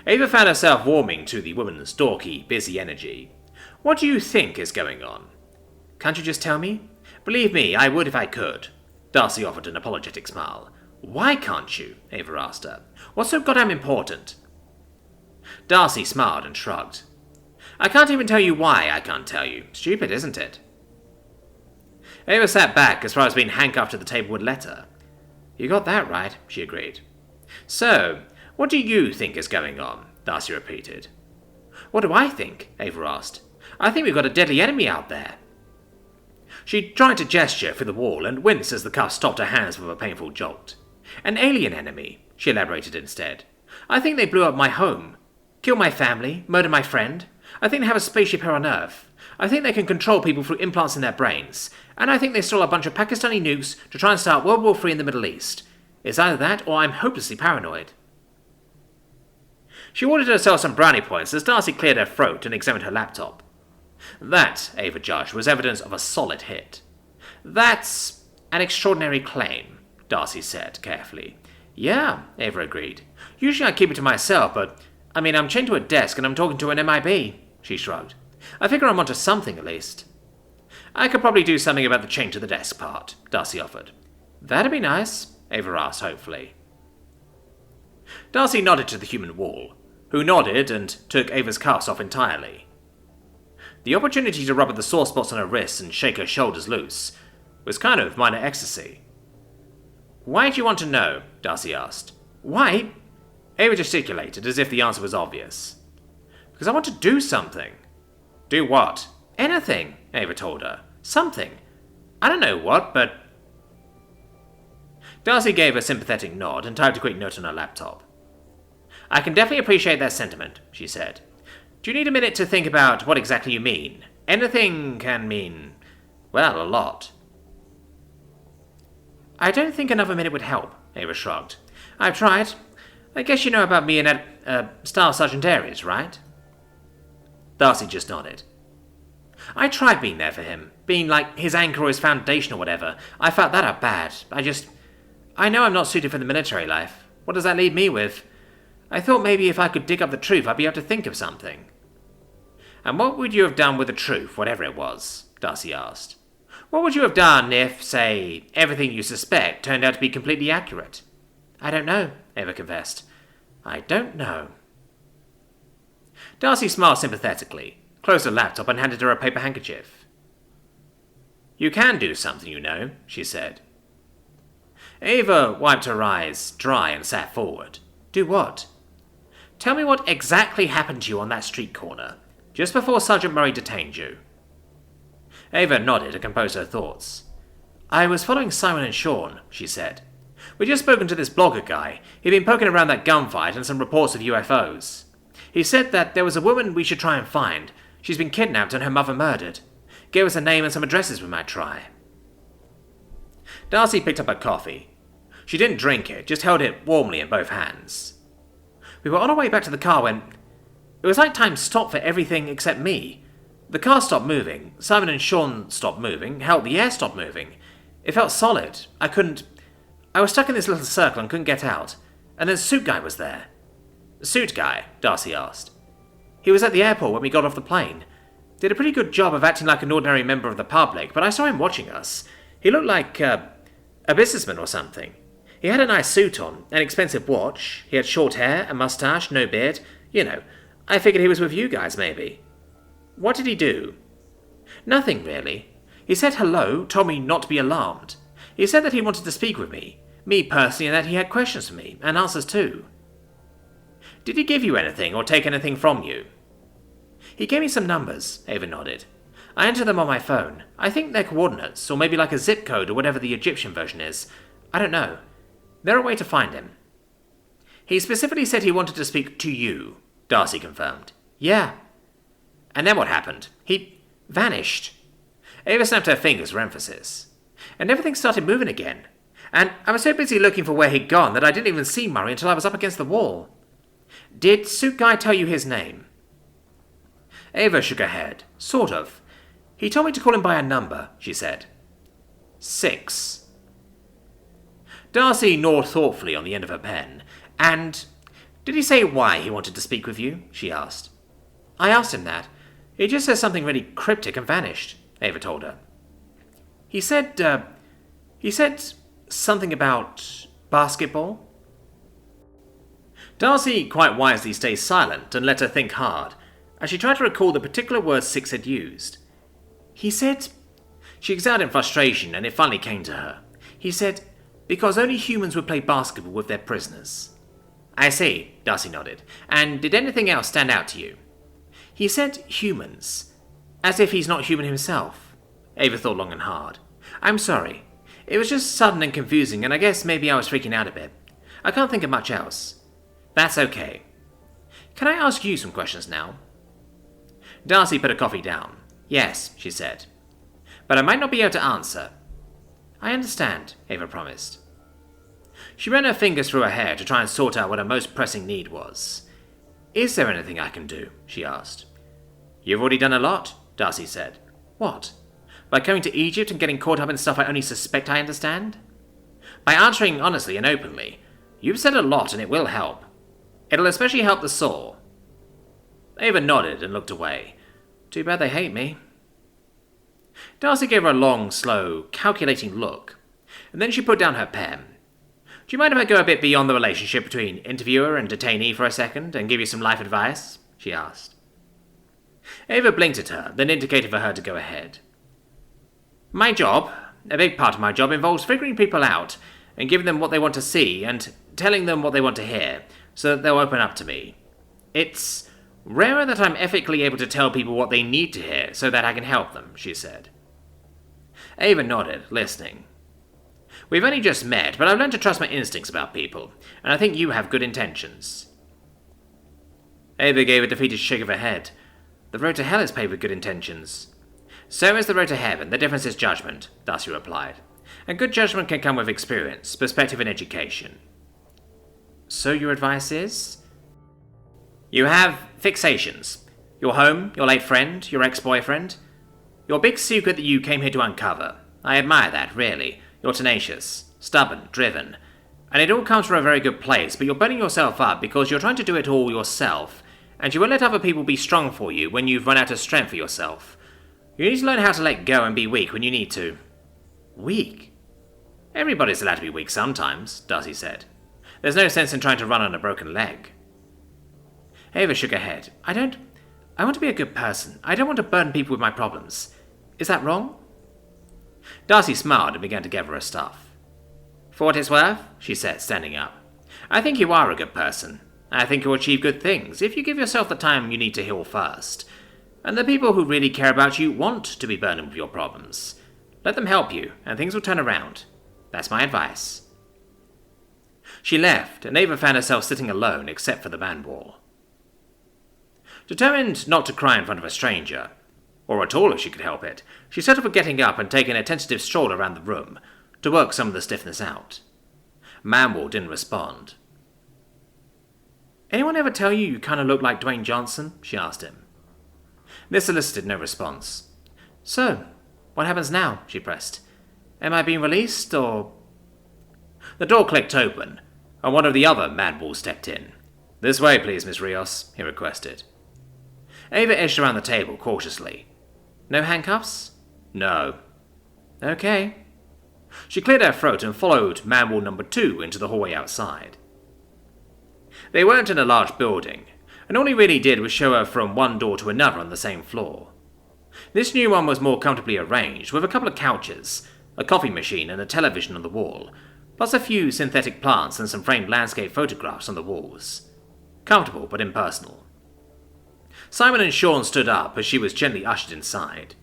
Ava found herself warming to the woman's dorky, busy energy. "What do you think is going on?" "Can't you just tell me?" "Believe me, I would if I could." Darcy offered an apologetic smile. "Why can't you?" Ava asked her. "What's so goddamn important?" Darcy smiled and shrugged. "I can't even tell you why I can't tell you. Stupid, isn't it?" Ava sat back as far as being handcuffed to the table would let her. "You got that right," she agreed. "So, what do you think is going on?" Darcy repeated. "What do I think?" Ava asked. "I think we've got a deadly enemy out there." She tried to gesture through the wall and winced as the cuff stopped her hands with a painful jolt. "An alien enemy," she elaborated instead. "I think they blew up my home. Kill my family, murder my friend. I think they have a spaceship here on Earth. I think they can control people through implants in their brains. And I think they stole a bunch of Pakistani nukes to try and start World War III in the Middle East. It's either that or I'm hopelessly paranoid." She ordered herself some brownie points as Darcy cleared her throat and examined her laptop. That, Ava judged, was evidence of a solid hit. "That's an extraordinary claim," Darcy said carefully. "Yeah," Ava agreed. "Usually I keep it to myself, but I'm chained to a desk and I'm talking to an MIB, she shrugged. "I figure I'm onto something at least." "I could probably do something about the chain to the desk part," Darcy offered. "That'd be nice," Ava asked hopefully. Darcy nodded to the human wall, who nodded and took Ava's cuffs off entirely. The opportunity to rub at the sore spots on her wrists and shake her shoulders loose was kind of minor ecstasy. "Why do you want to know?" Darcy asked. "Why?" Ava gesticulated as if the answer was obvious. "Because I want to do something." "Do what?" "Anything," Ava told her. "Something. I don't know what, but..." Darcy gave a sympathetic nod and typed a quick note on her laptop. "I can definitely appreciate that sentiment," she said. "Do you need a minute to think about what exactly you mean? Anything can mean, well, a lot." "I don't think another minute would help," Ava shrugged. "I've tried. I guess you know about me and Staff Sergeant Aries, right?" Darcy just nodded. I tried being there for him, being like his anchor or his foundation or whatever. I felt that out bad. I know I'm not suited for the military life. What does that leave me with? I thought maybe if I could dig up the truth, I'd be able to think of something. And what would you have done with the truth, whatever it was? Darcy asked. What would you have done if, say, everything you suspect turned out to be completely accurate? I don't know, Ava confessed. I don't know. Darcy smiled sympathetically, closed her laptop and handed her a paper handkerchief. You can do something, you know, she said. Ava wiped her eyes dry and sat forward. Do what? Tell me what exactly happened to you on that street corner, just before Sergeant Murray detained you. Ava nodded and composed her thoughts. I was following Simon and Sean, she said. We'd just spoken to this blogger guy. He'd been poking around that gunfight and some reports of UFOs. He said that there was a woman we should try and find. She's been kidnapped and her mother murdered. Gave us a name and some addresses we might try. Darcy picked up her coffee. She didn't drink it, just held it warmly in both hands. We were on our way back to the car when... It was like time stopped for everything except me. The car stopped moving. Simon and Sean stopped moving. Hell, the air stopped moving. It felt solid. I was stuck in this little circle and couldn't get out. And then Suit Guy was there. Suit Guy? Darcy asked. He was at the airport when we got off the plane. Did a pretty good job of acting like an ordinary member of the public, but I saw him watching us. He looked like a businessman or something. He had a nice suit on, an expensive watch. He had short hair, a mustache, no beard. You know, I figured he was with you guys, maybe. What did he do? Nothing, really. He said hello, told me not to be alarmed. He said that he wanted to speak with me personally, and that he had questions for me, and answers too. Did he give you anything, or take anything from you? He gave me some numbers, Ava nodded. I entered them on my phone. I think they're coordinates, or maybe like a zip code or whatever the Egyptian version is. I don't know. They're a way to find him. He specifically said he wanted to speak to you, Darcy confirmed. Yeah. And then what happened? He vanished. Ava snapped her fingers for emphasis. And everything started moving again. And I was so busy looking for where he'd gone that I didn't even see Murray until I was up against the wall. Did Suit Guy tell you his name? Ava shook her head. Sort of. He told me to call him by a number, she said. 6. Darcy gnawed thoughtfully on the end of her pen. And did he say why he wanted to speak with you? She asked. I asked him that. He just said something really cryptic and vanished, Ava told her. He said something about basketball. Darcy quite wisely stayed silent and let her think hard, as she tried to recall the particular words Six had used. He said... She exhaled in frustration, and it finally came to her. He said, because only humans would play basketball with their prisoners. I see, Darcy nodded. And did anything else stand out to you? He said humans, as if he's not human himself. Ava thought long and hard. I'm sorry. It was just sudden and confusing, and I guess maybe I was freaking out a bit. I can't think of much else. That's okay. Can I ask you some questions now? Darcy put her coffee down. Yes, she said. But I might not be able to answer. I understand, Ava promised. She ran her fingers through her hair to try and sort out what her most pressing need was. Is there anything I can do? She asked. You've already done a lot, Darcy said. What? By coming to Egypt and getting caught up in stuff I only suspect I understand? By answering honestly and openly. You've said a lot and it will help. It'll especially help the sore. Ava nodded and looked away. Too bad they hate me. Darcy gave her a long, slow, calculating look, and then she put down her pen. Do you mind if I go a bit beyond the relationship between interviewer and detainee for a second and give you some life advice? She asked. Ava blinked at her, then indicated for her to go ahead. My job, a big part of my job, involves figuring people out and giving them what they want to see and telling them what they want to hear so that they'll open up to me. It's rarer that I'm ethically able to tell people what they need to hear so that I can help them, she said. Ava nodded, listening. We've only just met, but I've learned to trust my instincts about people, and I think you have good intentions. Ava gave a defeated shake of her head. The road to hell is paved with good intentions. So is the road to heaven. The difference is judgment, Darcy replied. And good judgment can come with experience, perspective, and education. So your advice is? You have fixations. Your home, your late friend, your ex-boyfriend. Your big secret that you came here to uncover. I admire that, really. You're tenacious, stubborn, driven. And it all comes from a very good place, but you're burning yourself up because you're trying to do it all yourself, and you won't let other people be strong for you when you've run out of strength for yourself. You need to learn how to let go and be weak when you need to. Weak? Everybody's allowed to be weak sometimes, Darcy said. There's no sense in trying to run on a broken leg. Ava shook her head. I want to be a good person. I don't want to burden people with my problems. Is that wrong? Darcy smiled and began to gather her stuff. For what it's worth, she said, standing up, I think you are a good person. I think you'll achieve good things if you give yourself the time you need to heal first. And the people who really care about you want to be burdened with your problems. Let them help you, and things will turn around. That's my advice. She left, and Ava found herself sitting alone except for the man wall. Determined not to cry in front of a stranger, or at all if she could help it, she settled for getting up and taking a tentative stroll around the room to work some of the stiffness out. Manwall didn't respond. Anyone ever tell you kind of look like Dwayne Johnson? She asked him. This elicited no response. So, what happens now? She pressed. Am I being released, or... The door clicked open, and one of the other Manwalls stepped in. This way, please, Miss Rios, he requested. Ava edged around the table cautiously. No handcuffs? No. Okay. She cleared her throat and followed Manwall number 2 into the hallway outside. They weren't in a large building, and all he really did was show her from one door to another on the same floor. This new one was more comfortably arranged, with a couple of couches, a coffee machine and a television on the wall, plus a few synthetic plants and some framed landscape photographs on the walls. Comfortable but impersonal. Simon and Sean stood up as she was gently ushered inside.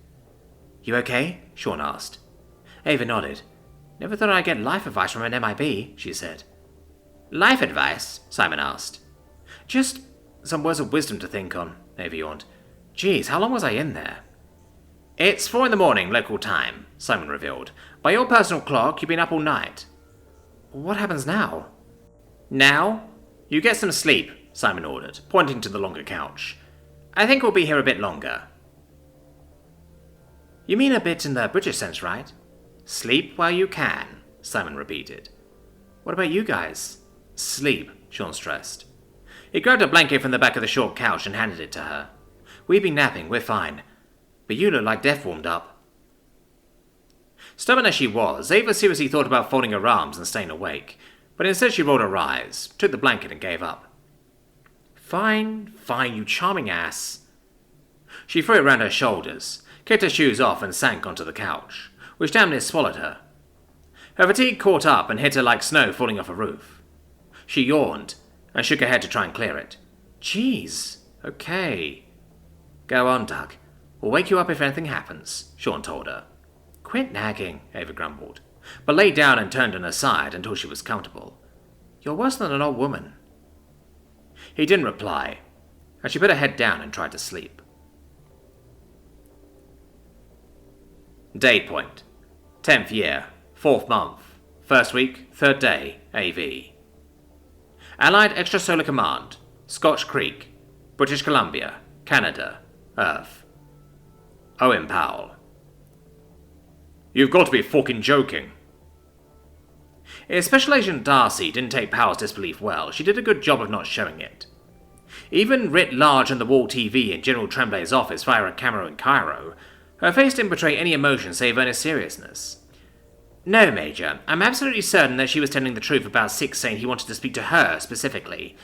You okay? Sean asked. Ava nodded. Never thought I'd get life advice from an MIB, she said. Life advice? Simon asked. Just some words of wisdom to think on, Ava yawned. Geez, how long was I in there? It's 4 a.m, local time, Simon revealed. By your personal clock, you've been up all night. What happens now? Now? You get some sleep, Simon ordered, pointing to the longer couch. I think we'll be here a bit longer. You mean a bit in the British sense, right? Sleep while you can, Simon repeated. What about you guys? Sleep, Sean stressed. He grabbed a blanket from the back of the short couch and handed it to her. We've been napping, we're fine. But you look like death warmed up. Stubborn as she was, Ava seriously thought about folding her arms and staying awake, but instead she rolled her eyes, took the blanket and gave up. Fine, you charming ass. She threw it round her shoulders, kicked her shoes off and sank onto the couch, which damn near swallowed her. Her fatigue caught up and hit her like snow falling off a roof. She yawned and shook her head to try and clear it. Jeez, okay. Go on, Doug. We'll wake you up if anything happens, Sean told her. Quit nagging, Ava grumbled, but lay down and turned on her side until she was comfortable. You're worse than an old woman. He didn't reply, and she put her head down and tried to sleep. Date point. 10th year, 4th month, 1st week, 3rd day, AV. Allied Extrasolar Command, Scotch Creek, British Columbia, Canada, Earth. Owen Powell. You've got to be fucking joking. If Special Agent Darcy didn't take Powell's disbelief well, she did a good job of not showing it. Even writ large on the wall TV in General Tremblay's office via a camera in Cairo, her face didn't betray any emotion save earnest seriousness. No, Major, I'm absolutely certain that she was telling the truth about Six saying he wanted to speak to her specifically,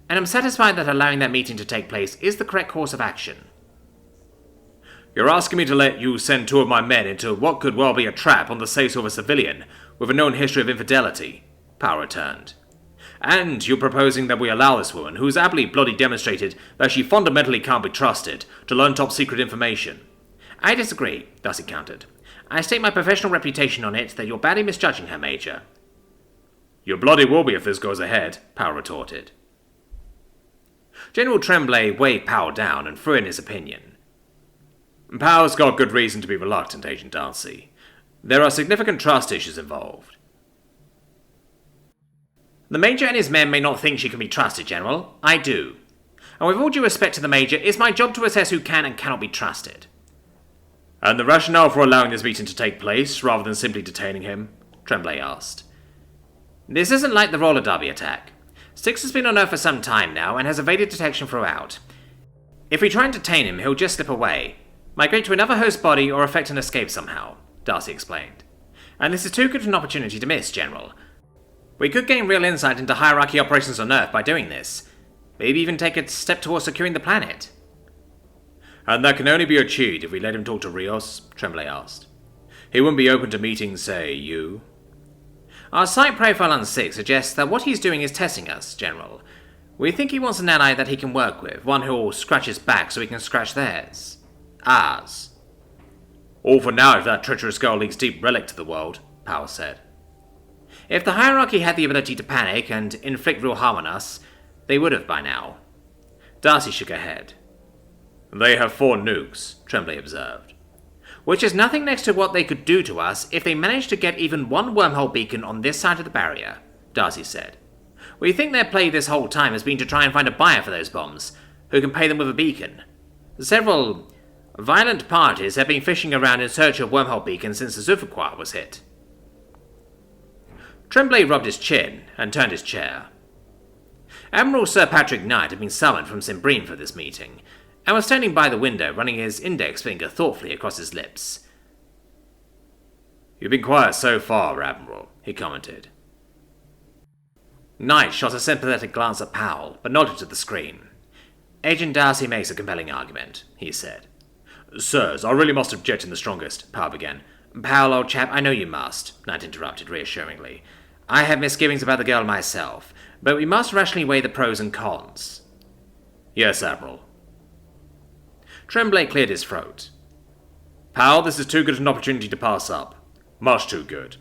and I'm satisfied that allowing that meeting to take place is the correct course of action. You're asking me to let you send 2 of my men into what could well be a trap on the say-so of a civilian with a known history of infidelity, Powell returned. And you're proposing that we allow this woman, who's aptly bloody demonstrated that she fundamentally can't be trusted, to learn top-secret information. I disagree, Darcy countered. I stake my professional reputation on it that you're badly misjudging her, Major. You bloody will be if this goes ahead, Powell retorted. General Tremblay waved Powell down and threw in his opinion. Powell's got good reason to be reluctant, Agent Darcy. There are significant trust issues involved. The Major and his men may not think she can be trusted, General. I do. And with all due respect to the Major, it's my job to assess who can and cannot be trusted. And the rationale for allowing this meeting to take place, rather than simply detaining him? Tremblay asked. This isn't like the roller derby attack. Styx has been on Earth for some time now and has evaded detection throughout. If we try and detain him, he'll just slip away, migrate to another host body, or effect an escape somehow, Darcy explained. And this is too good an opportunity to miss, General. We could gain real insight into hierarchy operations on Earth by doing this. Maybe even take a step towards securing the planet. And that can only be achieved if we let him talk to Rios? Tremblay asked. He wouldn't be open to meeting, say, you? Our site profile on Styx suggests that what he's doing is testing us, General. We think he wants an ally that he can work with, one who'll scratch his back so he can scratch theirs. Ours. All for now if that treacherous girl leaks deep relic to the world, Powell said. If the hierarchy had the ability to panic and inflict real harm on us, they would have by now. Darcy shook her head. They have 4 nukes, Tremblay observed. Which is nothing next to what they could do to us if they managed to get even one wormhole beacon on this side of the barrier, Darcy said. We think their play this whole time has been to try and find a buyer for those bombs, who can pay them with a beacon. Several violent parties have been fishing around in search of wormhole beacons since the Zufaqua was hit. Tremblay rubbed his chin and turned his chair. Admiral Sir Patrick Knight had been summoned from Simbrine for this meeting, and was standing by the window running his index finger thoughtfully across his lips. You've been quiet so far, Admiral, he commented. Knight shot a sympathetic glance at Powell, but nodded to the screen. Agent Darcy makes a compelling argument, he said. Sirs, I really must object in the strongest, Powell began. Powell, old chap, I know you must, Knight interrupted reassuringly. I have misgivings about the girl myself, but we must rationally weigh the pros and cons. Yes, Admiral. Tremblay cleared his throat. Powell, this is too good an opportunity to pass up. Much too good.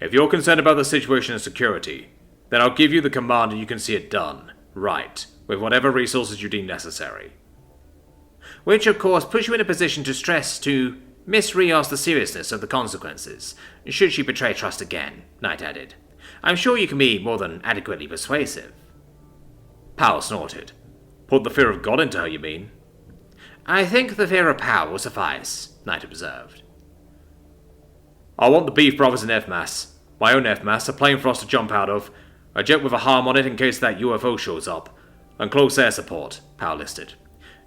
If you're concerned about the situation and security, then I'll give you the command and you can see it done, right, with whatever resources you deem necessary. Which, of course, puts you in a position to stress to Miss Rios the seriousness of the consequences, should she betray trust again, Knight added. I'm sure you can be more than adequately persuasive. Powell snorted. Put the fear of God into her, you mean? I think the fear of Powell will suffice, Knight observed. I want the Beef Brothers in FMAS. My own FMAS, a plane for us to jump out of, a jet with a harm on it in case that UFO shows up, and close air support, Powell listed.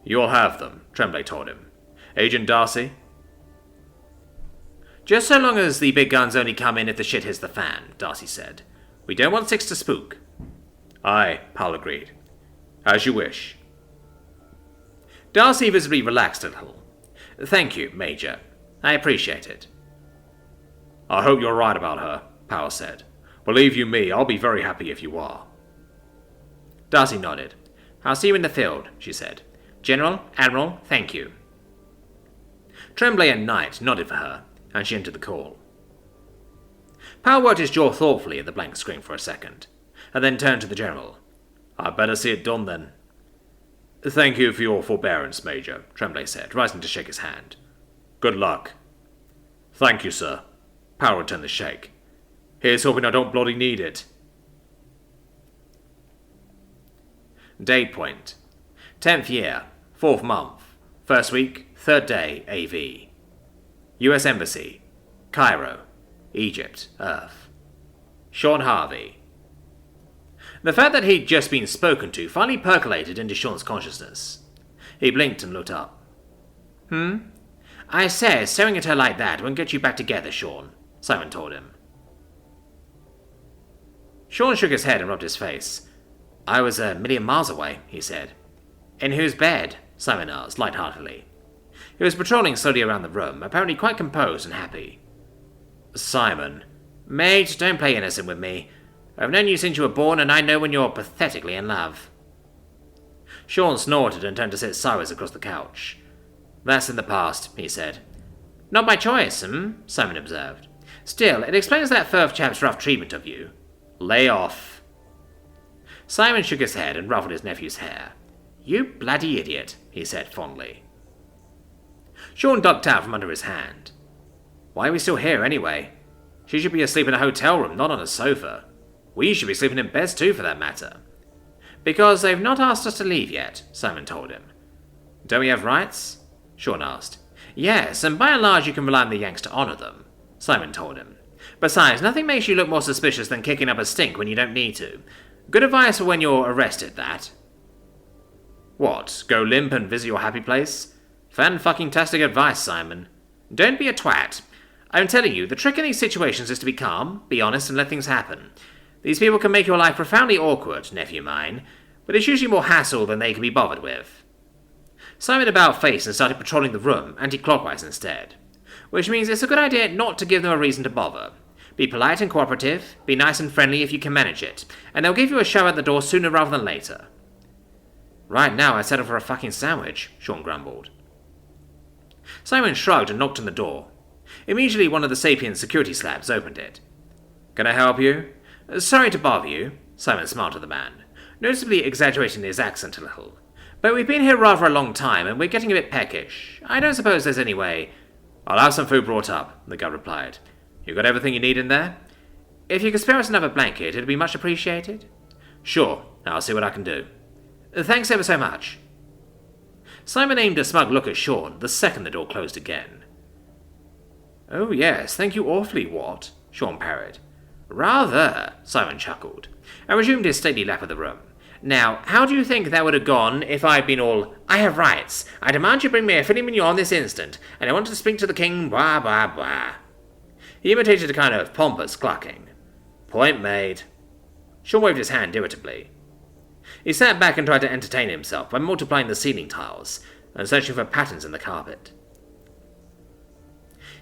You'll have them, Tremblay told him. Agent Darcy? Just so long as the big guns only come in if the shit hits the fan, Darcy said. We don't want Styx to spook. Aye, Powell agreed. As you wish. Darcy visibly relaxed a little. Thank you, Major. I appreciate it. I hope you're right about her, Powell said. Believe you me, I'll be very happy if you are. Darcy nodded. I'll see you in the field, she said. General, Admiral, thank you. Tremblay and Knight nodded for her, and she entered the call. Powell worked his jaw thoughtfully at the blank screen for a second, and then turned to the General. I'd better see it done then. Thank you for your forbearance, Major, Tremblay said, rising to shake his hand. Good luck. Thank you, sir. Powell returned the shake. Here's hoping I don't bloody need it. Date point. 10th year, 4th month, 1st week, 3rd day, AV. US Embassy, Cairo, Egypt, Earth. Sean Harvey. The fact that he'd just been spoken to finally percolated into Sean's consciousness. He blinked and looked up. I say, staring at her like that won't get you back together, Sean, Simon told him. Sean shook his head and rubbed his face. I was a million miles away, he said. In whose bed? Simon asked, lightheartedly. He was patrolling slowly around the room, apparently quite composed and happy. Simon. Mate, don't play innocent with me. I've known you since you were born, and I know when you're pathetically in love. Sean snorted and turned to sit sideways across the couch. That's in the past, he said. Not by choice, Simon observed. Still, it explains that Firth chap's rough treatment of you. Lay off. Simon shook his head and ruffled his nephew's hair. You bloody idiot, he said fondly. Sean ducked out from under his hand. Why are we still here, anyway? She should be asleep in a hotel room, not on a sofa. We should be sleeping in beds too, for that matter. Because they've not asked us to leave yet, Simon told him. Don't we have rights? Sean asked. Yes, and by and large you can rely on the Yanks to honour them, Simon told him. Besides, nothing makes you look more suspicious than kicking up a stink when you don't need to. Good advice for when you're arrested, that. What, go limp and visit your happy place? Fan-fucking-tastic advice, Simon. Don't be a twat. I'm telling you, the trick in these situations is to be calm, be honest, and let things happen. These people can make your life profoundly awkward, nephew mine, but it's usually more hassle than they can be bothered with. Simon about-faced and started patrolling the room, anti-clockwise instead. Which means it's a good idea not to give them a reason to bother. Be polite and cooperative, be nice and friendly if you can manage it, and they'll give you a shove at the door sooner rather than later. Right now I'd settle for a fucking sandwich, Sean grumbled. Simon shrugged and knocked on the door. Immediately one of the Sapien security slabs opened it. Can I help you? Sorry to bother you, Simon smiled at the man, noticeably exaggerating his accent a little. But we've been here rather a long time, and we're getting a bit peckish. I don't suppose there's any way. I'll have some food brought up, the guard replied. You got everything you need in there? If you could spare us another blanket, it'd be much appreciated. Sure, I'll see what I can do. Thanks ever so much. Simon aimed a smug look at Sean the second the door closed again. Oh yes, thank you awfully, what? Sean parried. Rather, Simon chuckled, and resumed his stately lap of the room. Now, how do you think that would have gone if I'd been all, I have rights, I demand you bring me a filet mignon this instant, and I want to speak to the king, blah, blah, blah. He imitated a kind of pompous clucking. Point made. Sean waved his hand irritably. He sat back and tried to entertain himself by multiplying the ceiling tiles and searching for patterns in the carpet.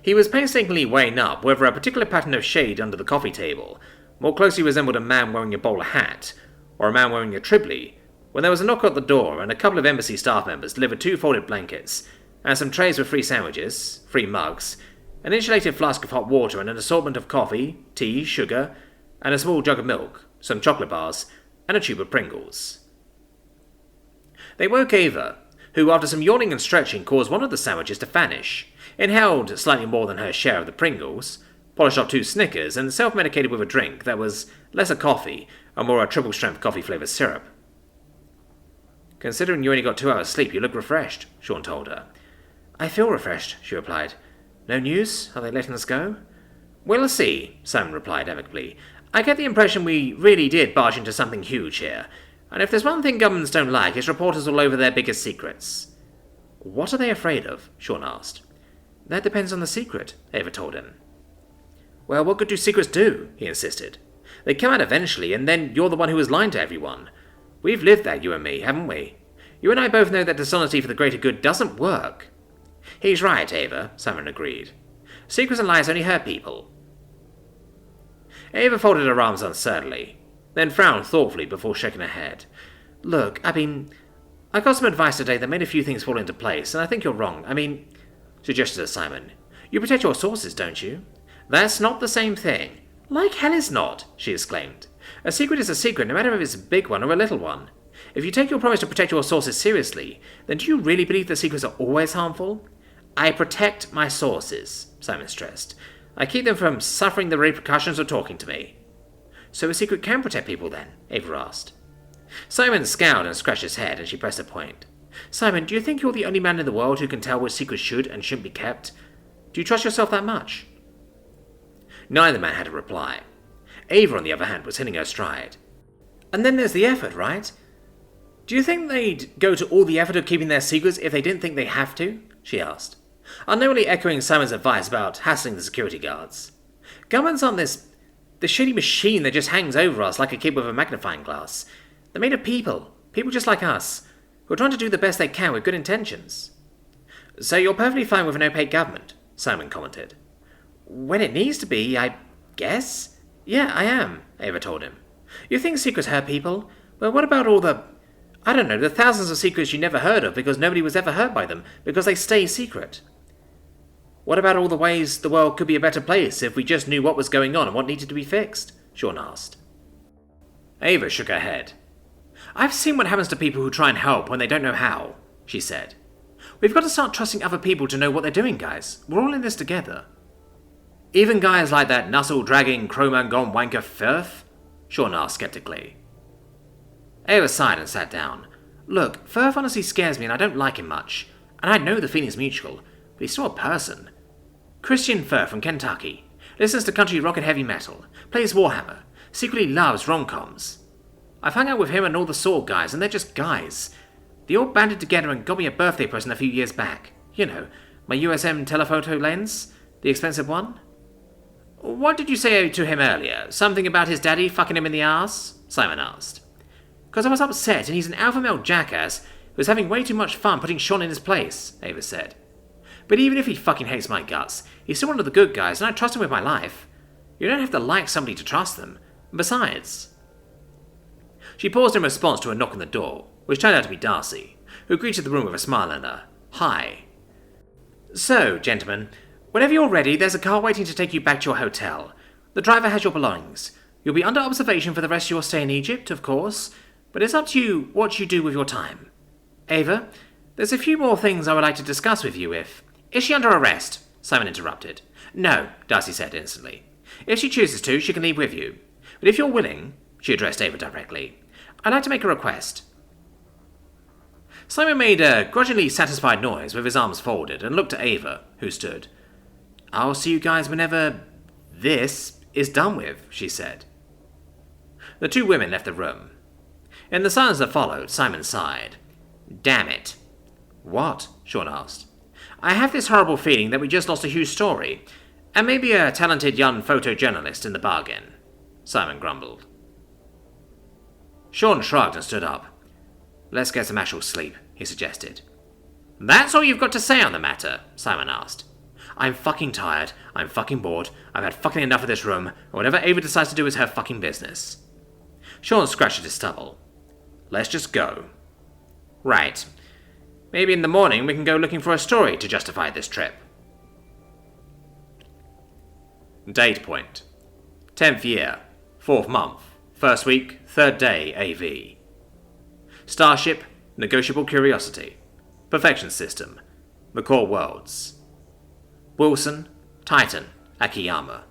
He was painstakingly weighing up whether a particular pattern of shade under the coffee table more closely resembled a man wearing a bowler hat or a man wearing a tribly, when there was a knock at the door and a couple of embassy staff members delivered 2 folded blankets and some trays with free sandwiches, free mugs, an insulated flask of hot water and an assortment of coffee, tea, sugar, and a small jug of milk, some chocolate bars, and a tube of Pringles. They woke Ava, who after some yawning and stretching caused one of the sandwiches to vanish, inhaled slightly more than her share of the Pringles, polished off 2 Snickers, and self-medicated with a drink that was less a coffee and more a triple-strength coffee-flavoured syrup. Considering you only got 2 hours sleep, you look refreshed, Sean told her. I feel refreshed, she replied. No news? Are they letting us go? We'll see, Simon replied amicably. I get the impression we really did barge into something huge here, and if there's one thing governments don't like, it's reporters all over their biggest secrets. What are they afraid of? Sean asked. That depends on the secret, Ava told him. Well, what good do secrets do? He insisted. They come out eventually, and then you're the one who was lying to everyone. We've lived that, you and me, haven't we? You and I both know that dishonesty for the greater good doesn't work. He's right, Ava, Simon agreed. Secrets and lies only hurt people. Ava folded her arms uncertainly, then frowned thoughtfully before shaking her head. Look, I got some advice today that made a few things fall into place, and I think you're wrong. She gestured at Simon. You protect your sources, don't you? That's not the same thing. Like hell it's not, she exclaimed. A secret is a secret, no matter if it's a big one or a little one. If you take your promise to protect your sources seriously, then do you really believe that secrets are always harmful? I protect my sources, Simon stressed. I keep them from suffering the repercussions of talking to me. So a secret can protect people then? Ava asked. Simon scowled and scratched his head, and she pressed a point. Simon, do you think you're the only man in the world who can tell which secrets should and shouldn't be kept? Do you trust yourself that much? Neither man had a reply. Ava, on the other hand, was hitting her stride. And then there's the effort, right? Do you think they'd go to all the effort of keeping their secrets if they didn't think they have to? She asked, unknowingly echoing Simon's advice about hassling the security guards. Governments aren't this shitty machine that just hangs over us like a kid with a magnifying glass. They're made of people just like us, who are trying to do the best they can with good intentions. So you're perfectly fine with an opaque government, Simon commented. When it needs to be, I guess? Yeah, I am, Ava told him. You think secrets hurt people? Well, what about all the thousands of secrets you never heard of because nobody was ever hurt by them, because they stay secret? What about all the ways the world could be a better place if we just knew what was going on and what needed to be fixed? Sean asked. Ava shook her head. I've seen what happens to people who try and help when they don't know how, she said. We've got to start trusting other people to know what they're doing, guys. We're all in this together. Even guys like that knuckle-dragging, Cro-Magnon wanker Firth? Sean asked skeptically. Ava sighed and sat down. Look, Firth honestly scares me and I don't like him much. And I know the feeling's mutual, but he's still a person. Christian Firth from Kentucky. Listens to country rock and heavy metal. Plays Warhammer. Secretly loves rom-coms. I've hung out with him and all the Sword guys, and they're just guys. They all banded together and got me a birthday present a few years back. You know, my USM telephoto lens. The expensive one. What did you say to him earlier? Something about his daddy fucking him in the arse? Simon asked. Because I was upset, and he's an alpha male jackass who's having way too much fun putting Sean in his place, Ava said. But even if he fucking hates my guts, he's still one of the good guys, and I trust him with my life. You don't have to like somebody to trust them. And besides... She paused in response to a knock on the door, which turned out to be Darcy, who greeted the room with a smile and a hi. So, gentlemen, whenever you're ready, there's a car waiting to take you back to your hotel. The driver has your belongings. You'll be under observation for the rest of your stay in Egypt, of course, but it's up to you what you do with your time. Ava, there's a few more things I would like to discuss with you if... Is she under arrest? Simon interrupted. No, Darcy said instantly. If she chooses to, she can leave with you. But if you're willing, she addressed Ava directly, I'd like to make a request. Simon made a grudgingly satisfied noise with his arms folded and looked at Ava, who stood. I'll see you guys whenever this is done with, she said. The two women left the room. In the silence that followed, Simon sighed. Damn it. What? Sean asked. I have this horrible feeling that we just lost a huge story, and maybe a talented young photojournalist in the bargain, Simon grumbled. Sean shrugged and stood up. Let's get some actual sleep, he suggested. That's all you've got to say on the matter? Simon asked. I'm fucking tired, I'm fucking bored, I've had fucking enough of this room, and whatever Ava decides to do is her fucking business. Sean scratched at his stubble. Let's just go. Right. Maybe in the morning we can go looking for a story to justify this trip. Date point. 10th year, 4th month, 1st week, 3rd day AV. Starship, negotiable curiosity. Perfection system, McCall Worlds. Wilson, Titan, Akiyama.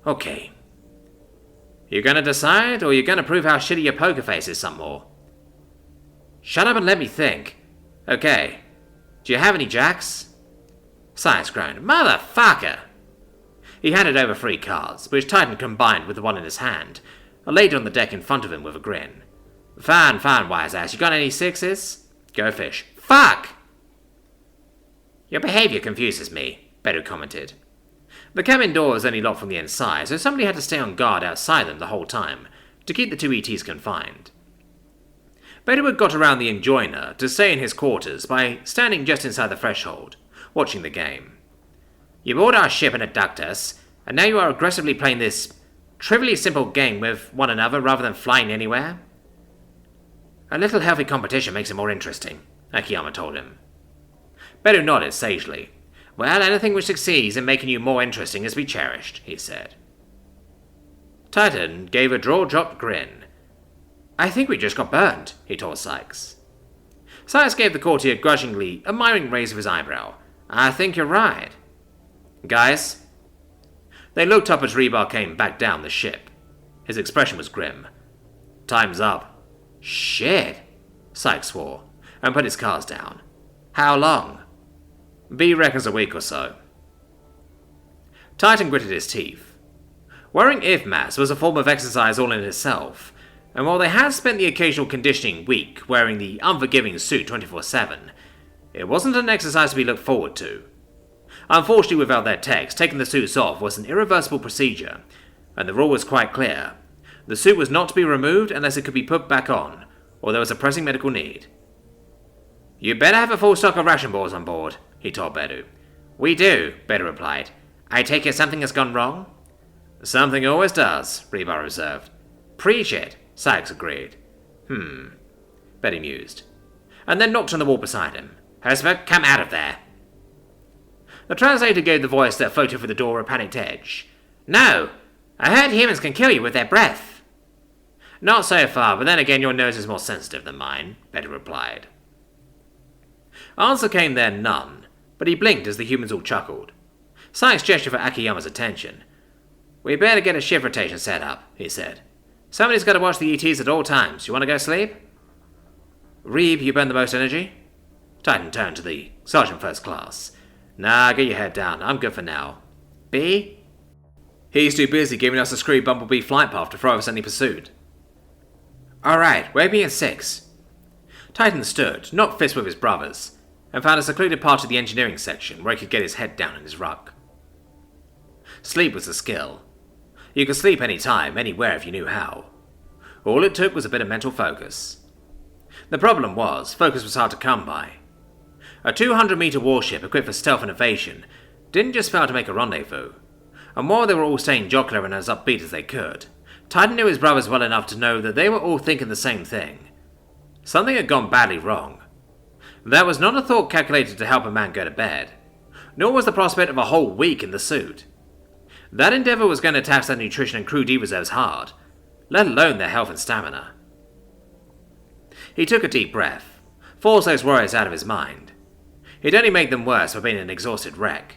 Okay. You gonna decide, or you gonna prove how shitty your poker face is some more? Shut up and let me think. Okay. Do you have any jacks? Science groaned. Motherfucker! He handed over 3 cards, which Titan combined with the one in his hand, and laid it on the deck in front of him with a grin. Fine, wise ass. You got any 6s? Go fish. Fuck! Your behavior confuses me, Bedu commented. The cabin door was only locked from the inside, so somebody had to stay on guard outside them the whole time, to keep the 2 ETs confined. Bedu had got around the enjoiner to stay in his quarters by standing just inside the threshold, watching the game. You board our ship and abduct us, and now you are aggressively playing this trivially simple game with one another rather than flying anywhere? A little healthy competition makes it more interesting, Akiyama told him. Bedu nodded sagely. Well, anything which succeeds in making you more interesting is to be cherished, he said. Titan gave a jaw-dropped grin. I think we just got burned, he told Sykes. Sykes gave the courtier grudgingly admiring raise of his eyebrow. I think you're right. Guys? They looked up as Rebar came back down the ship. His expression was grim. Time's up. Shit, Sykes swore, and put his cards down. How long? B reckons a week or so. Titan gritted his teeth. Wearing IVMAS was a form of exercise all in itself, and while they had spent the occasional conditioning week wearing the unforgiving suit 24/7, it wasn't an exercise to be looked forward to. Unfortunately, without their techs, taking the suits off was an irreversible procedure, and the rule was quite clear. The suit was not to be removed unless it could be put back on, or there was a pressing medical need. You better have a full stock of ration balls on board, he told Bedu. We do, Bedu replied. I take it something has gone wrong? Something always does, Rebar observed. Preach it, Sykes agreed. Bedu mused, and then knocked on the wall beside him. Hersberg, come out of there. The translator gave the voice that floated through the door a panicked edge. No! I heard humans can kill you with their breath. Not so far, but then again your nose is more sensitive than mine, Bedu replied. Answer came there none, but he blinked as the humans all chuckled. Sykes gestured for Akiyama's attention. We better get a shift rotation set up, he said. Somebody's got to watch the ETs at all times. You want to go sleep? Reeb, you burn the most energy? Titan turned to the Sergeant First Class. Nah, get your head down. I'm good for now. B? He's too busy giving us a screwy bumblebee flight path to throw us any pursuit. Alright, wake me at 6. Titan stood, not fist with his brothers, and found a secluded part of the engineering section where he could get his head down in his ruck. Sleep was a skill. You could sleep any time, anywhere if you knew how. All it took was a bit of mental focus. The problem was, focus was hard to come by. A 200-meter warship equipped for stealth and evasion didn't just fail to make a rendezvous, and while they were all staying jocular and as upbeat as they could, Titan knew his brothers well enough to know that they were all thinking the same thing. Something had gone badly wrong. That was not a thought calculated to help a man go to bed, nor was the prospect of a whole week in the suit. That endeavor was going to tax their nutrition and crew D-reserves hard, let alone their health and stamina. He took a deep breath, forced those worries out of his mind. He'd only make them worse by being an exhausted wreck.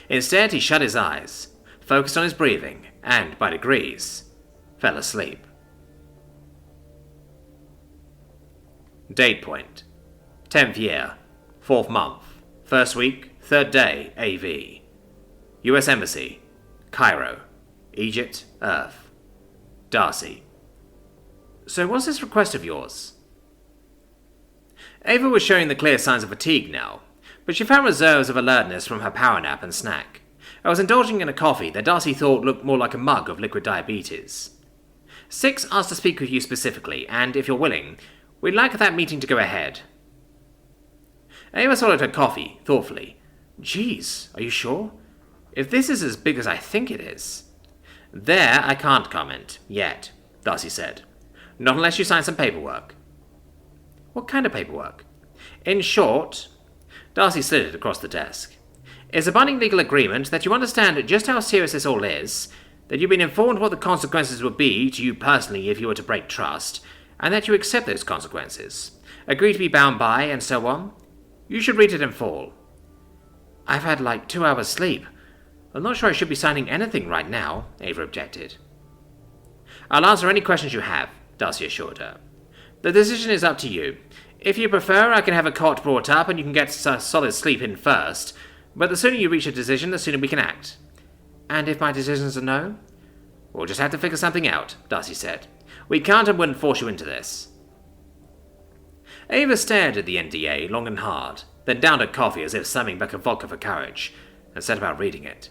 Instead, he shut his eyes, focused on his breathing, and, by degrees, fell asleep. Date point: 10th year, 4th month, 1st week, 3rd day, AV. US Embassy, Cairo, Egypt, Earth. Darcy. So what's this request of yours? Ava was showing the clear signs of fatigue now, but she found reserves of alertness from her power nap and snack. I was indulging in a coffee that Darcy thought looked more like a mug of liquid diabetes. 6 asked to speak with you specifically, and if you're willing, we'd like that meeting to go ahead. Ava swallowed her coffee, thoughtfully. Geez, are you sure? If this is as big as I think it is... There, I can't comment, yet, Darcy said. Not unless you sign some paperwork. What kind of paperwork? In short, Darcy slid it across the desk. It's a binding legal agreement that you understand just how serious this all is, that you've been informed what the consequences would be to you personally if you were to break trust, and that you accept those consequences, agree to be bound by, and so on. You should read it in full. I've had like 2 hours sleep. I'm not sure I should be signing anything right now, Ava objected. I'll answer any questions you have, Darcy assured her. The decision is up to you. If you prefer, I can have a cot brought up and you can get solid sleep in first, but the sooner you reach a decision, the sooner we can act. And if my decision's a no? We'll just have to figure something out, Darcy said. We can't and wouldn't force you into this. Ava stared at the NDA long and hard, then downed her coffee as if summing back a vodka for courage, and set about reading it.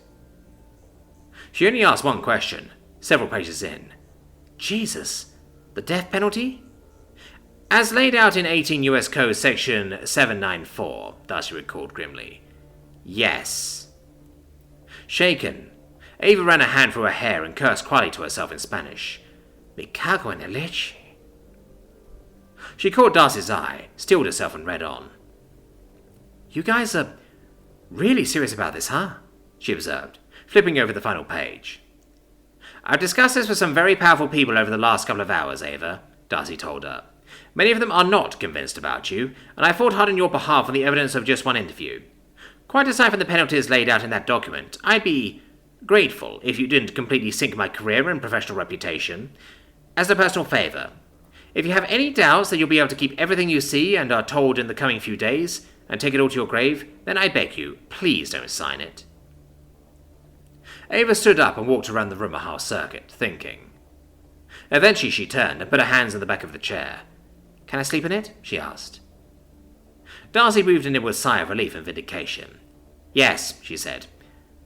She only asked one question, several pages in. Jesus, the death penalty? As laid out in 18 US Code Section 794, Darcy recalled grimly. Yes. Shaken, Ava ran a hand through her hair and cursed quietly to herself in Spanish. Me cago en la leche. She caught Darcy's eye, steeled herself and read on. You guys are really serious about this, huh? She observed, flipping over the final page. I've discussed this with some very powerful people over the last couple of hours, Ava, Darcy told her. Many of them are not convinced about you, and I fought hard on your behalf on the evidence of just one interview. Quite aside from the penalties laid out in that document, I'd be grateful if you didn't completely sink my career and professional reputation. As a personal favour, if you have any doubts that you'll be able to keep everything you see and are told in the coming few days, and take it all to your grave, then I beg you, please don't sign it. Ava stood up and walked around the room a half circuit, thinking. Eventually she turned and put her hands on the back of the chair. Can I sleep in it? She asked. Darcy breathed an inward sigh of relief and vindication. Yes, she said.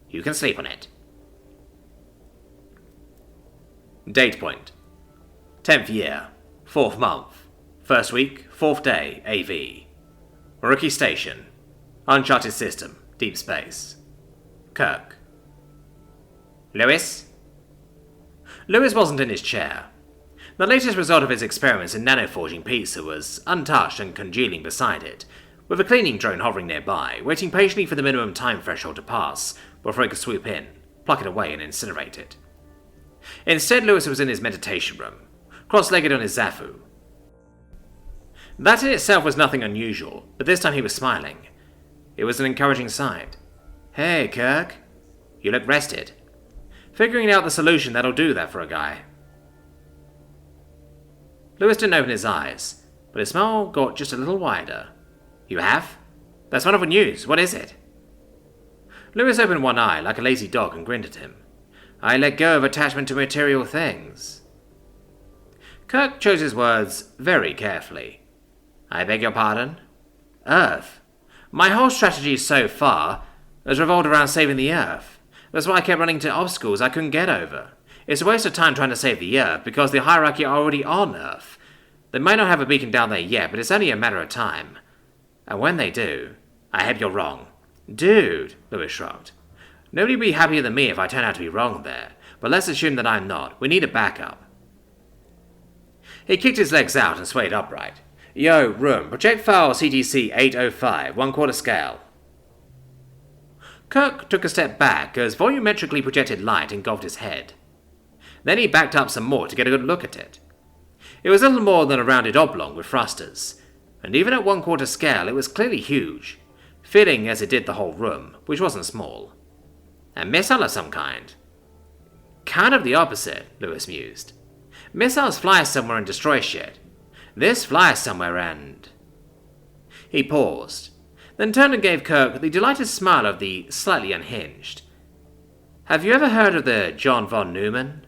You can sleep on it. Date point: 10th year, 4th month, 1st week, 4th day, AV. Rookie station. Uncharted system, deep space. Kirk. Lewis? Lewis wasn't in his chair. The latest result of his experiments in nanoforging pizza was untouched and congealing beside it, with a cleaning drone hovering nearby, waiting patiently for the minimum time threshold to pass before it could swoop in, pluck it away and incinerate it. Instead, Lewis was in his meditation room, cross-legged on his Zafu. That in itself was nothing unusual, but this time he was smiling. It was an encouraging sign. Hey, Kirk. You look rested. Figuring out the solution that'll do that for a guy. Lewis didn't open his eyes, but his smile got just a little wider. You have? That's wonderful news. What is it? Lewis opened one eye like a lazy dog and grinned at him. I let go of attachment to material things. Kirk chose his words very carefully. I beg your pardon? Earth. My whole strategy so far has revolved around saving the Earth. That's why I kept running into obstacles I couldn't get over. It's a waste of time trying to save the Earth because the hierarchy are already on Earth. They might not have a beacon down there yet, but it's only a matter of time. And when they do, I hope you're wrong. Dude, Lewis shrugged. Nobody would be happier than me if I turn out to be wrong there, but let's assume that I'm not. We need a backup. He kicked his legs out and swayed upright. Yo, room, projectile CTC 805, 1/4 scale. Kirk took a step back as volumetrically projected light engulfed his head. Then he backed up some more to get a good look at it. It was little more than a rounded oblong with thrusters, and even at 1/4 scale it was clearly huge, filling as it did the whole room, which wasn't small. A missile of some kind. Kind of the opposite, Lewis mused. Missiles fly somewhere and destroy shit. This flies somewhere and... He paused, then turned and gave Kirk the delighted smile of the slightly unhinged. Have you ever heard of the John von Neumann?